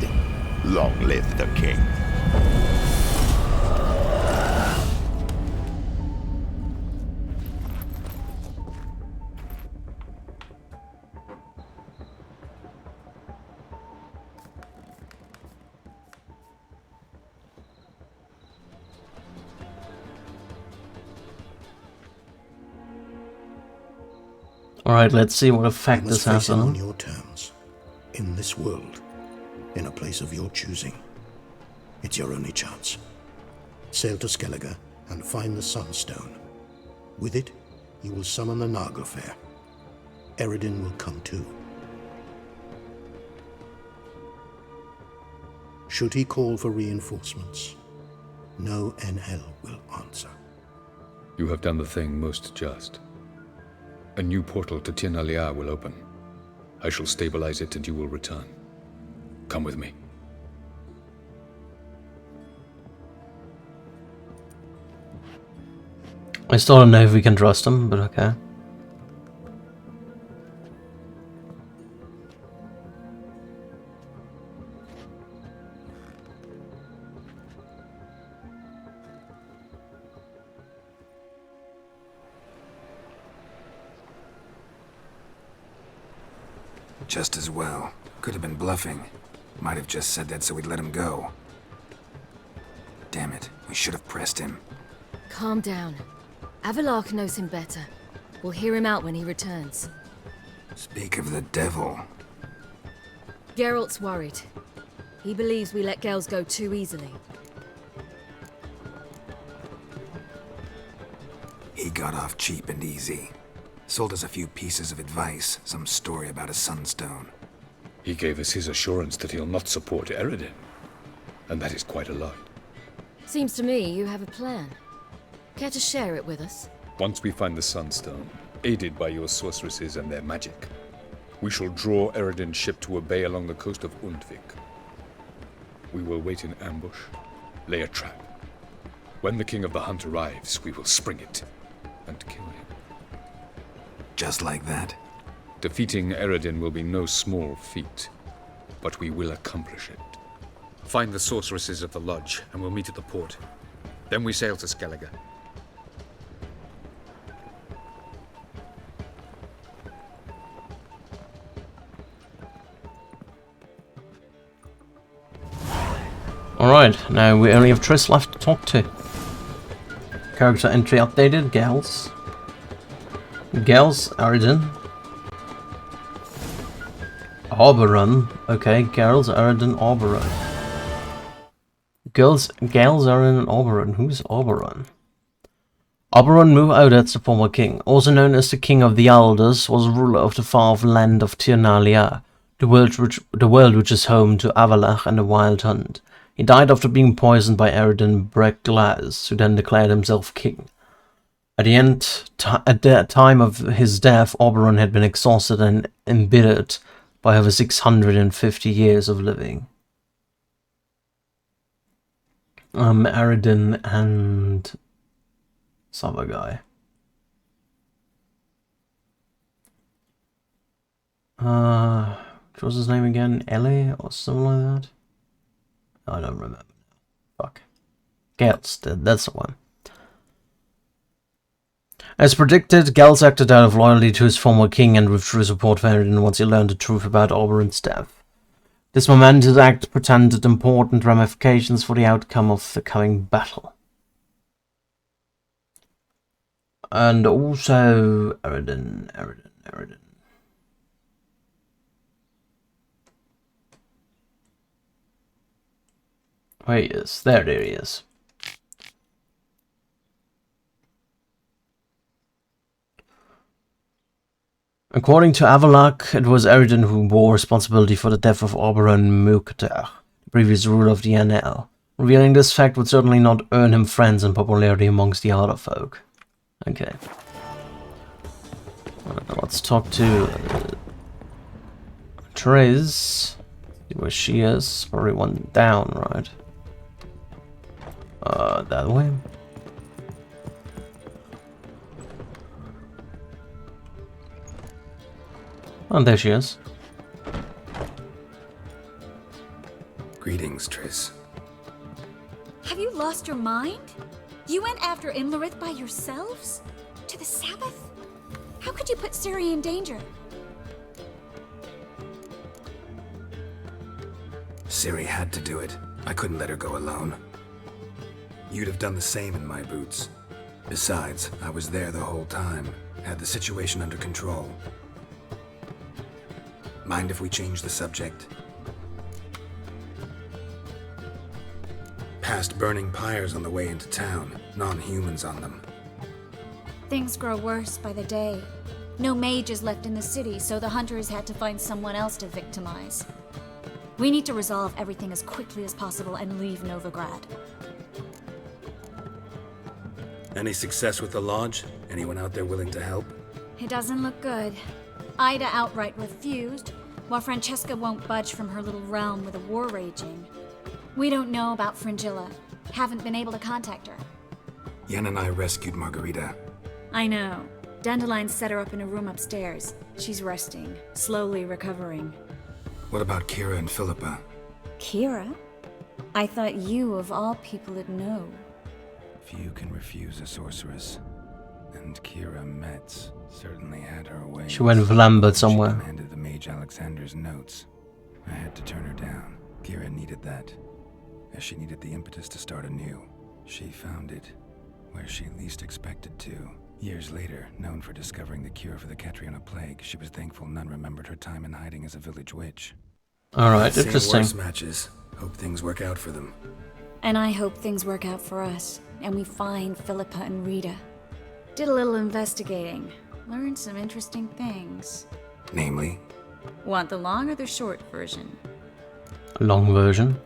Long live the king. Alright, let's see what effect You this must has face him on on him. your terms, in this world, in a place of your choosing. It's your only chance. Sail to Skellige and find the Sunstone. With it, you will summon the Naga Fair. Eredin will come too. Should he call for reinforcements, no NL will answer. You have done the thing most just. A new portal to Tir na Liar will open. I shall stabilize it and you will return. Come with me. I still don't know if we can trust him, but okay. Just as well. Could have been bluffing. Might have just said that so we'd let him go. Damn it, we should have pressed him. Calm down. Avalark knows him better. We'll hear him out when he returns. Speak of the devil. Geralt's worried. He believes we let girls go too easily. He got off cheap and easy. Sold us a few pieces of advice, some story about a sunstone. He gave us his assurance that he'll not support Eredin. And that is quite a lot. Seems to me you have a plan. Care to share it with us? Once we find the sunstone, aided by your sorceresses and their magic, we shall draw Eredin's ship to a bay along the coast of Undvik. We will wait in ambush, lay a trap. When the King of the Hunt arrives, we will spring it and kill him. Just like that? Defeating Eredin will be no small feat, but we will accomplish it. Find the sorceresses of the lodge, and we'll meet at the port. Then we sail to Skellige. Alright, now we only have Triss left to talk to. Character entry updated, Gals. Gals, Eredin. Oberon. Okay, Gals, Eredin, Oberon. Gals, Eredin, and Oberon. Who's Oberon? Oberon Mu-Odets, the former king, also known as the King of the Elders, was ruler of the far-off land of Tirnalia, the world which is home to Avalach and the Wild Hunt. He died after being poisoned by Eredin Breckglas, who then declared himself king. At the time of his death, Oberon had been exhausted and embittered by over 650 years of living. Eredin and some other guy. What was his name again? Ellie or something like that? I don't remember. Fuck. Gals, that's the one. As predicted, Gals acted out of loyalty to his former king and withdrew support for Eredin once he learned the truth about Oberon's death. This momentous act portended important ramifications for the outcome of the coming battle. And also Eredin. Where he is. There he is. According to Avalak, it was Eredin who bore responsibility for the death of Oberon Mukhtar, the previous ruler of the NL. Revealing this fact would certainly not earn him friends and popularity amongst the other folk. Okay. Let's talk to Triss. See where she is. Probably one down, right? That way. Oh, there she is. Greetings, Triss. Have you lost your mind? You went after Imlerith by yourselves? To the Sabbath? How could you put Ciri in danger? Ciri had to do it. I couldn't let her go alone. You'd have done the same in my boots. Besides, I was there the whole time. Had the situation under control. Mind if we change the subject? Past burning pyres on the way into town. Non-humans on them. Things grow worse by the day. No mages left in the city, so the hunters had to find someone else to victimize. We need to resolve everything as quickly as possible and leave Novigrad. Any success with the lodge? Anyone out there willing to help? It doesn't look good. Ida outright refused, while Francesca won't budge from her little realm with a war raging. We don't know about Fringilla. Haven't been able to contact her. Yen and I rescued Margarita. I know. Dandelion set her up in a room upstairs. She's resting, slowly recovering. What about Kira and Philippa? Kira? I thought you, of all people, would know. Few can refuse a sorceress. And Kira Metz certainly had her way. She went with Lambert somewhere. She commanded the Mage Alexander's notes. I had to turn her down. Kira needed that, as she needed the impetus to start anew. She found it where she least expected to. Years later, known for discovering the cure for the Catriona plague, she was thankful none remembered her time in hiding as a village witch. Alright, interesting. Worse matches. Hope things work out for them. And I hope things work out for us, and we find Philippa and Rita. Did a little investigating. Learned some interesting things. Namely? Want the long or the short version? Long version.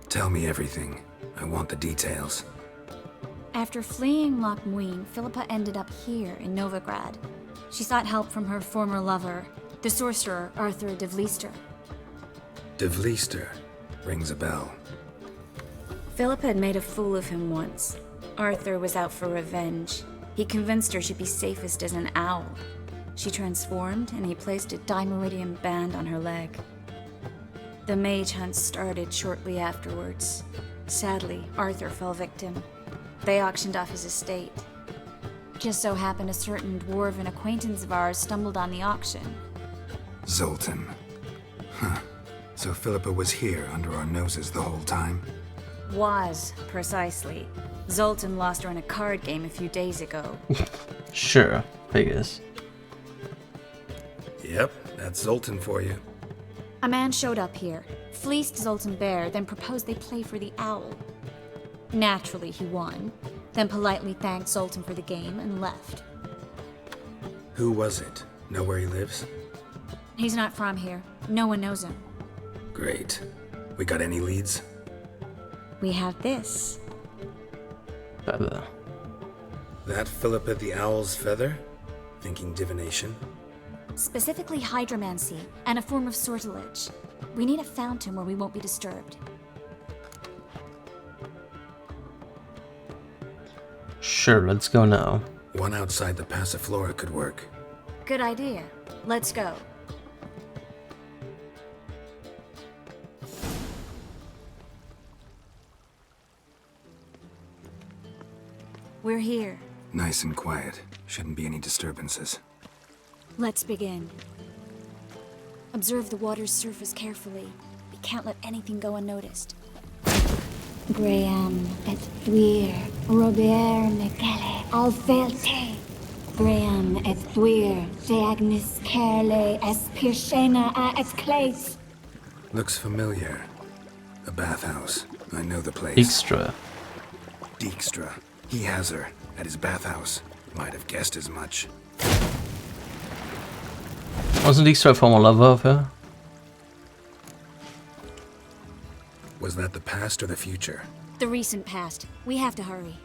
Tell me everything. I want the details. After fleeing Loch Muin, Philippa ended up here in Novigrad. She sought help from her former lover, the sorcerer Arthur de Vlister. De Vlister rings a bell. Philippa had made a fool of him once. Arthur was out for revenge. He convinced her she'd be safest as an owl. She transformed, and he placed a dimeridium band on her leg. The mage hunt started shortly afterwards. Sadly, Arthur fell victim. They auctioned off his estate. Just so happened a certain dwarven acquaintance of ours stumbled on the auction. Zoltan. Huh. So Philippa was here under our noses the whole time? Was, precisely. Zoltan lost her in a card game a few days ago. Sure, figures. Yep, that's Zoltan for you. A man showed up here, fleeced Zoltan bare, then proposed they play for the owl. Naturally, he won, then politely thanked Zoltan for the game and left. Who was it? Know where he lives? He's not from here. No one knows him. Great. We got any leads? We have this. Feather. That Philippa the Owl's feather? Thinking divination? Specifically hydromancy, and a form of sortilege. We need a fountain where we won't be disturbed. Sure, let's go now. One outside the Passiflora could work. Good idea. Let's go. We're here. Nice and quiet. Shouldn't be any disturbances. Let's begin. Observe the water's surface carefully. We can't let anything go unnoticed. Graham et thuir, Robert Mekele, Alfelte. Graham et thuir, Deagnis Kerle, Espirshena a et Clays. Looks familiar. A bathhouse. I know the place. Dijkstra. Dijkstra. He has her at his bathhouse. Might have guessed as much. Wasn't Dijkstra a former lover of her? Was that the past or the future? The recent past. We have to hurry.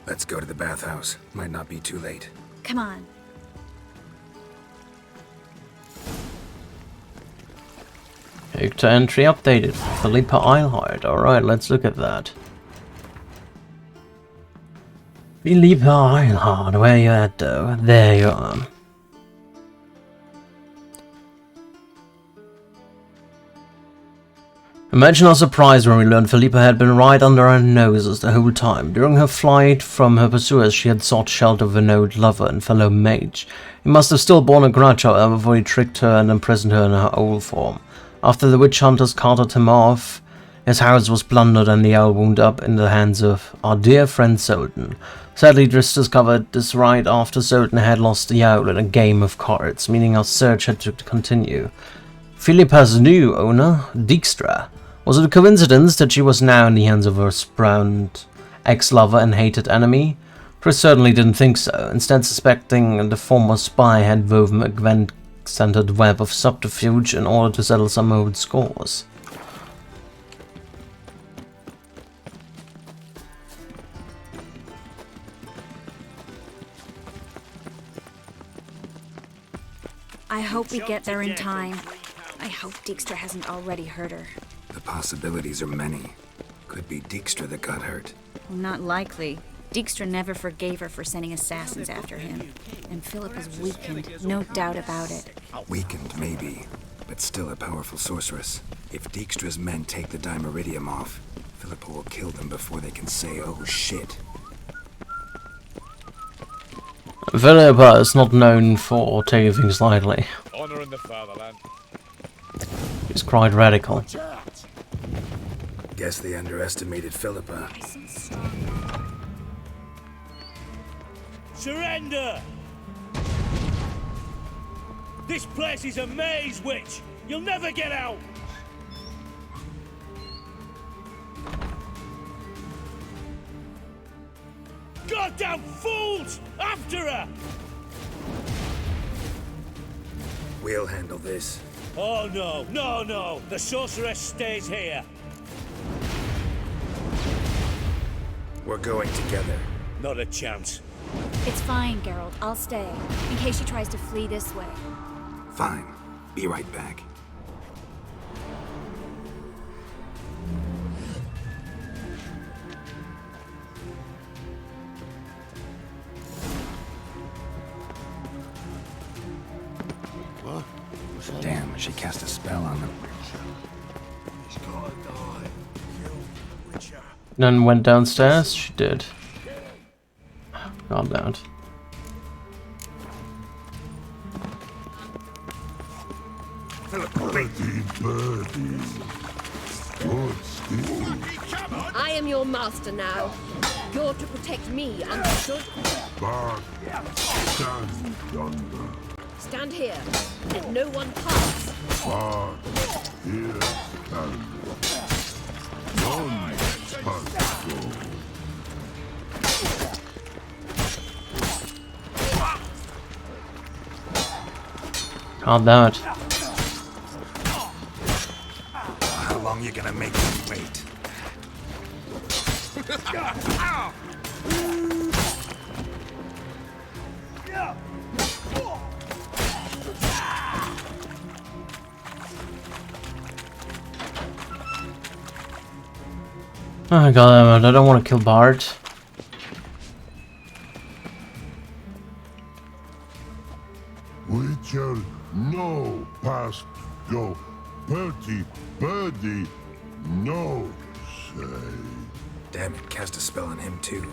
Let's go to the bathhouse. Might not be too late. Come on. Character entry updated. Philippa Eilhart. Alright, let's look at that. Philippa Eilhart, where you at though? There you are. Imagine our surprise when we learned Philippa had been right under our noses the whole time. During her flight from her pursuers, she had sought shelter with an old lover and fellow mage. He must have still borne a grudge, however, for he tricked her and imprisoned her in her old form. After the witch hunters carted him off, his house was plundered and the owl wound up in the hands of our dear friend Zoltan. Sadly, Driss discovered this right after Zoltan had lost the owl in a game of cards, meaning our search had to continue. Philippa's new owner, Dijkstra. Was it a coincidence that she was now in the hands of her spurned ex-lover and hated enemy? Chris certainly didn't think so, instead suspecting the former spy had woven a Gwent-centered web of subterfuge in order to settle some old scores. I hope we get there in time. I hope Dijkstra hasn't already hurt her. The possibilities are many. Could be Dijkstra that got hurt. Not likely. Dijkstra never forgave her for sending assassins after him. And Philip is weakened, no doubt about it. Weakened, maybe, but still a powerful sorceress. If Dijkstra's men take the Dimeridium off, Philippa will kill them before they can say, oh shit. Philippa is not known for taking things lightly. Honor in the fatherland. He's quite radical. Guess they underestimated Philippa. Surrender! This place is a maze, witch! You'll never get out! Goddamn fools! After her! We'll handle this. Oh no, no, no! The sorceress stays here! We're going together. Not a chance. It's fine, Geralt. I'll stay, in case she tries to flee this way. Fine. Be right back. What? Damn, she cast a spell on them. He's gotta die. Kill Witcher. Then went downstairs. She did. Calm down. I am your master now. You're to protect me, understood? Stand here. Let no one pass. God damn it. How long you gonna make me wait? Oh god damn it, I don't want to kill Bart. Witcher, no, past go. Bertie, birdie, no, say. Damn it, cast a spell on him too.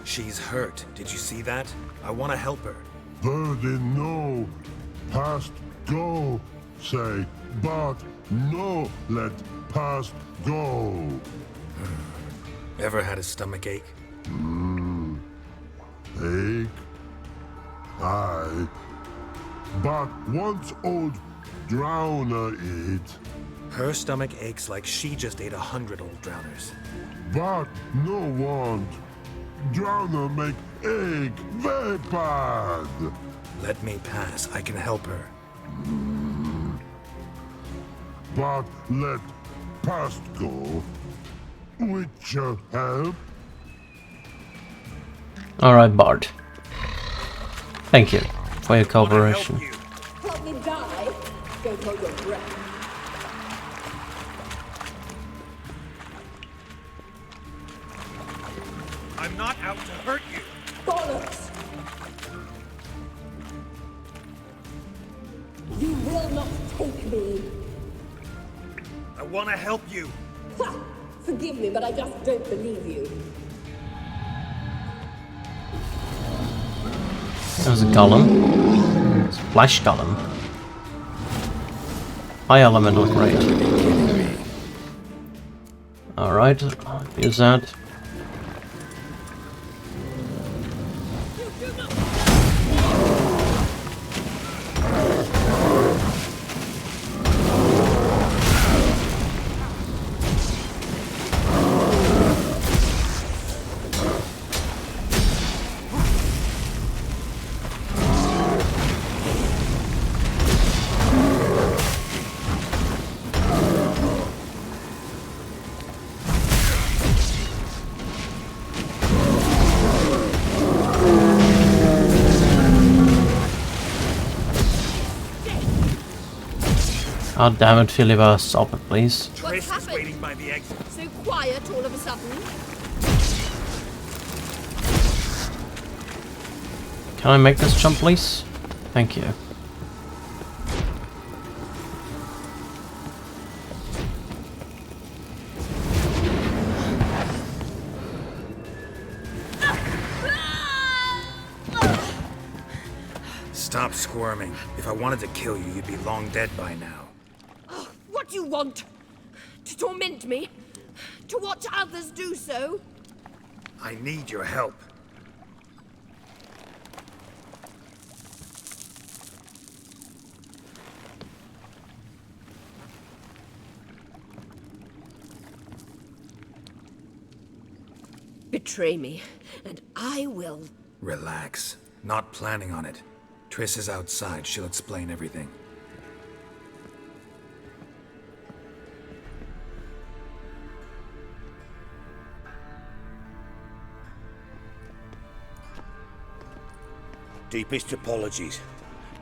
She's hurt. Did you see that? I want to help her. Birdie, no, past go, say. But no, let past go. Ever had a stomach ache? Ache? Aye. But once old drowner eat. Her stomach aches like she just ate 100 old drowners. But no want. Drowner make ache very bad. Let me pass. I can help her. But let past go. Witcher help. Alright, Bart. Thank you for your cooperation. Help me die. Don't hold your breath. I'm not out to hurt you! Bollocks! You will not take me. I want to help you! Ha! Forgive me, but I just don't believe you. That was a golem. It's a flash golem. High elemental grade. Alright, use that. God damn it, Philippa, stop it, please. Triss is waiting by the exit. So quiet all of a sudden? Can I make this jump, please? Thank you. Stop squirming. If I wanted to kill you, you'd be long dead by now. Oh, what do you want? To torment me? To watch others do so? I need your help. Betray me, and I will. Relax. Not planning on it. Triss is outside. She'll explain everything. Deepest apologies,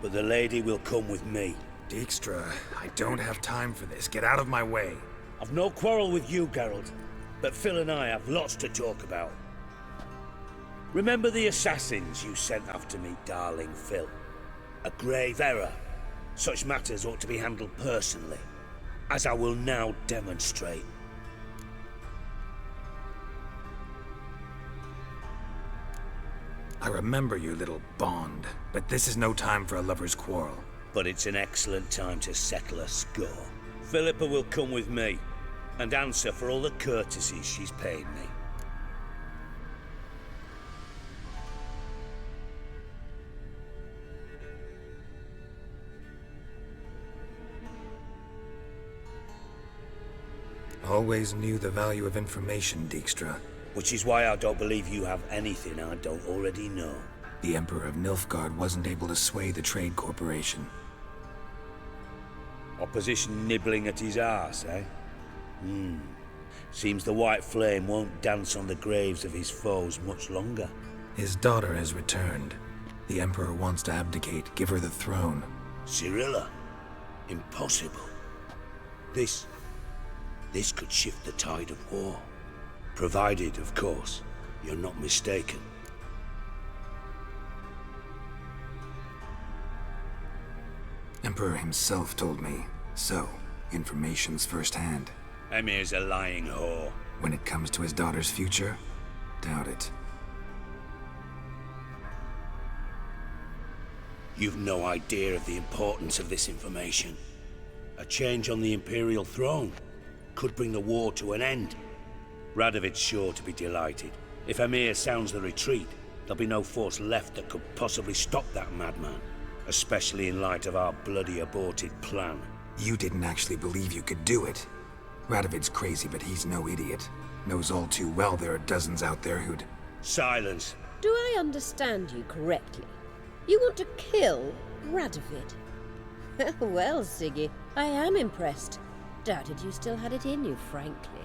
but the lady will come with me. Dijkstra, I don't have time for this. Get out of my way. I've no quarrel with you, Geralt, but Phil and I have lots to talk about. Remember the assassins you sent after me, darling Phil? A grave error. Such matters ought to be handled personally, as I will now demonstrate. I remember your little bond, but this is no time for a lover's quarrel. But it's an excellent time to settle a score. Philippa will come with me, and answer for all the courtesies she's paid me. Always knew the value of information, Dijkstra. Which is why I don't believe you have anything I don't already know. The Emperor of Nilfgaard wasn't able to sway the Trade Corporation. Opposition nibbling at his arse, eh? Seems the White Flame won't dance on the graves of his foes much longer. His daughter has returned. The Emperor wants to abdicate, give her the throne. Cirilla? Impossible. This could shift the tide of war. Provided, of course, you're not mistaken. Emperor himself told me. So, information's firsthand. Emir's a lying whore. When it comes to his daughter's future, doubt it. You've no idea of the importance of this information. A change on the Imperial throne could bring the war to an end. Radovid's sure to be delighted. If Emir sounds the retreat, there'll be no force left that could possibly stop that madman. Especially in light of our bloody aborted plan. You didn't actually believe you could do it. Radovid's crazy, but he's no idiot. Knows all too well there are dozens out there who'd... Silence. Do I understand you correctly? You want to kill Radovid? Well, Siggy, I am impressed. Doubted you still had it in you, frankly.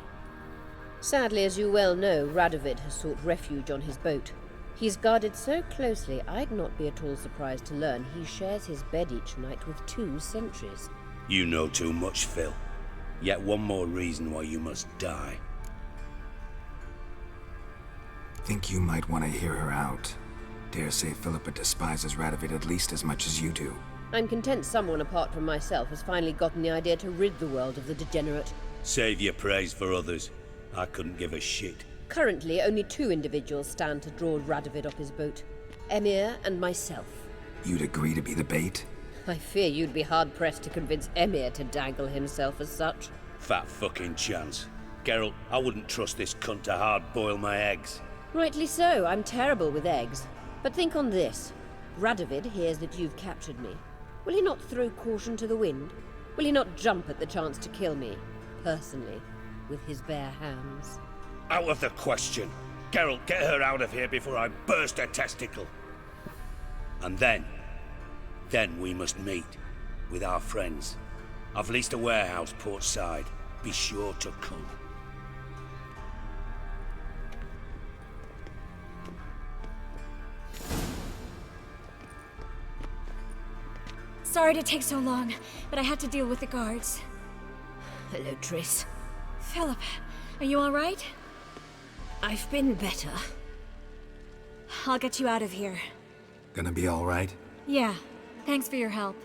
Sadly, as you well know, Radovid has sought refuge on his boat. He's guarded so closely, I'd not be at all surprised to learn he shares his bed each night with 2 sentries. You know too much, Phil. Yet one more reason why you must die. Think you might want to hear her out. Dare say Philippa despises Radovid at least as much as you do. I'm content someone apart from myself has finally gotten the idea to rid the world of the degenerate. Save your praise for others. I couldn't give a shit. Currently, only 2 individuals stand to draw Radovid off his boat. Emir and myself. You'd agree to be the bait? I fear you'd be hard-pressed to convince Emir to dangle himself as such. Fat fucking chance. Geralt, I wouldn't trust this cunt to hard-boil my eggs. Rightly so, I'm terrible with eggs. But think on this. Radovid hears that you've captured me. Will he not throw caution to the wind? Will he not jump at the chance to kill me, personally, with his bare hands? Out of the question. Geralt, get her out of here before I burst a testicle. And then we must meet with our friends. I've leased a warehouse port side. Be sure to come. Sorry to take so long, but I had to deal with the guards. Hello, Triss. Philip, Are you alright? I've been better. I'll get you out of here. Gonna be alright? Yeah, thanks for your help.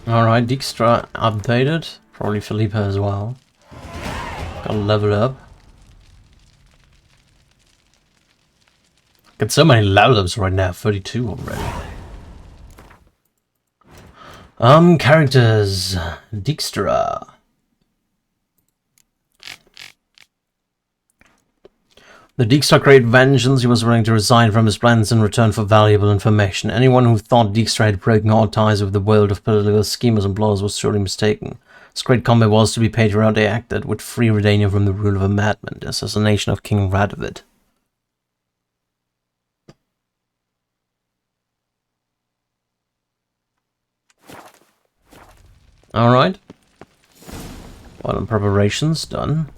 Alright, Dijkstra updated. Probably Philippa as well. Gotta level up. Got so many level ups right now, 32 already. Characters. Dijkstra. The Dijkstra craved vengeance. He was willing to resign from his plans in return for valuable information. Anyone who thought Dijkstra had broken all ties with the world of political schemers and plotters was surely mistaken. His great combat was to be patriotic act that would free Redania from the rule of a madman, the assassination of King Radovid. Alright. Well, preparations done.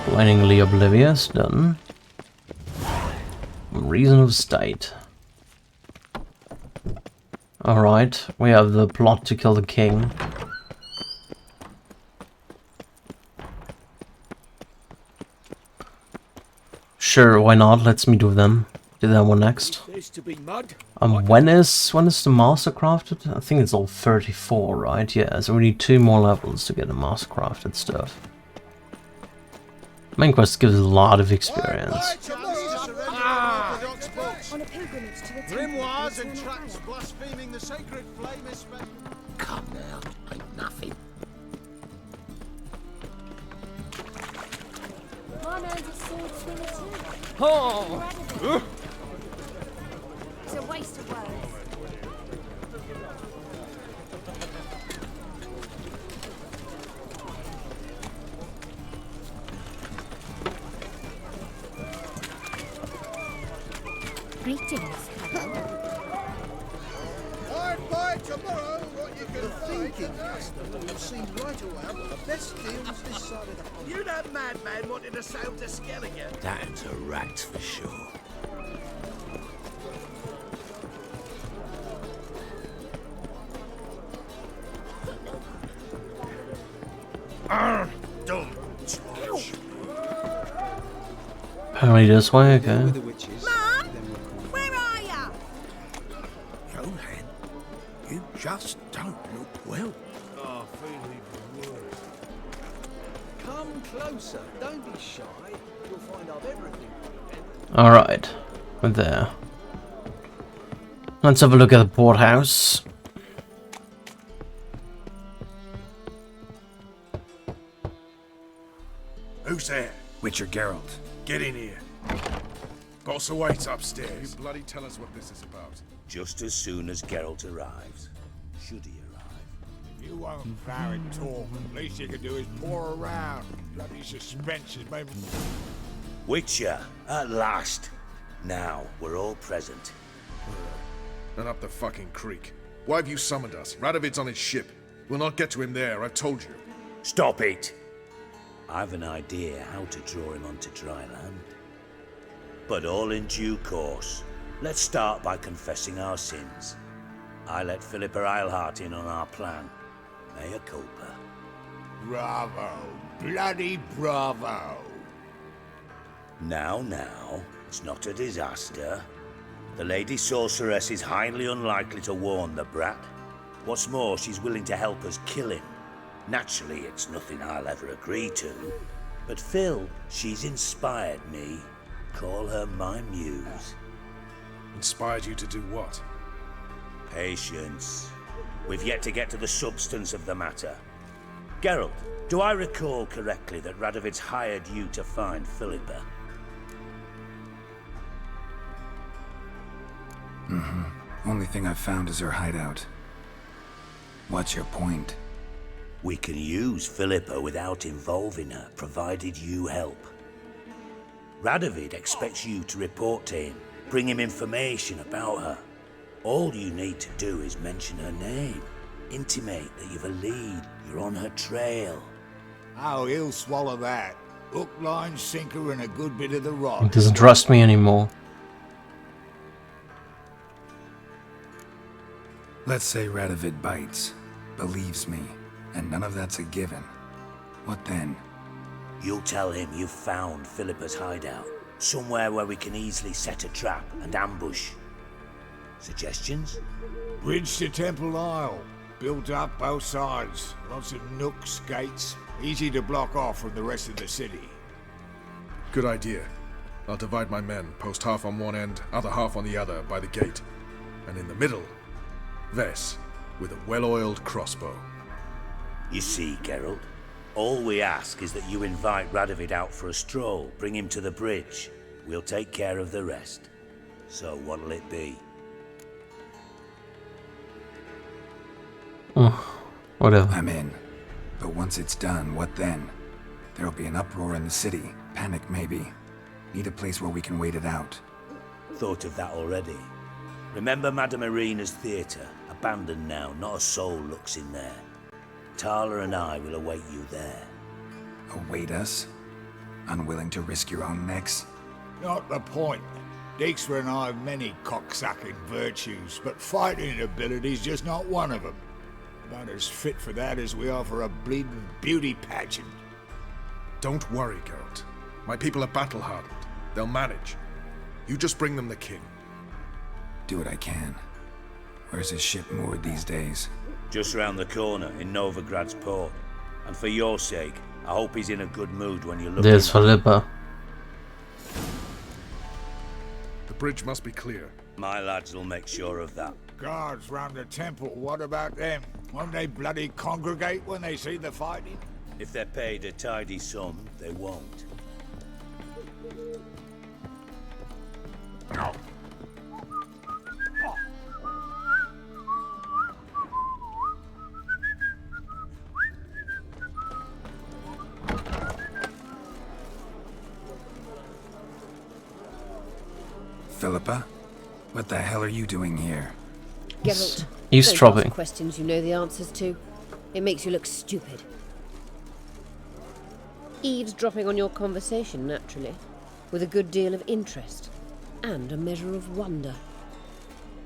Blindingly Oblivious done. Reason of State. Alright, we have the plot to kill the king. Sure, why not? Let's meet with them. Do that one next. When is the master crafted? I think it's all 34, right? Yeah, so we need 2 more levels to get the master crafted stuff. Main quest gives a lot of experience. Grimoires and tracts blaspheming the sacred flame is spent. Come now, ain't nothing. My man's a sword swinger too. Oh! It's a waste of words. Greetings, I'd buy tomorrow what you can find. The customer will see right away I've got the best deals this side of the pond. You that madman wanting to sail to Skellige? That's a rat for sure. Don't. Apparently this way, okay. Mum, where are ya? Johan, you just don't look well. Oh, feeling worse. Come closer. Don't be shy. You'll find I've everything. Alright, we're there. Let's have a look at the porthouse. Who's there? Witcher Geralt. Get in here. Boss awaits upstairs. You bloody tell us what this is about. Just as soon as Geralt arrives. Should he arrive? If you won't fire and talk, the least you can do is pour around. Bloody suspense is made. Witcher, at last. Now, we're all present. And up the fucking creek. Why have you summoned us? Radovid's on his ship. We'll not get to him there, I've told you. Stop it! I've an idea how to draw him onto dry land. But all in due course. Let's start by confessing our sins. I let Philippa Eilhart in on our plan. Mea culpa. Bravo. Bloody bravo. Now, it's not a disaster. The Lady Sorceress is highly unlikely to warn the brat. What's more, she's willing to help us kill him. Naturally, it's nothing I'll ever agree to. But Phil, she's inspired me. Call her my muse. Inspired you to do what? Patience. We've yet to get to the substance of the matter. Geralt, do I recall correctly that Radovid's hired you to find Philippa? Only thing I've found is her hideout. What's your point? We can use Philippa without involving her, provided you help. Radovid expects you to report to him, bring him information about her. All you need to do is mention her name, intimate that you've a lead, you're on her trail. Oh, he'll swallow that. Hook, line, sinker, and a good bit of the rock. He doesn't trust me anymore. Let's say Radovid bites, believes me, and none of that's a given. What then? You'll tell him you've found Philippa's hideout. Somewhere where we can easily set a trap and ambush. Suggestions? Bridge to Temple Isle. Built up both sides. Lots of nooks, gates. Easy to block off from the rest of the city. Good idea. I'll divide my men, post half on one end, other half on the other, by the gate. And in the middle, Vess, with a well-oiled crossbow. You see, Geralt, all we ask is that you invite Radovid out for a stroll, bring him to the bridge. We'll take care of the rest. So what'll it be? Whatever. I'm in. But once it's done, what then? There'll be an uproar in the city. Panic, maybe. Need a place where we can wait it out. Thought of that already. Remember Madame Irina's theatre? Abandoned now, not a soul looks in there. Tala and I will await you there. Await us? Unwilling to risk your own necks? Not the point. Dijkstra and I have many cocksucking virtues, but fighting ability's just not one of them. About as fit for that as we are for a bleeding beauty pageant. Don't worry, Geralt. My people are battle-hardened. They'll manage. You just bring them the king. Do what I can. Where's his ship moored these days? Just round the corner in Novigrad's port. And for your sake, I hope he's in a good mood when you look. There's Philippa. The bridge must be clear. My lads will make sure of that. Guards round the temple, what about them? Won't they bloody congregate when they see the fighting? If they're paid a tidy sum, they won't. No. Philippa? What the hell are you doing here? Geralt, Eavesdropping. don't ask questions you know the answers to. It makes you look stupid. Eavesdropping on your conversation, naturally, with a good deal of interest and a measure of wonder.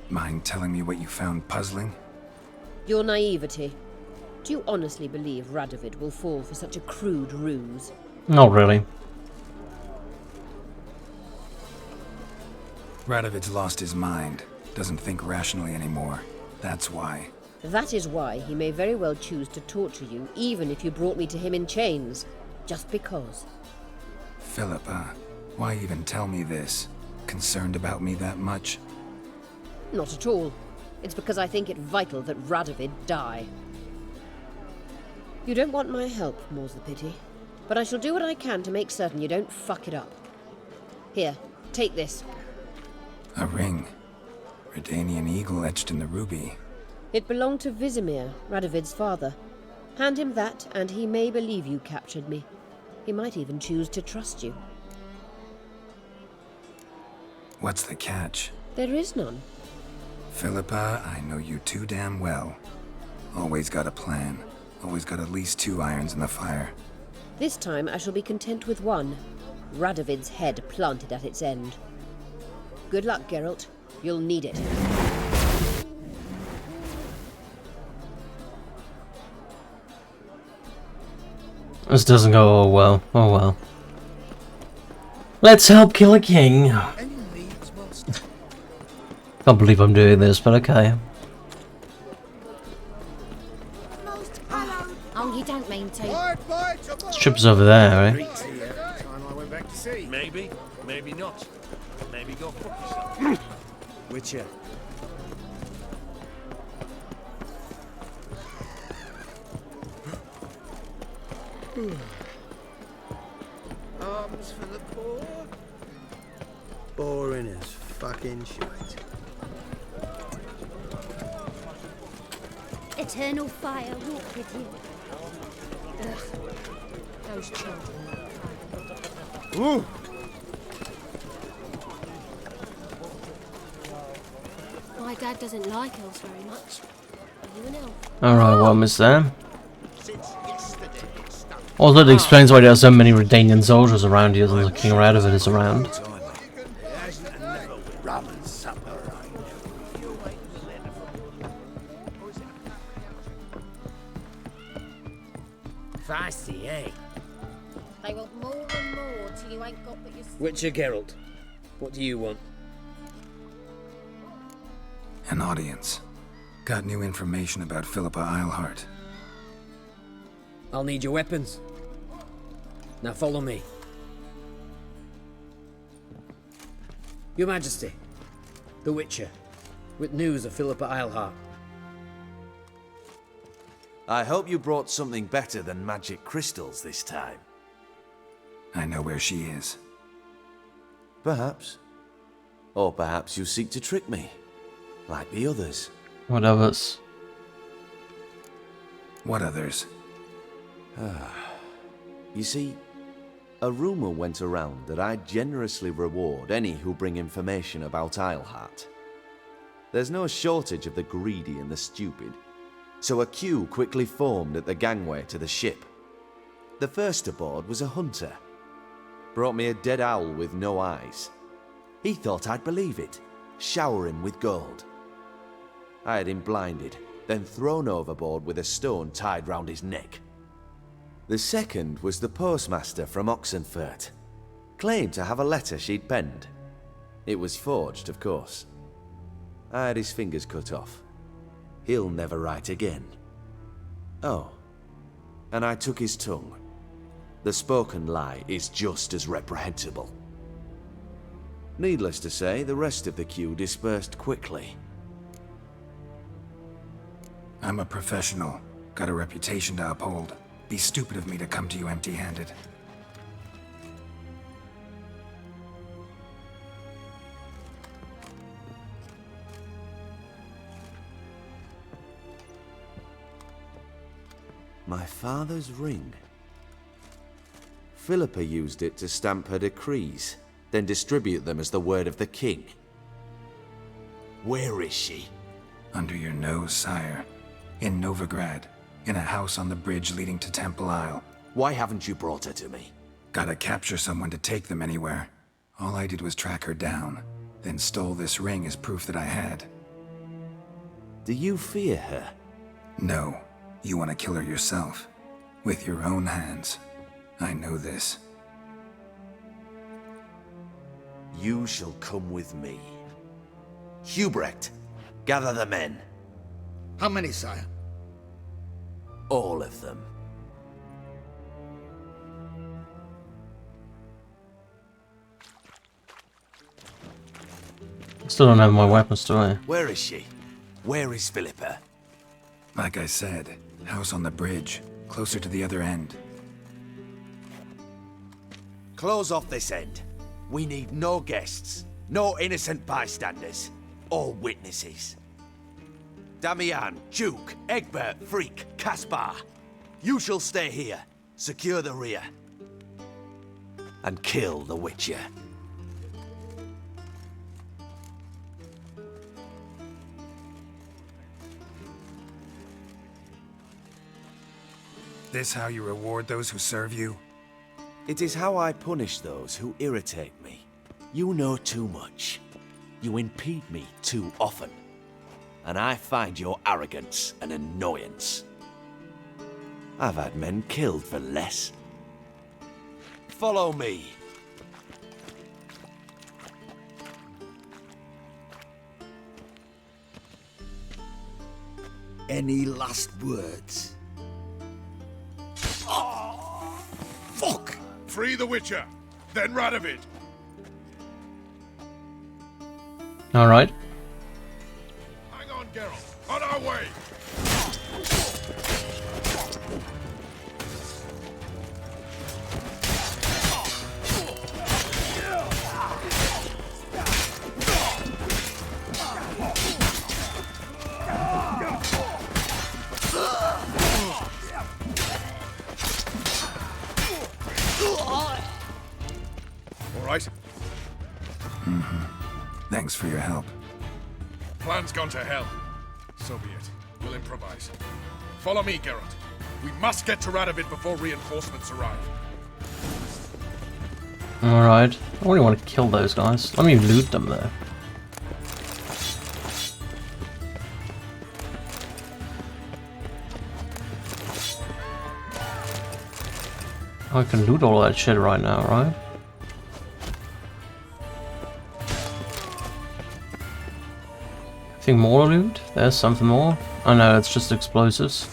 Mind telling me what you found puzzling? Your naivety. Do you honestly believe Radovid will fall for such a crude ruse? Not really. Radovid's lost his mind. Doesn't think rationally anymore. That's why. That is why he may very well choose to torture you, even if you brought me to him in chains. Just because. Philippa, why even tell me this? Concerned about me that much? Not at all. It's because I think it vital that Radovid die. You don't want my help, more's the pity. But I shall do what I can to make certain you don't fuck it up. Here, take this. A ring. Redanian eagle etched in the ruby. It belonged to Vizimir, Radovid's father. Hand him that, and he may believe you captured me. He might even choose to trust you. What's the catch? There is none. Philippa, I know you too damn well. Always got a plan. Always got at least 2 irons in the fire. This time I shall be content with one. Radovid's head planted at its end. Good luck, Geralt. You'll need it. This doesn't go well. Oh well. Let's help kill a king. Can't believe I'm doing this, but okay. Oh, you don't mean to. This ship's over there, right? Maybe, maybe not. Maybe go fuck yourself. Witcher. Arms for the poor? Boring as fucking shite. Eternal fire walk with you. Ugh. Those children. Ooh. My dad doesn't like elves very much. Are you an elf? Alright, well, miss there. Also, it explains why there are so many Redanian soldiers around here, and the King Radovid is around. Feisty, eh? They want more and more till you ain't got but your... Witcher Geralt, what do you want? An audience. Got new information about Philippa Eilhart. I'll need your weapons. Now follow me. Your Majesty, the Witcher, with news of Philippa Eilhart. I hope you brought something better than magic crystals this time. I know where she is. Perhaps. Or perhaps you seek to trick me, like the others. What others? What others? You see, a rumor went around that I generously reward any who bring information about Eilhart. There's no shortage of the greedy and the stupid, so a queue quickly formed at the gangway to the ship. The first aboard was a hunter. Brought me a dead owl with no eyes. He thought I'd believe it, shower him with gold. I had him blinded, then thrown overboard with a stone tied round his neck. The second was the postmaster from Oxenfurt. Claimed to have a letter she'd penned. It was forged, of course. I had his fingers cut off. He'll never write again. Oh, and I took his tongue. The spoken lie is just as reprehensible. Needless to say, the rest of the queue dispersed quickly. I'm a professional. Got a reputation to uphold. Be stupid of me to come to you empty-handed. My father's ring. Philippa used it to stamp her decrees, then distribute them as the word of the king. Where is she? Under your nose, sire. In Novigrad. In a house on the bridge leading to Temple Isle. Why haven't you brought her to me? Gotta capture someone to take them anywhere. All I did was track her down, then stole this ring as proof that I had. Do you fear her? No. You want to kill her yourself. With your own hands. I know this. You shall come with me. Hubrecht, gather the men. How many, sire? All of them. Still don't have my weapons, do I? Where is she? Where is Philippa? Like I said, house on the bridge, closer to the other end. Close off this end. We need no guests, no innocent bystanders, or witnesses. Damian, Duke, Egbert, Freak, Caspar. You shall stay here, secure the rear, and kill the Witcher. This how you reward those who serve you? It is how I punish those who irritate me. You know too much. You impede me too often. And I find your arrogance an annoyance. I've had men killed for less. Follow me. Any last words? Oh, fuck! Free the Witcher, then Radovid. All right. Hang on, Geralt. On our way. All right. Thanks for your help. Plan's gone to hell. So be it. We'll improvise. Follow me, Geralt. We must get to Radovid before reinforcements arrive. Alright. I really want to kill those guys. Let me loot them though. I can loot all that shit right now, right? Anything more to loot? There's something more. Oh no, it's just explosives.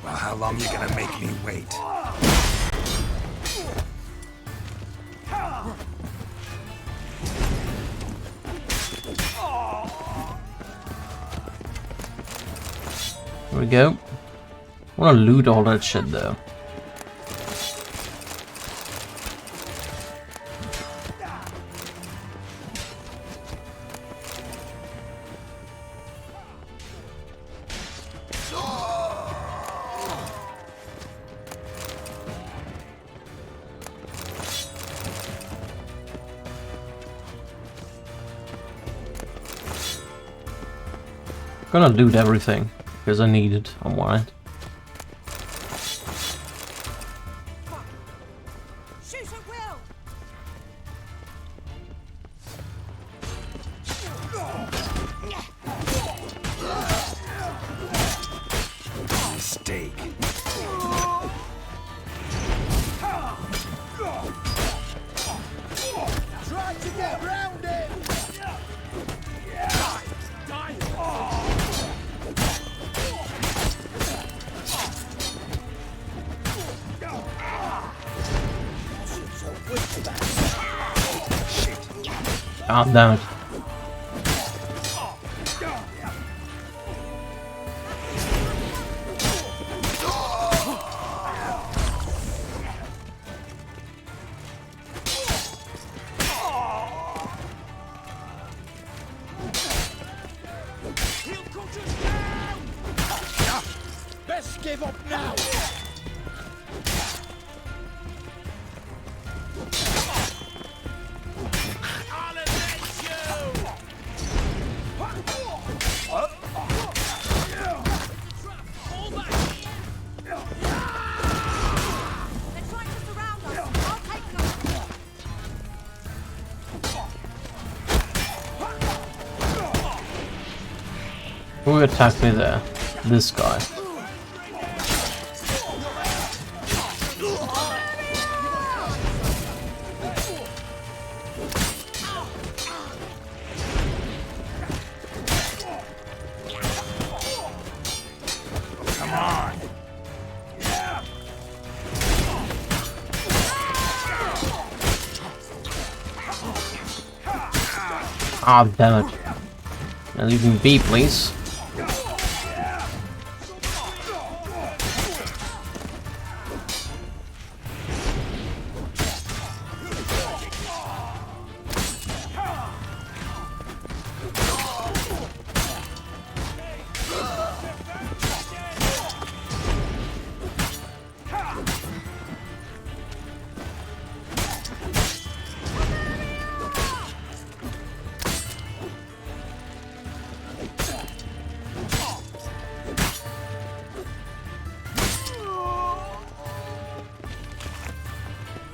Well, how long you gonna make me wait? There we go. I wanna loot all that shit though. I'm gonna loot everything because I need it. I'm worried. Mistake. Try to get round it! Ah, damn it. Best give up now! Who attacked me there? This guy. Come on. Ah, damn it. Now leave me be, please.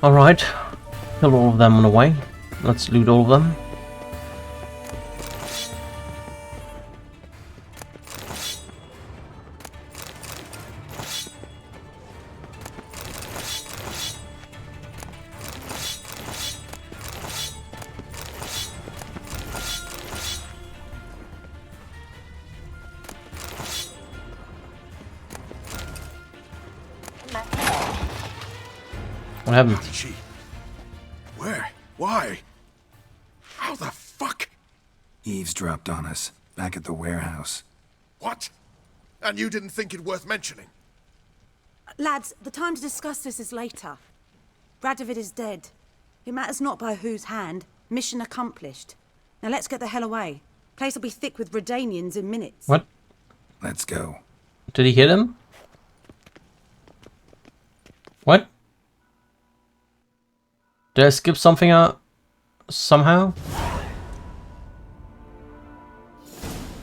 Alright, kill all of them on the way. Let's loot all of them. What happened? Where? Why? How the fuck? Eavesdropped on us, back at the warehouse. What? And you didn't think it worth mentioning? Lads, the time to discuss this is later. Radovid is dead. It matters not by whose hand. Mission accomplished. Now let's get the hell away. Place will be thick with Redanians in minutes. What? Let's go. Did he hit him? What? Did I skip something out somehow?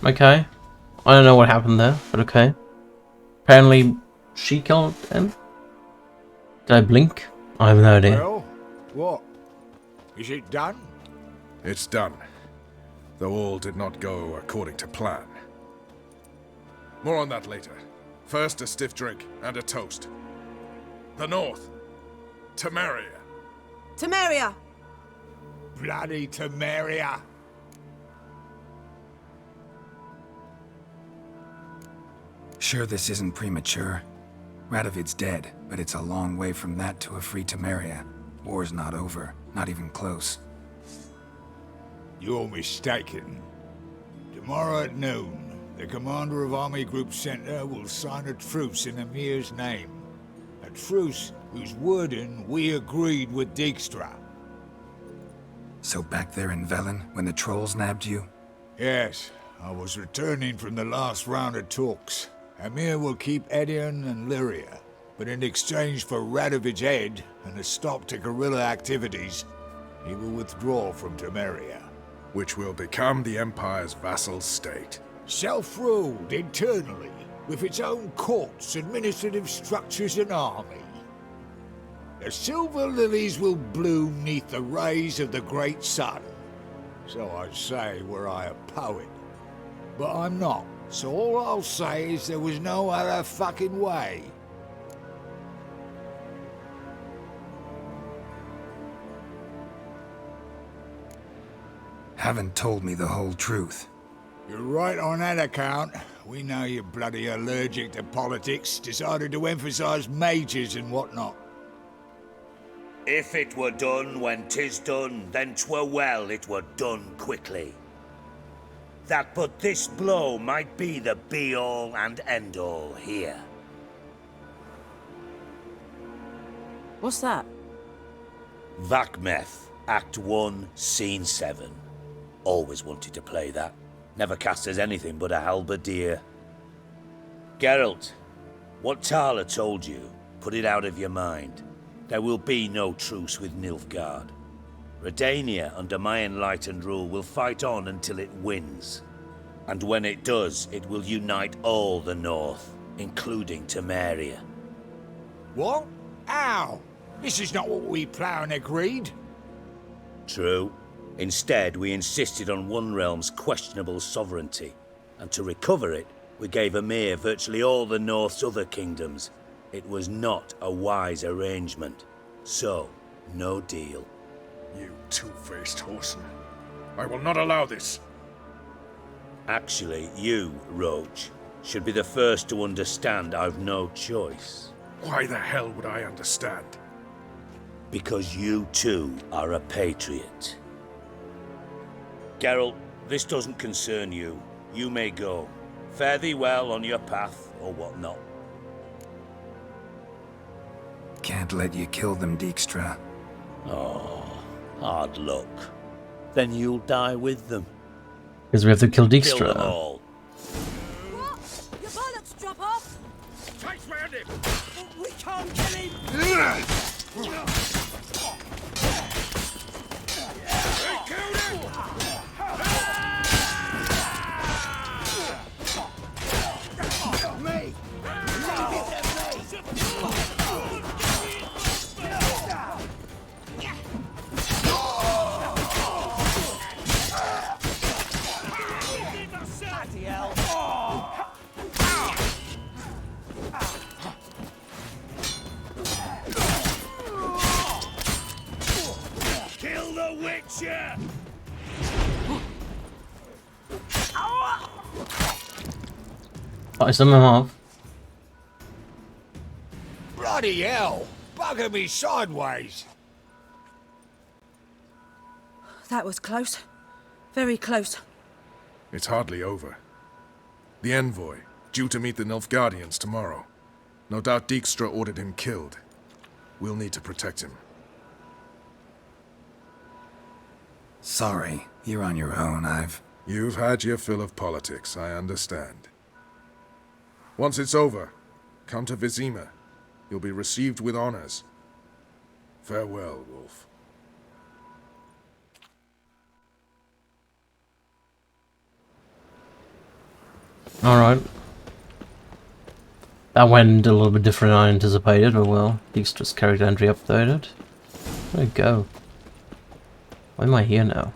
Okay. I don't know what happened there, but okay. Apparently, she killed him? Did I blink? I have no idea. Well, what? Is it done? It's done. Though all did not go according to plan. More on that later. First, a stiff drink and a toast. The North. Temeria. Temeria! Bloody Temeria! Sure this isn't premature. Radovid's dead, but it's a long way from that to a free Temeria. War's not over, not even close. You're mistaken. Tomorrow at noon, the commander of Army Group Center will sign a truce in Emir's name. A truce whose wording we agreed with Dijkstra. So back there in Velen, when the trolls nabbed you? Yes, I was returning from the last round of talks. Emir will keep Edion and Lyria, but in exchange for Radovid's head and a stop to guerrilla activities, he will withdraw from Temeria. Which will become the Empire's vassal state. Self-ruled internally, with its own courts, administrative structures and army. The silver lilies will bloom neath the rays of the great sun. So I'd say were I a poet. But I'm not, so all I'll say is there was no other fucking way. Haven't told me the whole truth. You're right on that account. We know you're bloody allergic to politics, decided to emphasize majors and whatnot. If it were done when 'tis done, then 'twere well it were done quickly. That but this blow might be the be-all and end-all here. What's that? Vakmeth, Act 1, Scene 7. Always wanted to play that. Never cast as anything but a halberdier. Geralt, what Tala told you, put it out of your mind. There will be no truce with Nilfgaard. Redania, under my enlightened rule, will fight on until it wins. And when it does, it will unite all the North, including Temeria. What? How? This is not what we Plough agreed. True. Instead, we insisted on one realm's questionable sovereignty, and to recover it, we gave Emir virtually all the North's other kingdoms. It was not a wise arrangement. So, no deal. You two-faced horseman. I will not allow this. Actually, you, Roach, should be the first to understand I've no choice. Why the hell would I understand? Because you too are a patriot. Geralt, this doesn't concern you. You may go. Fare thee well on your path, or whatnot. Can't let you kill them, Dijkstra. Oh, hard luck. Then you'll die with them. Because we have to kill Kill Dijkstra. them all. What? Your bollocks drop off? Chase round him! We can't kill him! Me! Leave it to me! Bloody hell! Kill the Witcher! Bite some off. Bloody hell! Bugger me sideways! That was close. Very close. It's hardly over. The envoy, due to meet the Nilfgaardians tomorrow. No doubt Dijkstra ordered him killed. We'll need to protect him. Sorry, you're on your own. You've had your fill of politics, I understand. Once it's over, come to Vizima. You'll be received with honors. Farewell, Wolf. Alright. That went a little bit different than I anticipated, but well, Dijkstra's character entry updated. There we go. Why am I here now?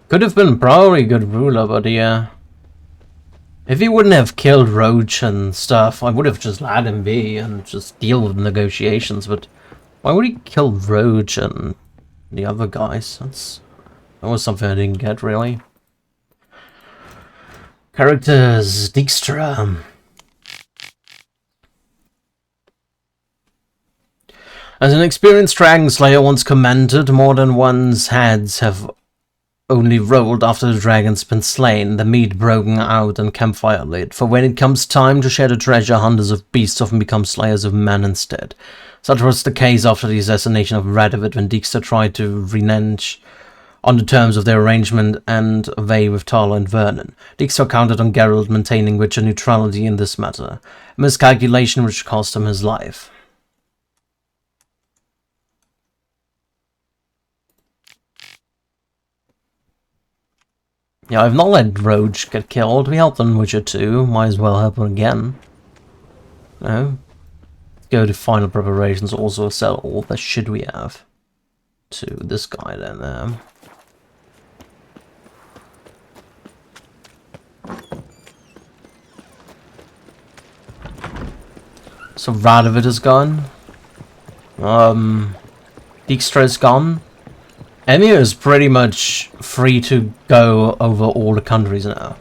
Could have been probably a good ruler, but yeah. If he wouldn't have killed Roach and stuff, I would have just let him be and just deal with the negotiations, but why would he kill Roach and the other guys? That was something I didn't get, really. Characters, Dijkstra. As an experienced Dragon Slayer once commented, more than one's heads have only rolled after the dragon's been slain, the meat broken out and campfire lit. For when it comes time to share the treasure, hunters of beasts often become slayers of men instead. Such was the case after the assassination of Radovid, when Dijkstra tried to renege on the terms of their arrangement and away with Tala and Vernon. Dijkstra counted on Geralt maintaining Witcher neutrality in this matter, a miscalculation which cost him his life. Yeah, I've not let Roach get killed. We helped on Witcher 2. Might as well help him again. No. Let's go to final preparations. Also sell all the shit we have to this guy then. So Radovid is gone. Dijkstra is gone. Emir is pretty much free to go over all the countries now.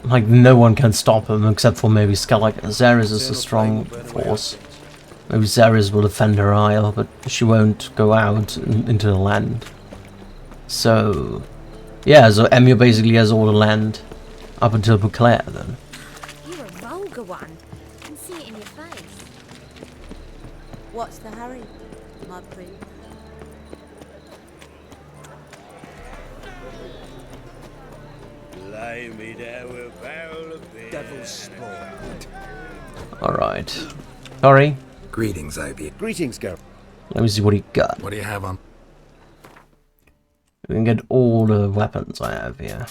Like, no one can stop him except for maybe Skellige. Xeris is a strong force. Maybe Xeris will defend her isle, but she won't go out into the land. So, yeah, so Emir basically has all the land up until Beauclair then. You're a vulgar one. I can see it in your face. What's the hurry, my prince? Devil's spawn. Alright. Sorry. Greetings, Ivy. Greetings, Geralt. Let me see what he got. What do you have on? We can get all the weapons I have here.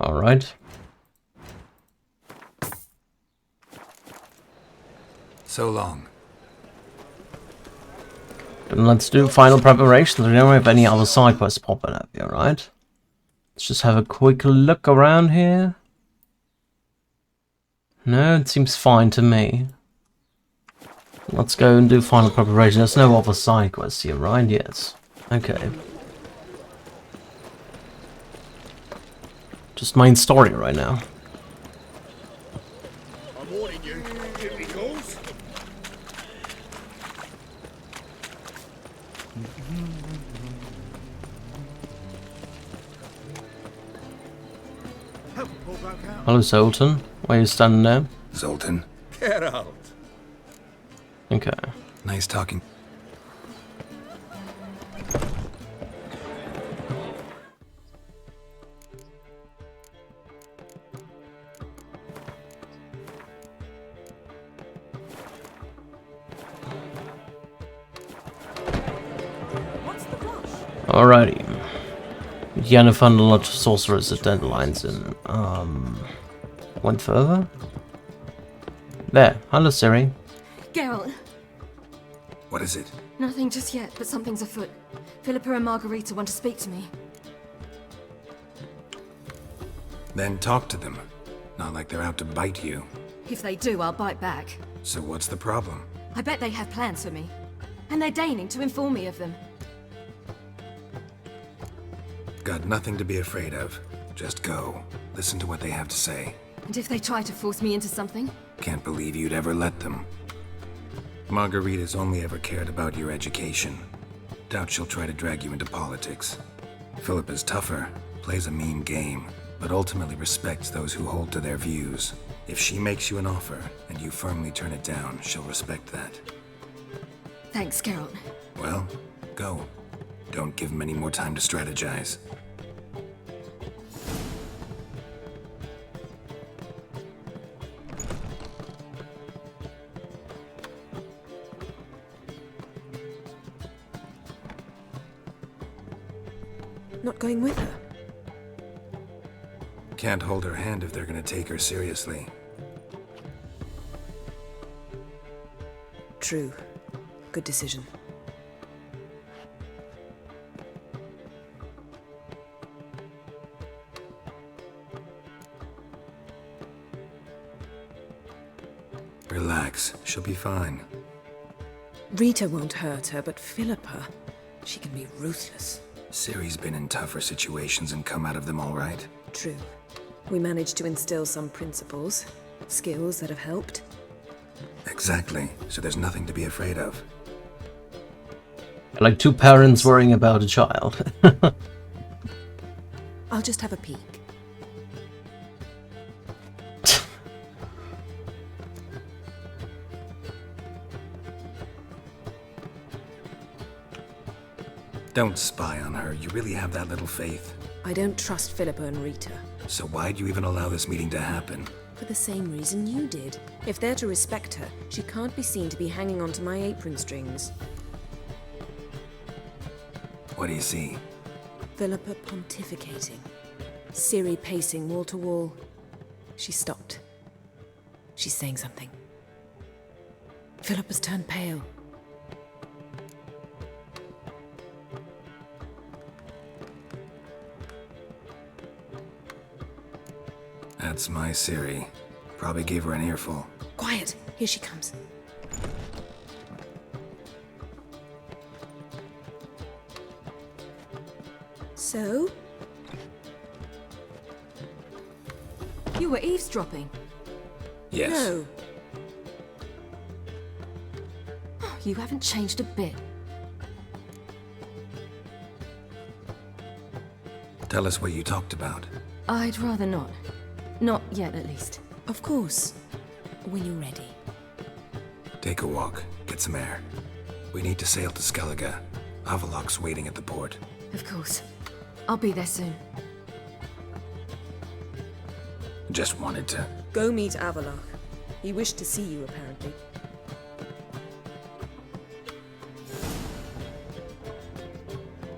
Alright. So long. Then let's do final preparations. We don't have any other side quests popping up here, right? Let's just have a quick look around here. No, it seems fine to me. Let's go and do final preparation. There's no other side quests here, right? Yes. Okay. Just main story right now. I'm warning you. Duty calls. Hello, Zoltan. Why are you standing there? Zoltan. Get out. Okay. Nice talking. Alrighty. Yana found a lot of sorcerers at Dandelions and, went further? There. Hello, Siri. Geralt. What is it? Nothing just yet, but something's afoot. Philippa and Margarita want to speak to me. Then talk to them. Not like they're out to bite you. If they do, I'll bite back. So what's the problem? I bet they have plans for me. And they're deigning to inform me of them. Got nothing to be afraid of. Just go. Listen to what they have to say. And if they try to force me into something? Can't believe you'd ever let them. Margarita's only ever cared about your education. Doubt she'll try to drag you into politics. Philip is tougher, plays a mean game, but ultimately respects those who hold to their views. If she makes you an offer, and you firmly turn it down, she'll respect that. Thanks, Geralt. Well, go. Don't give him any more time to strategize. Not going with her? Can't hold her hand if they're gonna take her seriously. True. Good decision. Relax, she'll be fine. Rita won't hurt her, but Philippa, she can be ruthless. Ciri's been in tougher situations and come out of them all right. True. We managed to instill some principles, skills that have helped. Exactly, so there's nothing to be afraid of. Like two parents worrying about a child. I'll just have a peek. Don't spy on her. You really have that little faith? I don't trust Philippa and Rita. So why'd you even allow this meeting to happen? For the same reason you did. If they're to respect her, she can't be seen to be hanging onto my apron strings. What do you see? Philippa pontificating. Ciri pacing wall to wall. She stopped. She's saying something. Philippa's turned pale. That's my Ciri. Probably gave her an earful. Quiet! Here she comes. So? You were eavesdropping? Yes. No. Oh, you haven't changed a bit. Tell us what you talked about. I'd rather not. Not yet, at least. Of course. When you're ready. Take a walk. Get some air. We need to sail to Skellige. Avalok's waiting at the port. Of course. I'll be there soon. Just wanted to... Go meet Avalok. He wished to see you, apparently.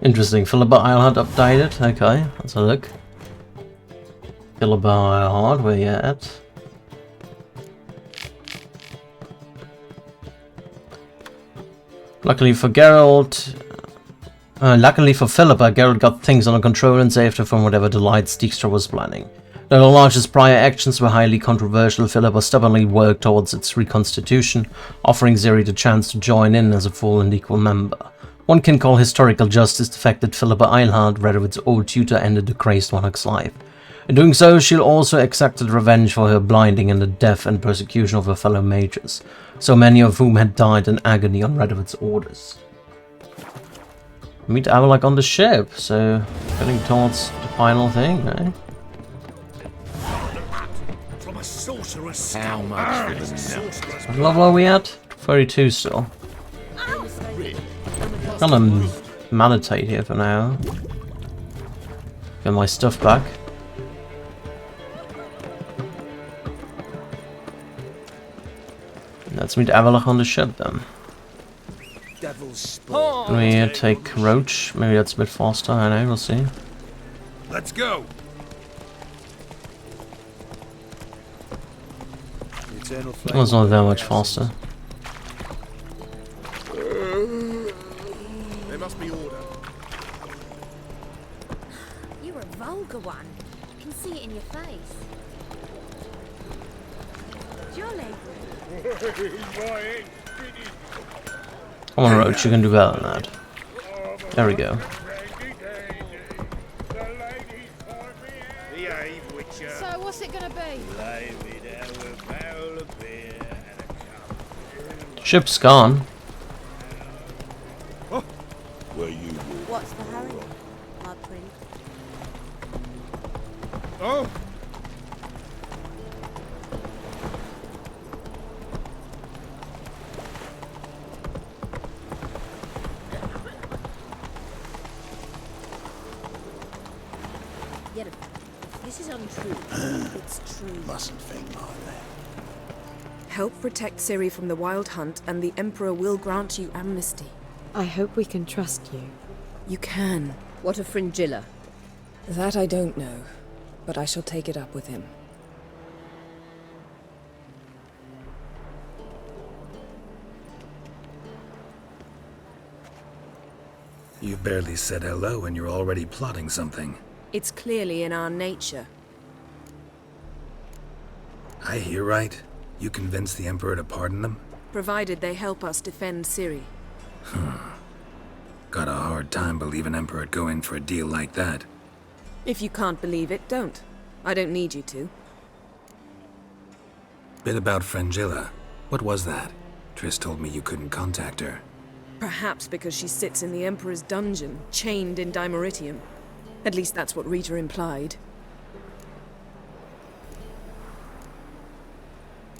Interesting. Philippa Eilhart updated. Okay, let's have a look. Philippa Eilhart, where you at? Luckily for Geralt... luckily for Philippa, Geralt got things under control and saved her from whatever delights Dijkstra was planning. Though the Lodge's prior actions were highly controversial, Philippa stubbornly worked towards its reconstitution, offering Ciri the chance to join in as a full and equal member. One can call historical justice the fact that Philippa Eilhart, Radovit's old tutor, ended the crazed monarch's life. In doing so, she also exacted revenge for her blinding and the death and persecution of her fellow mages, so many of whom had died in agony on Radovit's orders. Meet Avalok on the ship, so getting towards the final thing, eh? From a sorceress. How much for the note? What level are we at? 32 still. Gonna meditate here for now. Get my stuff back. Let's meet Avalok on the ship then. Can we take Roach? Maybe that's a bit faster, I know, we'll see. Let's go! That was not that much faster. There must be order. You're a vulgar one. I can see it in your face. Jolly. Come on, Roach, you can do better than that. There we go. So what's it gonna be? Ship's gone. Where you What's the hurry? blood print. Oh! Yet, this is untrue. It's true. Mustn't think like that. Help protect Ciri from the Wild Hunt, and the Emperor will grant you amnesty. I hope we can trust you. You can. What of Fringilla? That I don't know, but I shall take it up with him. You've barely said hello and you're already plotting something. It's clearly in our nature. I hear right. You convinced the Emperor to pardon them? Provided they help us defend Ciri. Got a hard time believing Emperor'd go in for a deal like that. If you can't believe it, don't. I don't need you to. Bit about Fringilla. What was that? Triss told me you couldn't contact her. Perhaps because she sits in the Emperor's dungeon, chained in Dimeritium. At least that's what Rita implied.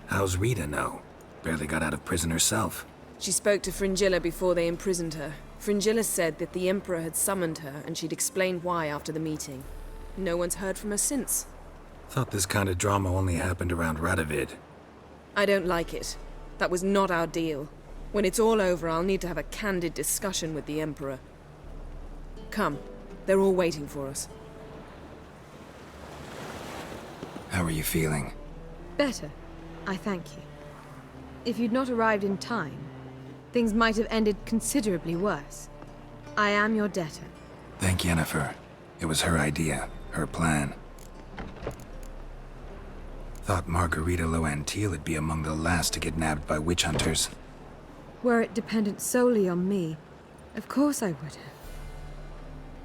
How's Rita know? Barely got out of prison herself. She spoke to Fringilla before they imprisoned her. Fringilla said that the Emperor had summoned her, and she'd explained why after the meeting. No one's heard from her since. Thought this kind of drama only happened around Radovid. I don't like it. That was not our deal. When it's all over, I'll need to have a candid discussion with the Emperor. Come. They're all waiting for us. How are you feeling? Better. I thank you. If you'd not arrived in time, things might have ended considerably worse. I am your debtor. Thank Yennefer. It was her idea, her plan. Thought Margarita Loantile would be among the last to get nabbed by witch hunters. Were it dependent solely on me, of course I would have.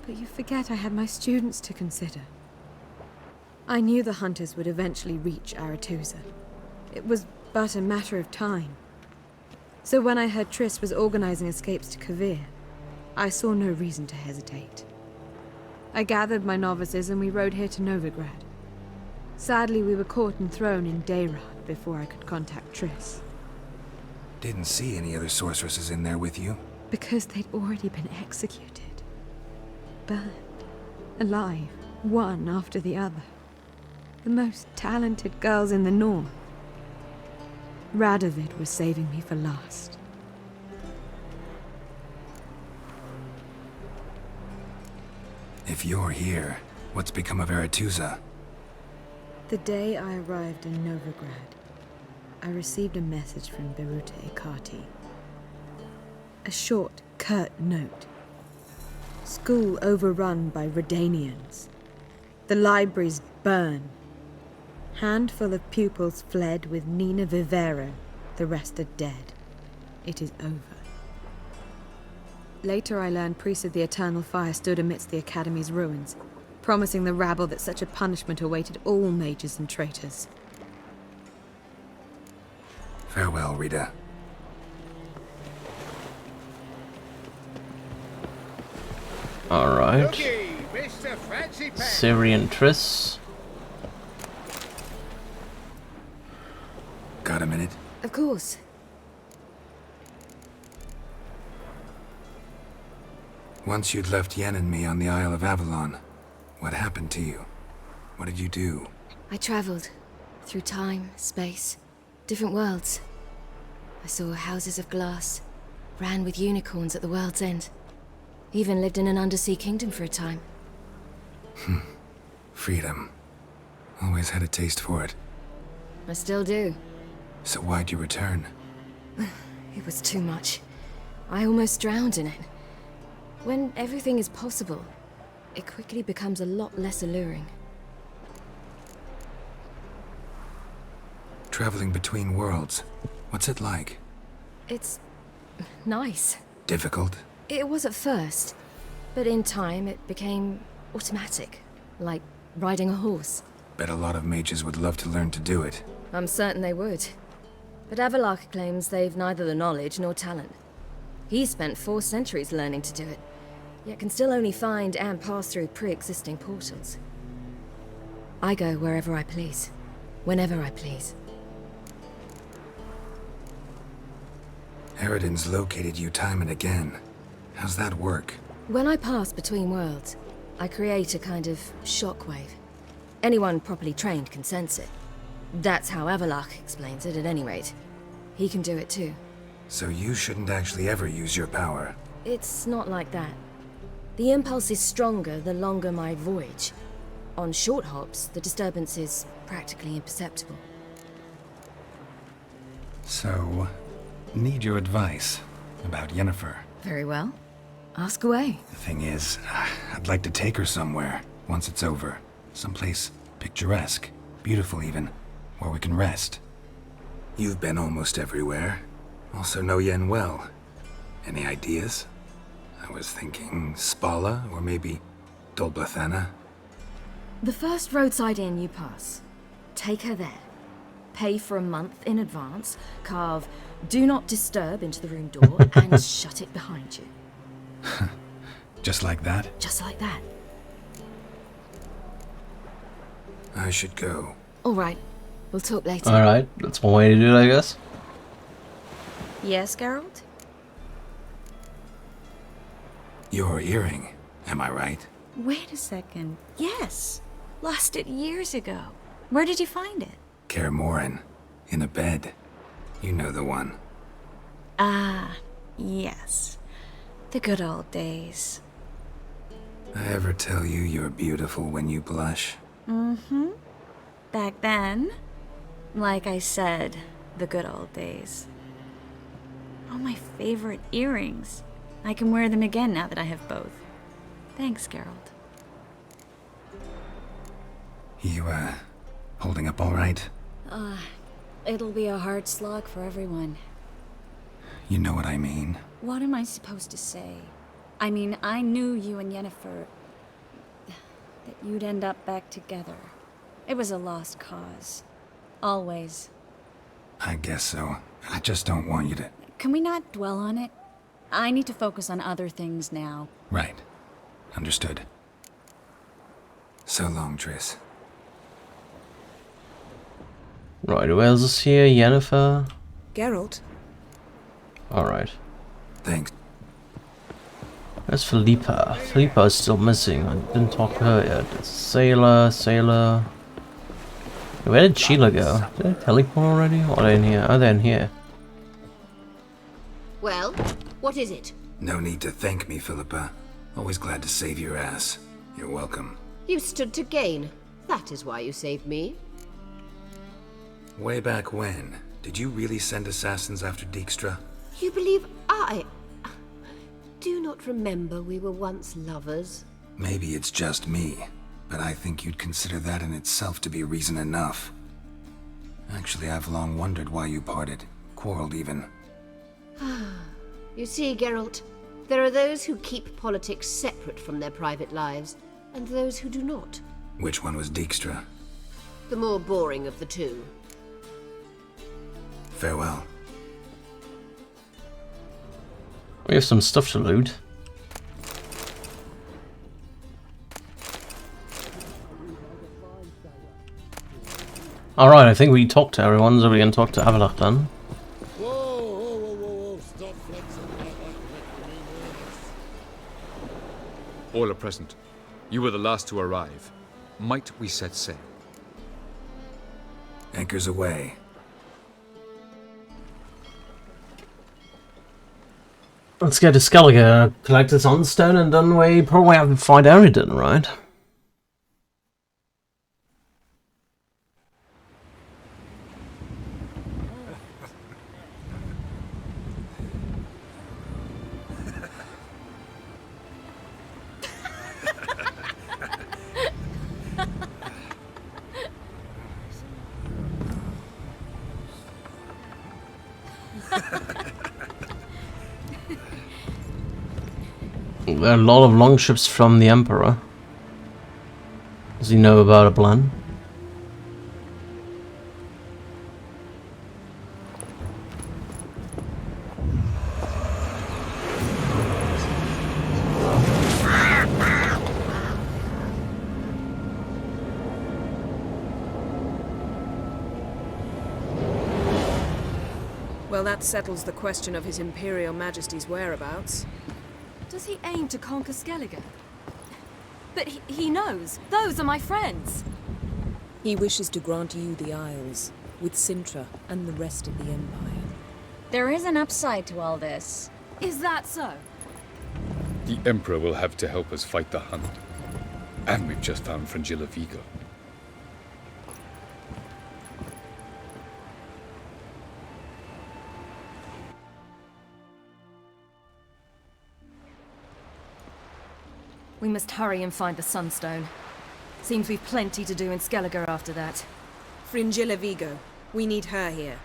But you forget I had my students to consider. I knew the hunters would eventually reach Aretusa. It was but a matter of time. So when I heard Triss was organizing escapes to Kavir, I saw no reason to hesitate. I gathered my novices and we rode here to Novigrad. Sadly, we were caught and thrown in Dayrad before I could contact Triss. Didn't see any other sorceresses in there with you? Because they'd already been executed. Burned. Alive. One after the other. The most talented girls in the North. Radovid was saving me for last. If you're here, what's become of Aretusa? The day I arrived in Novigrad, I received a message from Beruta Ikati. A short, curt note. School overrun by Redanians. The libraries burn. Handful of pupils fled with Nina Vivero. The rest are dead. It is over. Later I learned priests of the Eternal Fire stood amidst the Academy's ruins, promising the rabble that such a punishment awaited all mages and traitors. Farewell, Rita. Alright. Looky, Mr. Fancy Pants. Syrian Triss. Got a minute? Of course. Once you'd left Yen and me on the Isle of Avalon, what happened to you? What did you do? I traveled. Through time, space, different worlds. I saw houses of glass, ran with unicorns at the world's end. Even lived in an undersea kingdom for a time. Freedom. Always had a taste for it. I still do. So why'd you return? It was too much. I almost drowned in it. When everything is possible, it quickly becomes a lot less alluring. Traveling between worlds. What's it like? It's nice. Difficult? It was at first, but in time it became automatic, like riding a horse. Bet a lot of mages would love to learn to do it. I'm certain they would. But Avalark claims they've neither the knowledge nor talent. He spent 4 centuries learning to do it. yet can still only find and pass through pre-existing portals. I go wherever I please, whenever I please. Eridan's located you time and again. How's that work? When I pass between worlds, I create a kind of shockwave. Anyone properly trained can sense it. That's how Avalach explains it, at any rate. He can do it too. So you shouldn't actually ever use your power. It's not like that. The impulse is stronger the longer my voyage. On short hops, the disturbance is practically imperceptible. So, need your advice about Yennefer. Very well. Ask away. The thing is, I'd like to take her somewhere, once it's over. Someplace picturesque, beautiful even, where we can rest. You've been almost everywhere. Also know Yen well. Any ideas? I was thinking Spala, or maybe Dolblathana. The first roadside inn you pass. Take her there. Pay for a month in advance, carve "Do Not Disturb" into the room door, and shut it behind you. Just like that? Just like that. I should go. Alright. We'll talk later. Alright, that's one way to do it, I guess. Yes, Geralt? Your earring, am I right? Wait a second. Yes. Lost it years ago. Where did you find it? Kaer Morhen, in a bed. You know the one. Ah, yes. The good old days. I ever tell you you're beautiful when you blush? Mm-hmm. Back then, like I said, the good old days. Oh, my favorite earrings. I can wear them again now that I have both. Thanks, Geralt. You, holding up all right? It'll be a hard slog for everyone. You know what I mean. What am I supposed to say? I mean, I knew you and Yennefer... that you'd end up back together. It was a lost cause. Always. I guess so. I just don't want you to... Can we not dwell on it? I need to focus on other things now. Right. Understood. So long, Triss. Right, who else is here? Yennefer? Geralt. Alright. Thanks. Where's Philippa? Philippa is still missing. I didn't talk to her yet. Sailor. Where did Sheila go? Did I teleport already? Or are they in here? Oh, they're in here. Well, what is it? No need to thank me, Philippa. Always glad to save your ass. You're welcome. You stood to gain. That is why you saved me. Way back when, did you really send assassins after Dijkstra? You believe I... do not remember we were once lovers? Maybe it's just me, but I think you'd consider that in itself to be reason enough. Actually, I've long wondered why you parted. Quarreled even. You see, Geralt, there are those who keep politics separate from their private lives, and those who do not. Which one was Dijkstra? The more boring of the two. Farewell. We have some stuff to loot. Alright, I think we talked to everyone, so we can talk to Avalach then. Whoa, stop flexing like that. All are present. You were the last to arrive. Might we set sail? Anchors away. Let's get to Skellige, collect the Sunstone, and then we probably have to find Eridan, right? There are a lot of longships from the Emperor. Does he know about a plan? Well, that settles the question of His Imperial Majesty's whereabouts. Does he aim to conquer Skellige? But he knows. Those are my friends. He wishes to grant you the Isles, with Sintra and the rest of the Empire. There is an upside to all this. Is that so? The Emperor will have to help us fight the Hunt. And we've just found Fringilla Vigo. We must hurry and find the Sunstone. Seems we've plenty to do in Skellige after that. Fringilla Vigo. We need her here.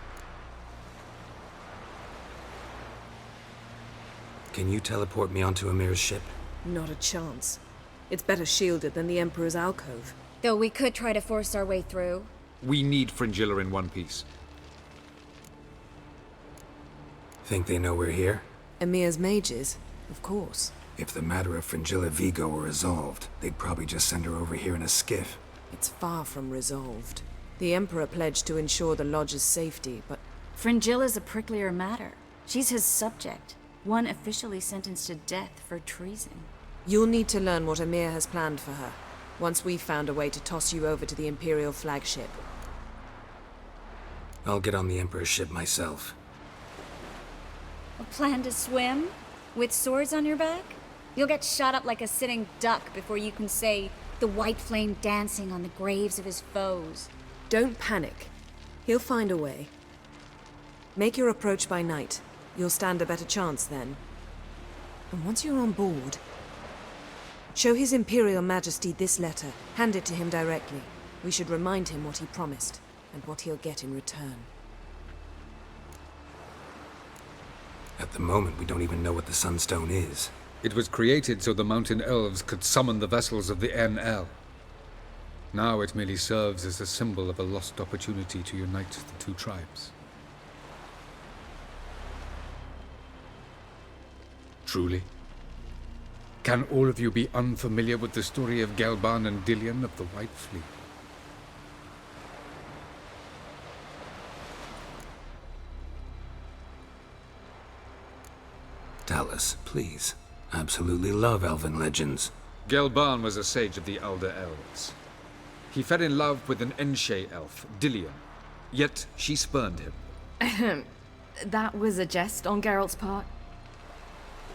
Can you teleport me onto Amir's ship? Not a chance. It's better shielded than the Emperor's alcove. Though we could try to force our way through. We need Fringilla in one piece. Think they know we're here? Emir's mages? Of course. If the matter of Fringilla Vigo were resolved, they'd probably just send her over here in a skiff. It's far from resolved. The Emperor pledged to ensure the Lodge's safety, but... Fringilla's a pricklier matter. She's his subject. One officially sentenced to death for treason. You'll need to learn what Emir has planned for her, once we've found a way to toss you over to the Imperial flagship. I'll get on the Emperor's ship myself. A plan to swim? With swords on your back? You'll get shot up like a sitting duck before you can say, the white flame dancing on the graves of his foes. Don't panic. He'll find a way. Make your approach by night. You'll stand a better chance then. And once you're on board, show His Imperial Majesty this letter. Hand it to him directly. We should remind him what he promised, and what he'll get in return. At the moment, we don't even know what the Sunstone is. It was created so the Mountain Elves could summon the vessels of the NL. Now it merely serves as a symbol of a lost opportunity to unite the two tribes. Truly? Can all of you be unfamiliar with the story of Gelban and Dillion of the White Fleet? Tell us, please. I absolutely love elven legends. Gelban was a sage of the Elder Elves. He fell in love with an Enshe elf, Dillion, yet she spurned him. That was a jest on Geralt's part.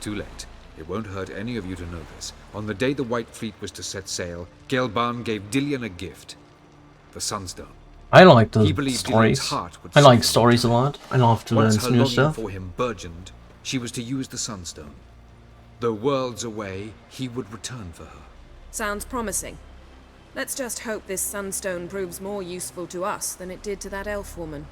Too late. It won't hurt any of you to know this. On the day the White Fleet was to set sail, Gelban gave Dillion a gift. The Sunstone. I like the He believed stories. Dillion's heart would I like soften. stories a lot. I love to learn Once her new longing stuff. for him burgeoned, she was to use the Sunstone. Though worlds away, he would return for her. Sounds promising. Let's just hope this Sunstone proves more useful to us than it did to that elf woman.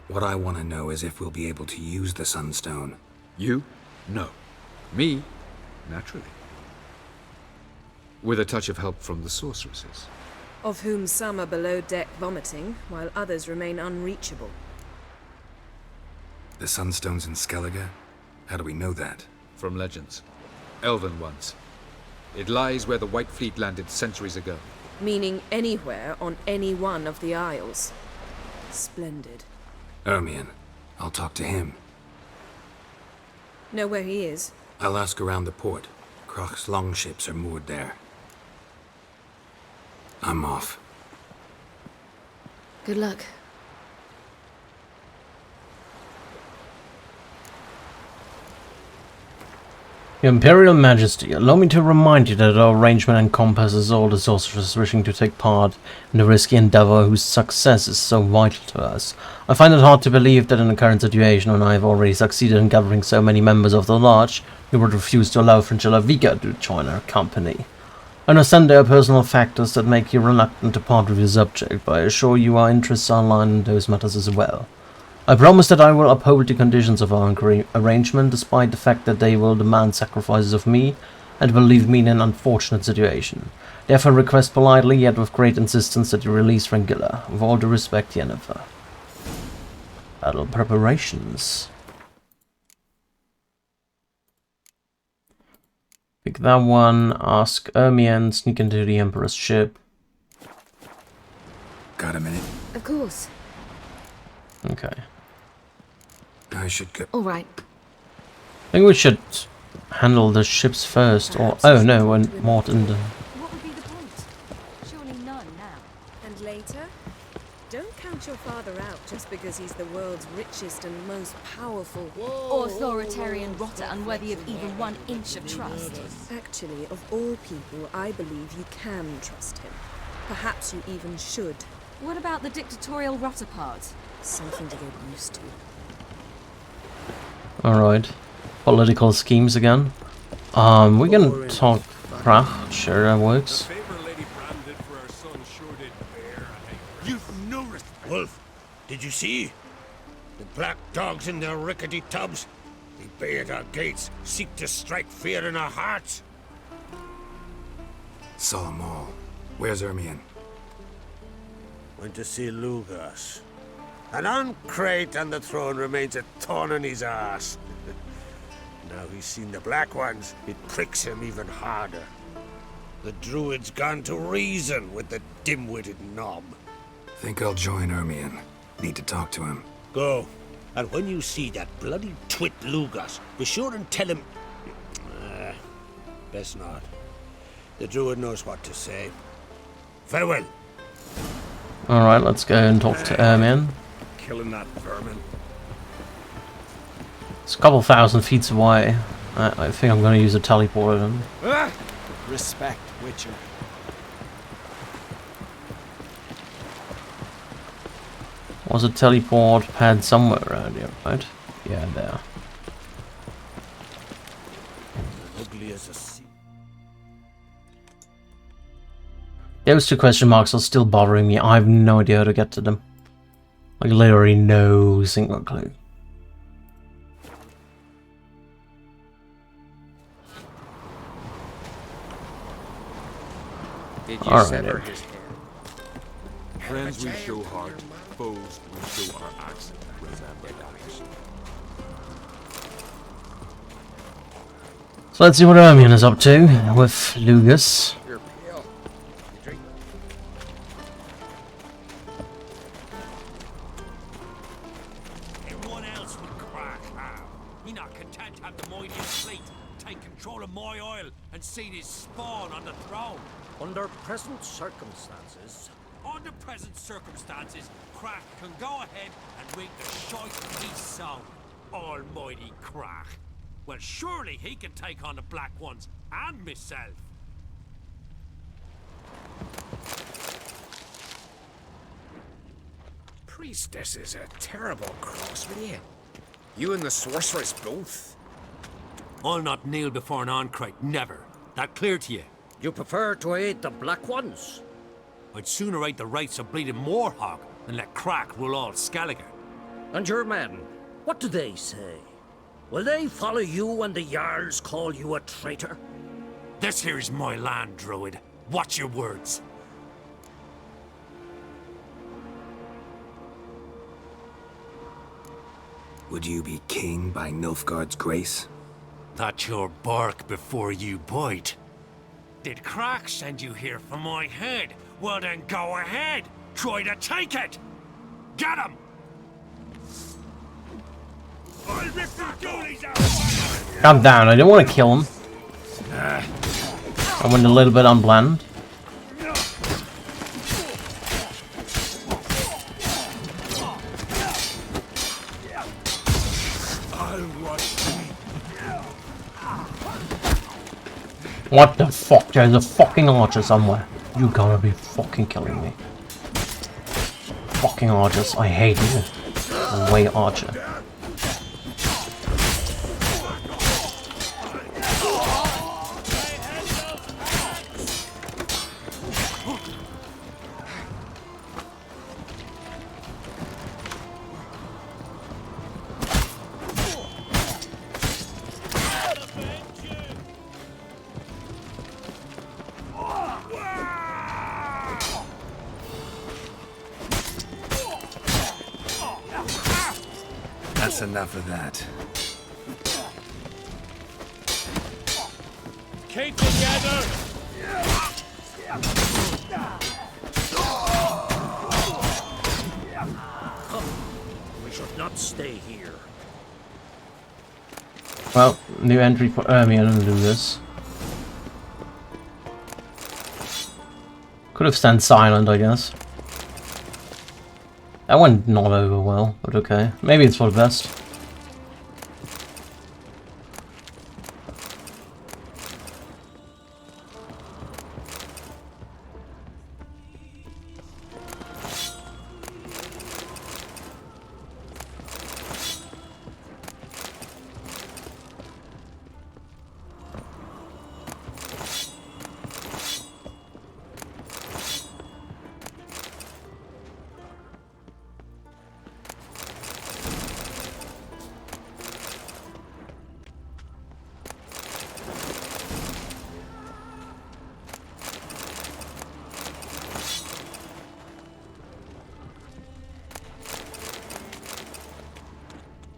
What I want to know is if we'll be able to use the Sunstone. You? No. Me? Naturally. With a touch of help from the sorceresses. Of whom some are below deck vomiting, while others remain unreachable. The Sunstone's in Skellige? How do we know that? From legends. Elven ones. It lies where the White Fleet landed centuries ago. Meaning anywhere on any one of the Isles. Splendid. Ermion. I'll talk to him. Know where he is? I'll ask around the port. Croc's longships are moored there. I'm off. Good luck. Your Imperial Majesty, allow me to remind you that our arrangement encompasses all the sorcerers wishing to take part in the risky endeavor whose success is so vital to us. I find it hard to believe that in the current situation, when I have already succeeded in gathering so many members of the Lodge, you would refuse to allow Fringilla Vigo to join our company. I understand there are personal factors that make you reluctant to part with your subject, but I assure you our interests are aligned in those matters as well. I promise that I will uphold the conditions of our arrangement, despite the fact that they will demand sacrifices of me, and will leave me in an unfortunate situation. Therefore request politely, yet with great insistence, that you release Fringilla. With all due respect, Yennefer. Battle preparations. Pick that one, ask Ermion, sneak into the Emperor's ship. Got a minute? Of course. Okay. I should go. All right. I think we should handle the ships first, or oh no, when Morton. What would be the point? Surely none now. And later? Don't count your father out just because he's the world's richest and most powerful. Authoritarian rotter unworthy of even 1 inch of trust. Actually, of all people, I believe you can trust him. Perhaps you even should. What about the dictatorial rotter part? Something to get used to. Alright. Political schemes again. We can talk Krach, sure that works. You've no respect. Wolf, did you see? The black dogs in their rickety tubs? They bay at our gates, seek to strike fear in our hearts. Saw them all. Where's Ermion? Went to see Lugas. An uncrate on the throne remains a thorn in his ass. Now he's seen the Black Ones, it pricks him even harder. The druid's gone to reason with the dim-witted knob. Think I'll join Ermion. Need to talk to him. Go. And when you see that bloody twit Lugas, be sure and tell him... best not. The druid knows what to say. Farewell. Alright, let's go and talk to Ermion. Killing that vermin. It's a couple thousand feet away. I think I'm going to use a teleporter then. Respect, Witcher. Was a teleport pad somewhere around here, right? Yeah, there. Ugly as a sea. Those 2 question marks are still bothering me. I have no idea how to get to them. Like, literally no single clue. Did you sever his head? Friends we show heart, foes we show our accent. Remember that. So let's see what Ermion is up to with Lugas. You're pale. You drink. Everyone else would crack how. He not content to have the mighty fleet take control of my oil and seen his spawn on the throne. Under present circumstances. Under present circumstances, Crack can go ahead and make the shite he's sown. Almighty Crack. Well, surely he can take on the Black Ones and myself. Priestess is a terrible cross with you. You and the sorceress both. I'll not kneel before an Ancrate, never. That clear to you? You prefer to aid the Black Ones? I'd sooner aid the rights of bleeding Moorhog than let Crack rule all Skellige. And your men, what do they say? Will they follow you when the Jarls call you a traitor? This here's my land, Druid. Watch your words. Would you be king by Nilfgaard's grace? That's your bark before you bite. Did Crack send you here for my head? Well then go ahead! Try to take it! Get him! I'll rip your goalies out! Calm down, I didn't want to kill him. I went a little bit unplanned. What the fuck? There's a fucking archer somewhere. You gotta be fucking killing me. Fucking archers, I hate you. Way archer. That's enough of that. Keep together! should not stay here. Well, new entry for Ermion and Lucas. Could have stand silent, I guess. That went not over well, but okay. Maybe it's for the best.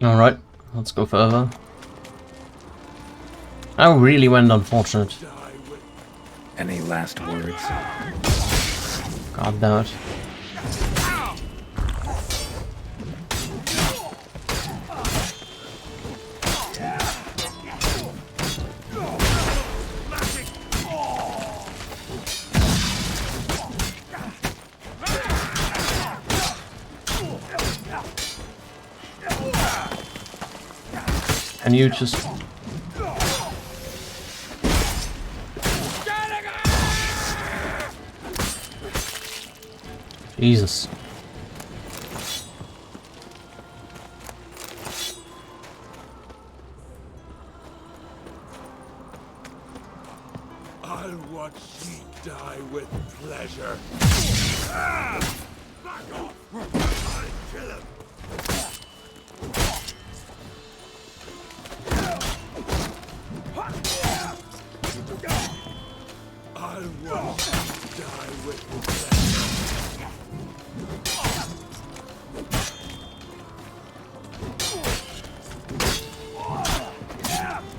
Alright, let's go further. That really went unfortunate. Any last words? God damn it. And you just... Jesus. I'll watch ye die with pleasure. Back off! I'll kill him! I'll watch ye die with pleasure.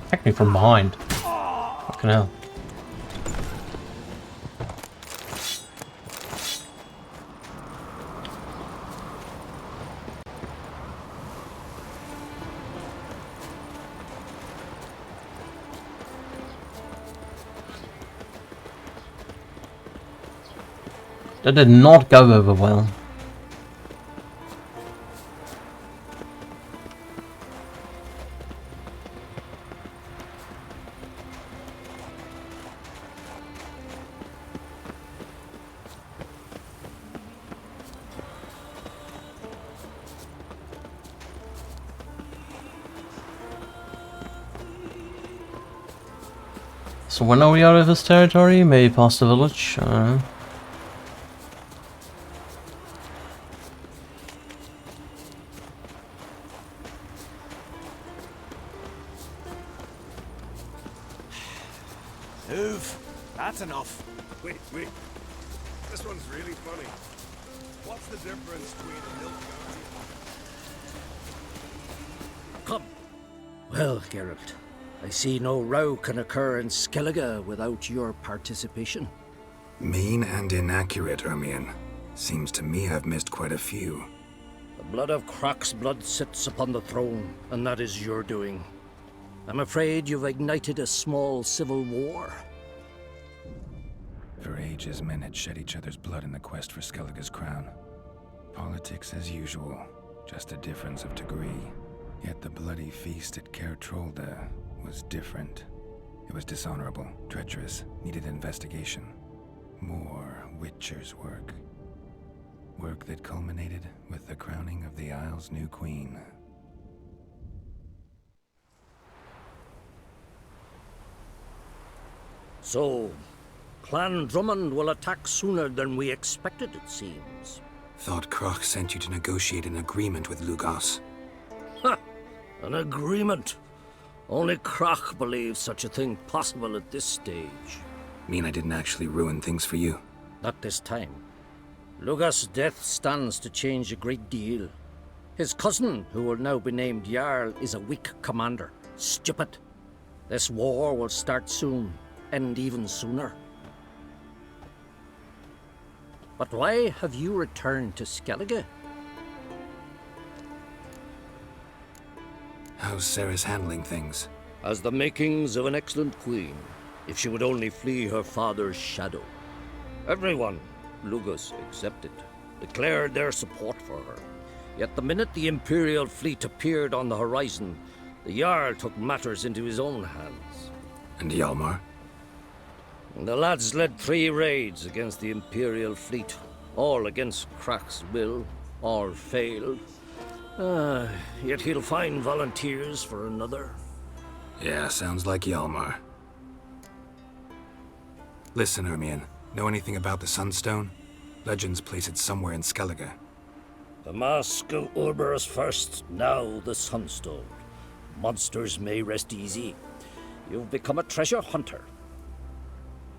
Attack me from behind. Fucking hell. That did not go over well. So when are we out of this territory? Maybe past the village? I don't know. Move. That's enough. Wait. This one's really funny. What's the difference between a milk bounty? Come. Well, Geralt, I see no row can occur in Skellige without your participation. Mean and inaccurate, Ermion. Seems to me I've missed quite a few. The blood of Crach's blood sits upon the throne, and that is your doing. I'm afraid you've ignited a small civil war. For ages, men had shed each other's blood in the quest for Skellige's crown. Politics as usual, just a difference of degree. Yet the bloody feast at Caer Trolda was different. It was dishonorable, treacherous, needed investigation. More Witcher's work. Work that culminated with the crowning of the Isle's new queen. So, Clan Drummond will attack sooner than we expected, it seems. Thought Crach sent you to negotiate an agreement with Lugos. Ha! An agreement? Only Crach believes such a thing possible at this stage. Mean I didn't actually ruin things for you? Not this time. Lugos' death stands to change a great deal. His cousin, who will now be named Jarl, is a weak commander. Stupid. This war will start soon, end even sooner. But why have you returned to Skellige? How's Sarah's handling things? Has the makings of an excellent queen, if she would only flee her father's shadow. Everyone, Lugus excepted, declared their support for her. Yet the minute the Imperial fleet appeared on the horizon, the Jarl took matters into his own hands. And Hjalmar? The lads led 3 raids against the Imperial fleet, all against Krach's will, all failed. Yet he'll find volunteers for another. Yeah, sounds like Hjalmar. Listen, Ermion, know anything about the Sunstone? Legends place it somewhere in Skellige. The mask of Urberus first, now the Sunstone. Monsters may rest easy. You've become a treasure hunter.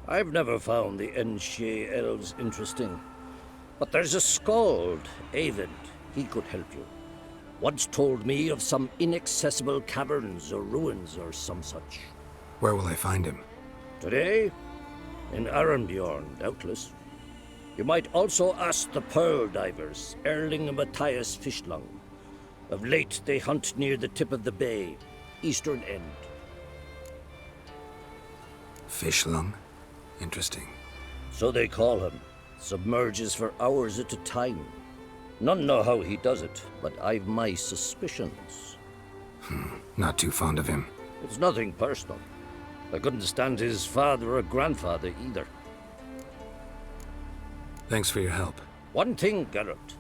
I've never found the ENG elves interesting. But there's a skald, Eyvind. He could help you. Once told me of some inaccessible caverns or ruins or some such. Where will I find him? Today? In Arenbjorn, doubtless. You might also ask the pearl divers, Erling and Matthias Fischlung. Of late, they hunt near the tip of the bay, eastern end. Fischlung? Interesting. So they call him. Submerges for hours at a time. None know how he does it, but I've my suspicions. Not too fond of him. It's nothing personal. I couldn't stand his father or grandfather either. Thanks for your help. One thing, Geralt.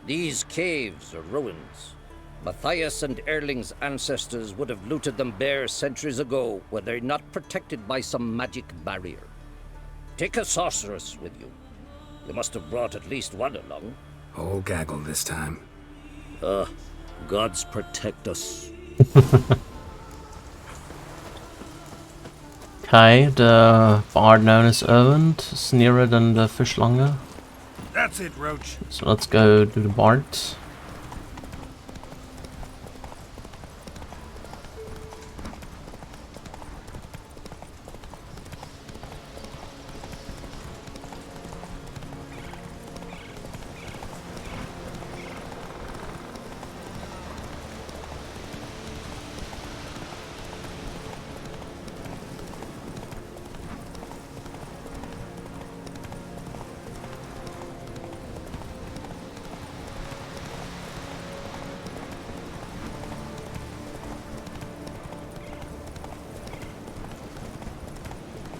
These caves are ruins. Matthias and Erling's ancestors would have looted them bare centuries ago were they not protected by some magic barrier. Take a sorceress with you. You must have brought at least one along. Whole gaggle this time. Gods protect us. Okay, the bard known as Erwin is nearer than the Fischlanger. That's it, Roach. So let's go do the bard.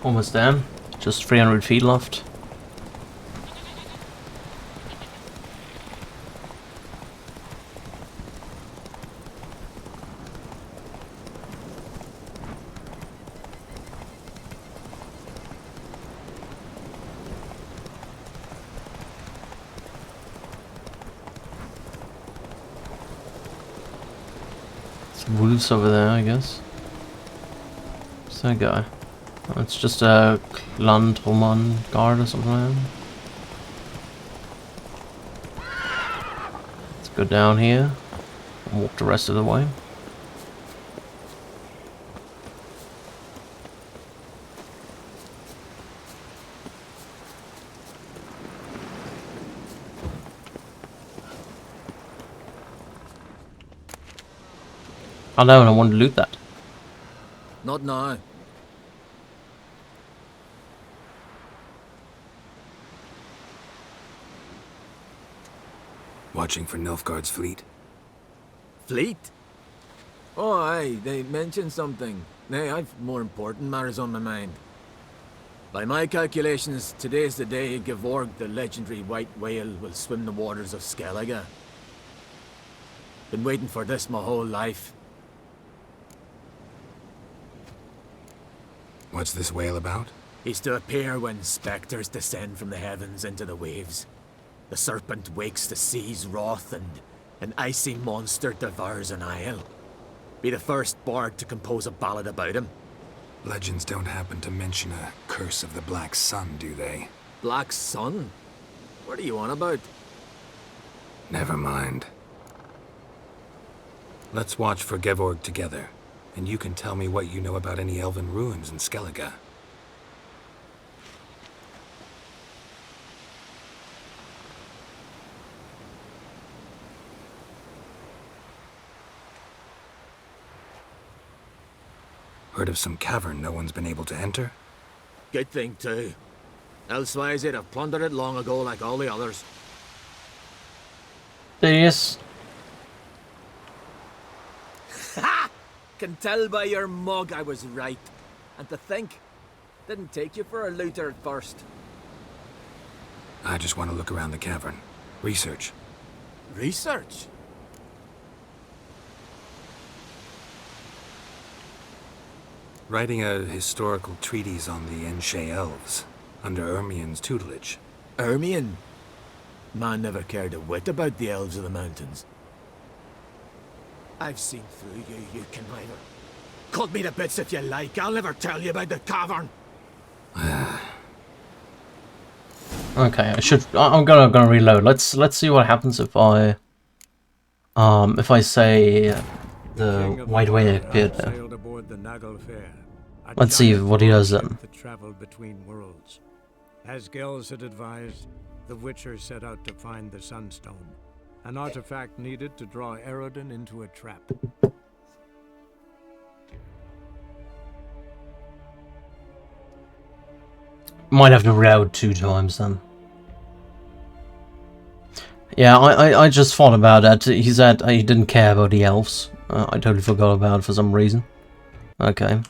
Almost there. Just 300 feet left. Some wolves over there, I guess. What's that guy? Oh, it's just a Landroman guard or something like that. Let's go down here and walk the rest of the way. Oh no, I want to loot that. Not now. Watching for Nilfgaard's fleet. Fleet? Oh, aye, they mentioned something. Nay, I've more important matters on my mind. By my calculations, today's the day Gevorg, the legendary white whale, will swim the waters of Skellige. Been waiting for this my whole life. What's this whale about? He's to appear when spectres descend from the heavens into the waves. The serpent wakes the sea's wrath, and an icy monster devours an isle. Be the first bard to compose a ballad about him. Legends don't happen to mention a curse of the Black Sun, do they? Black Sun? What are you on about? Never mind. Let's watch for Gevorg together, and you can tell me what you know about any elven ruins in Skellige. Heard of some cavern no one's been able to enter? Good thing, too. Elsewise, they'd have plundered it long ago like all the others. Yes. Ha! Can tell by your mug I was right. And to think, didn't take you for a looter at first. I just want to look around the cavern. Research. Research? Writing a historical treatise on the ENG elves, under Ermien's tutelage. Ermien? Man never cared a whit about the elves of the mountains. I've seen through you, you conniver. Cut me to bits if you like, I'll never tell you about the cavern. Okay, I'm gonna reload. Let's see what happens if I say the white whale appeared there. Let's see what he does then. Traveled between worlds. As Gels had advised, the Witcher set out to find the Sunstone, an artifact needed to draw Eredin into a trap. Might have to reload 2 times then. Yeah, I just thought about that. He said he didn't care about the elves. I totally forgot about it for some reason. Okay.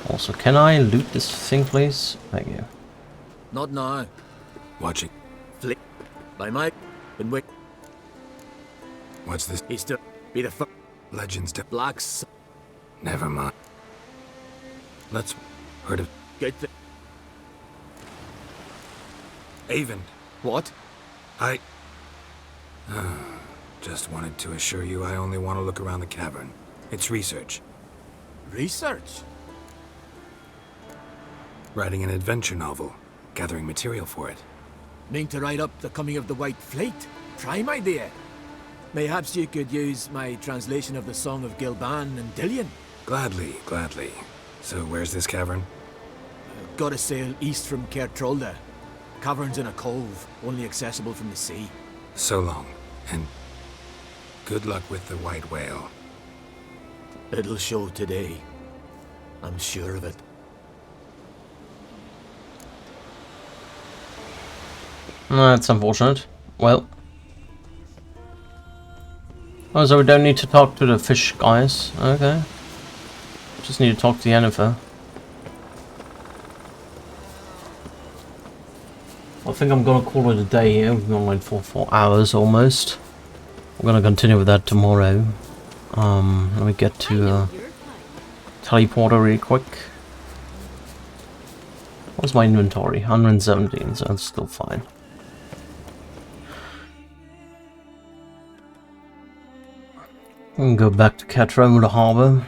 Also, can I loot this thing, please? Thank you. Not now. Watching. Flick. By Mike. Been wait. What's this? He's to be the Legends to Blacks. Never mind. Let's heard of Good thing. Avon. What? I just wanted to assure you I only want to look around the cavern. It's research. Research? Writing an adventure novel. Gathering material for it. Mean to write up the coming of the White Fleet? Prime idea. Mayhaps you could use my translation of the Song of Gilban and Dillion. Gladly, gladly. So where's this cavern? Gotta sail east from Caer Trolda. Cavern's in a cove, only accessible from the sea. So long, and good luck with the white whale. It'll show today. I'm sure of it. That's unfortunate. Well. Oh, so we don't need to talk to the fish guys. Okay. Just need to talk to Yennefer. I think I'm gonna call it a day here. We've been like for 4 hours almost. We're gonna continue with that tomorrow. Let me get to teleporter really quick. What's my inventory? 117, so that's still fine. We can go back to Catrome, the harbour.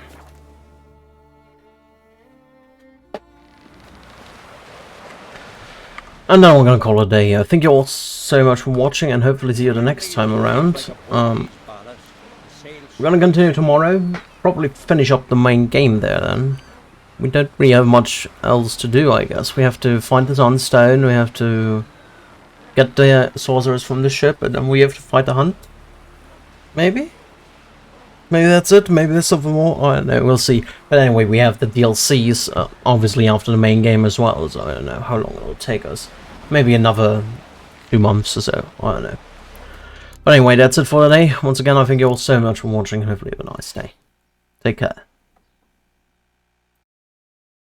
And now we're gonna call it a day here. Thank you all so much for watching, and hopefully see you the next time around. We're gonna continue tomorrow. Probably finish up the main game there then. We don't really have much else to do, I guess. We have to find the Sunstone, we have to get the sorcerers from the ship, and then we have to fight the hunt. Maybe? Maybe that's it, maybe there's something more, I don't know, we'll see. But anyway, we have the DLCs, obviously after the main game as well, so I don't know how long it'll take us. Maybe another 2 months or so, I don't know. But anyway, that's it for today. Once again, I thank you all so much for watching, and hopefully you have a nice day. Take care.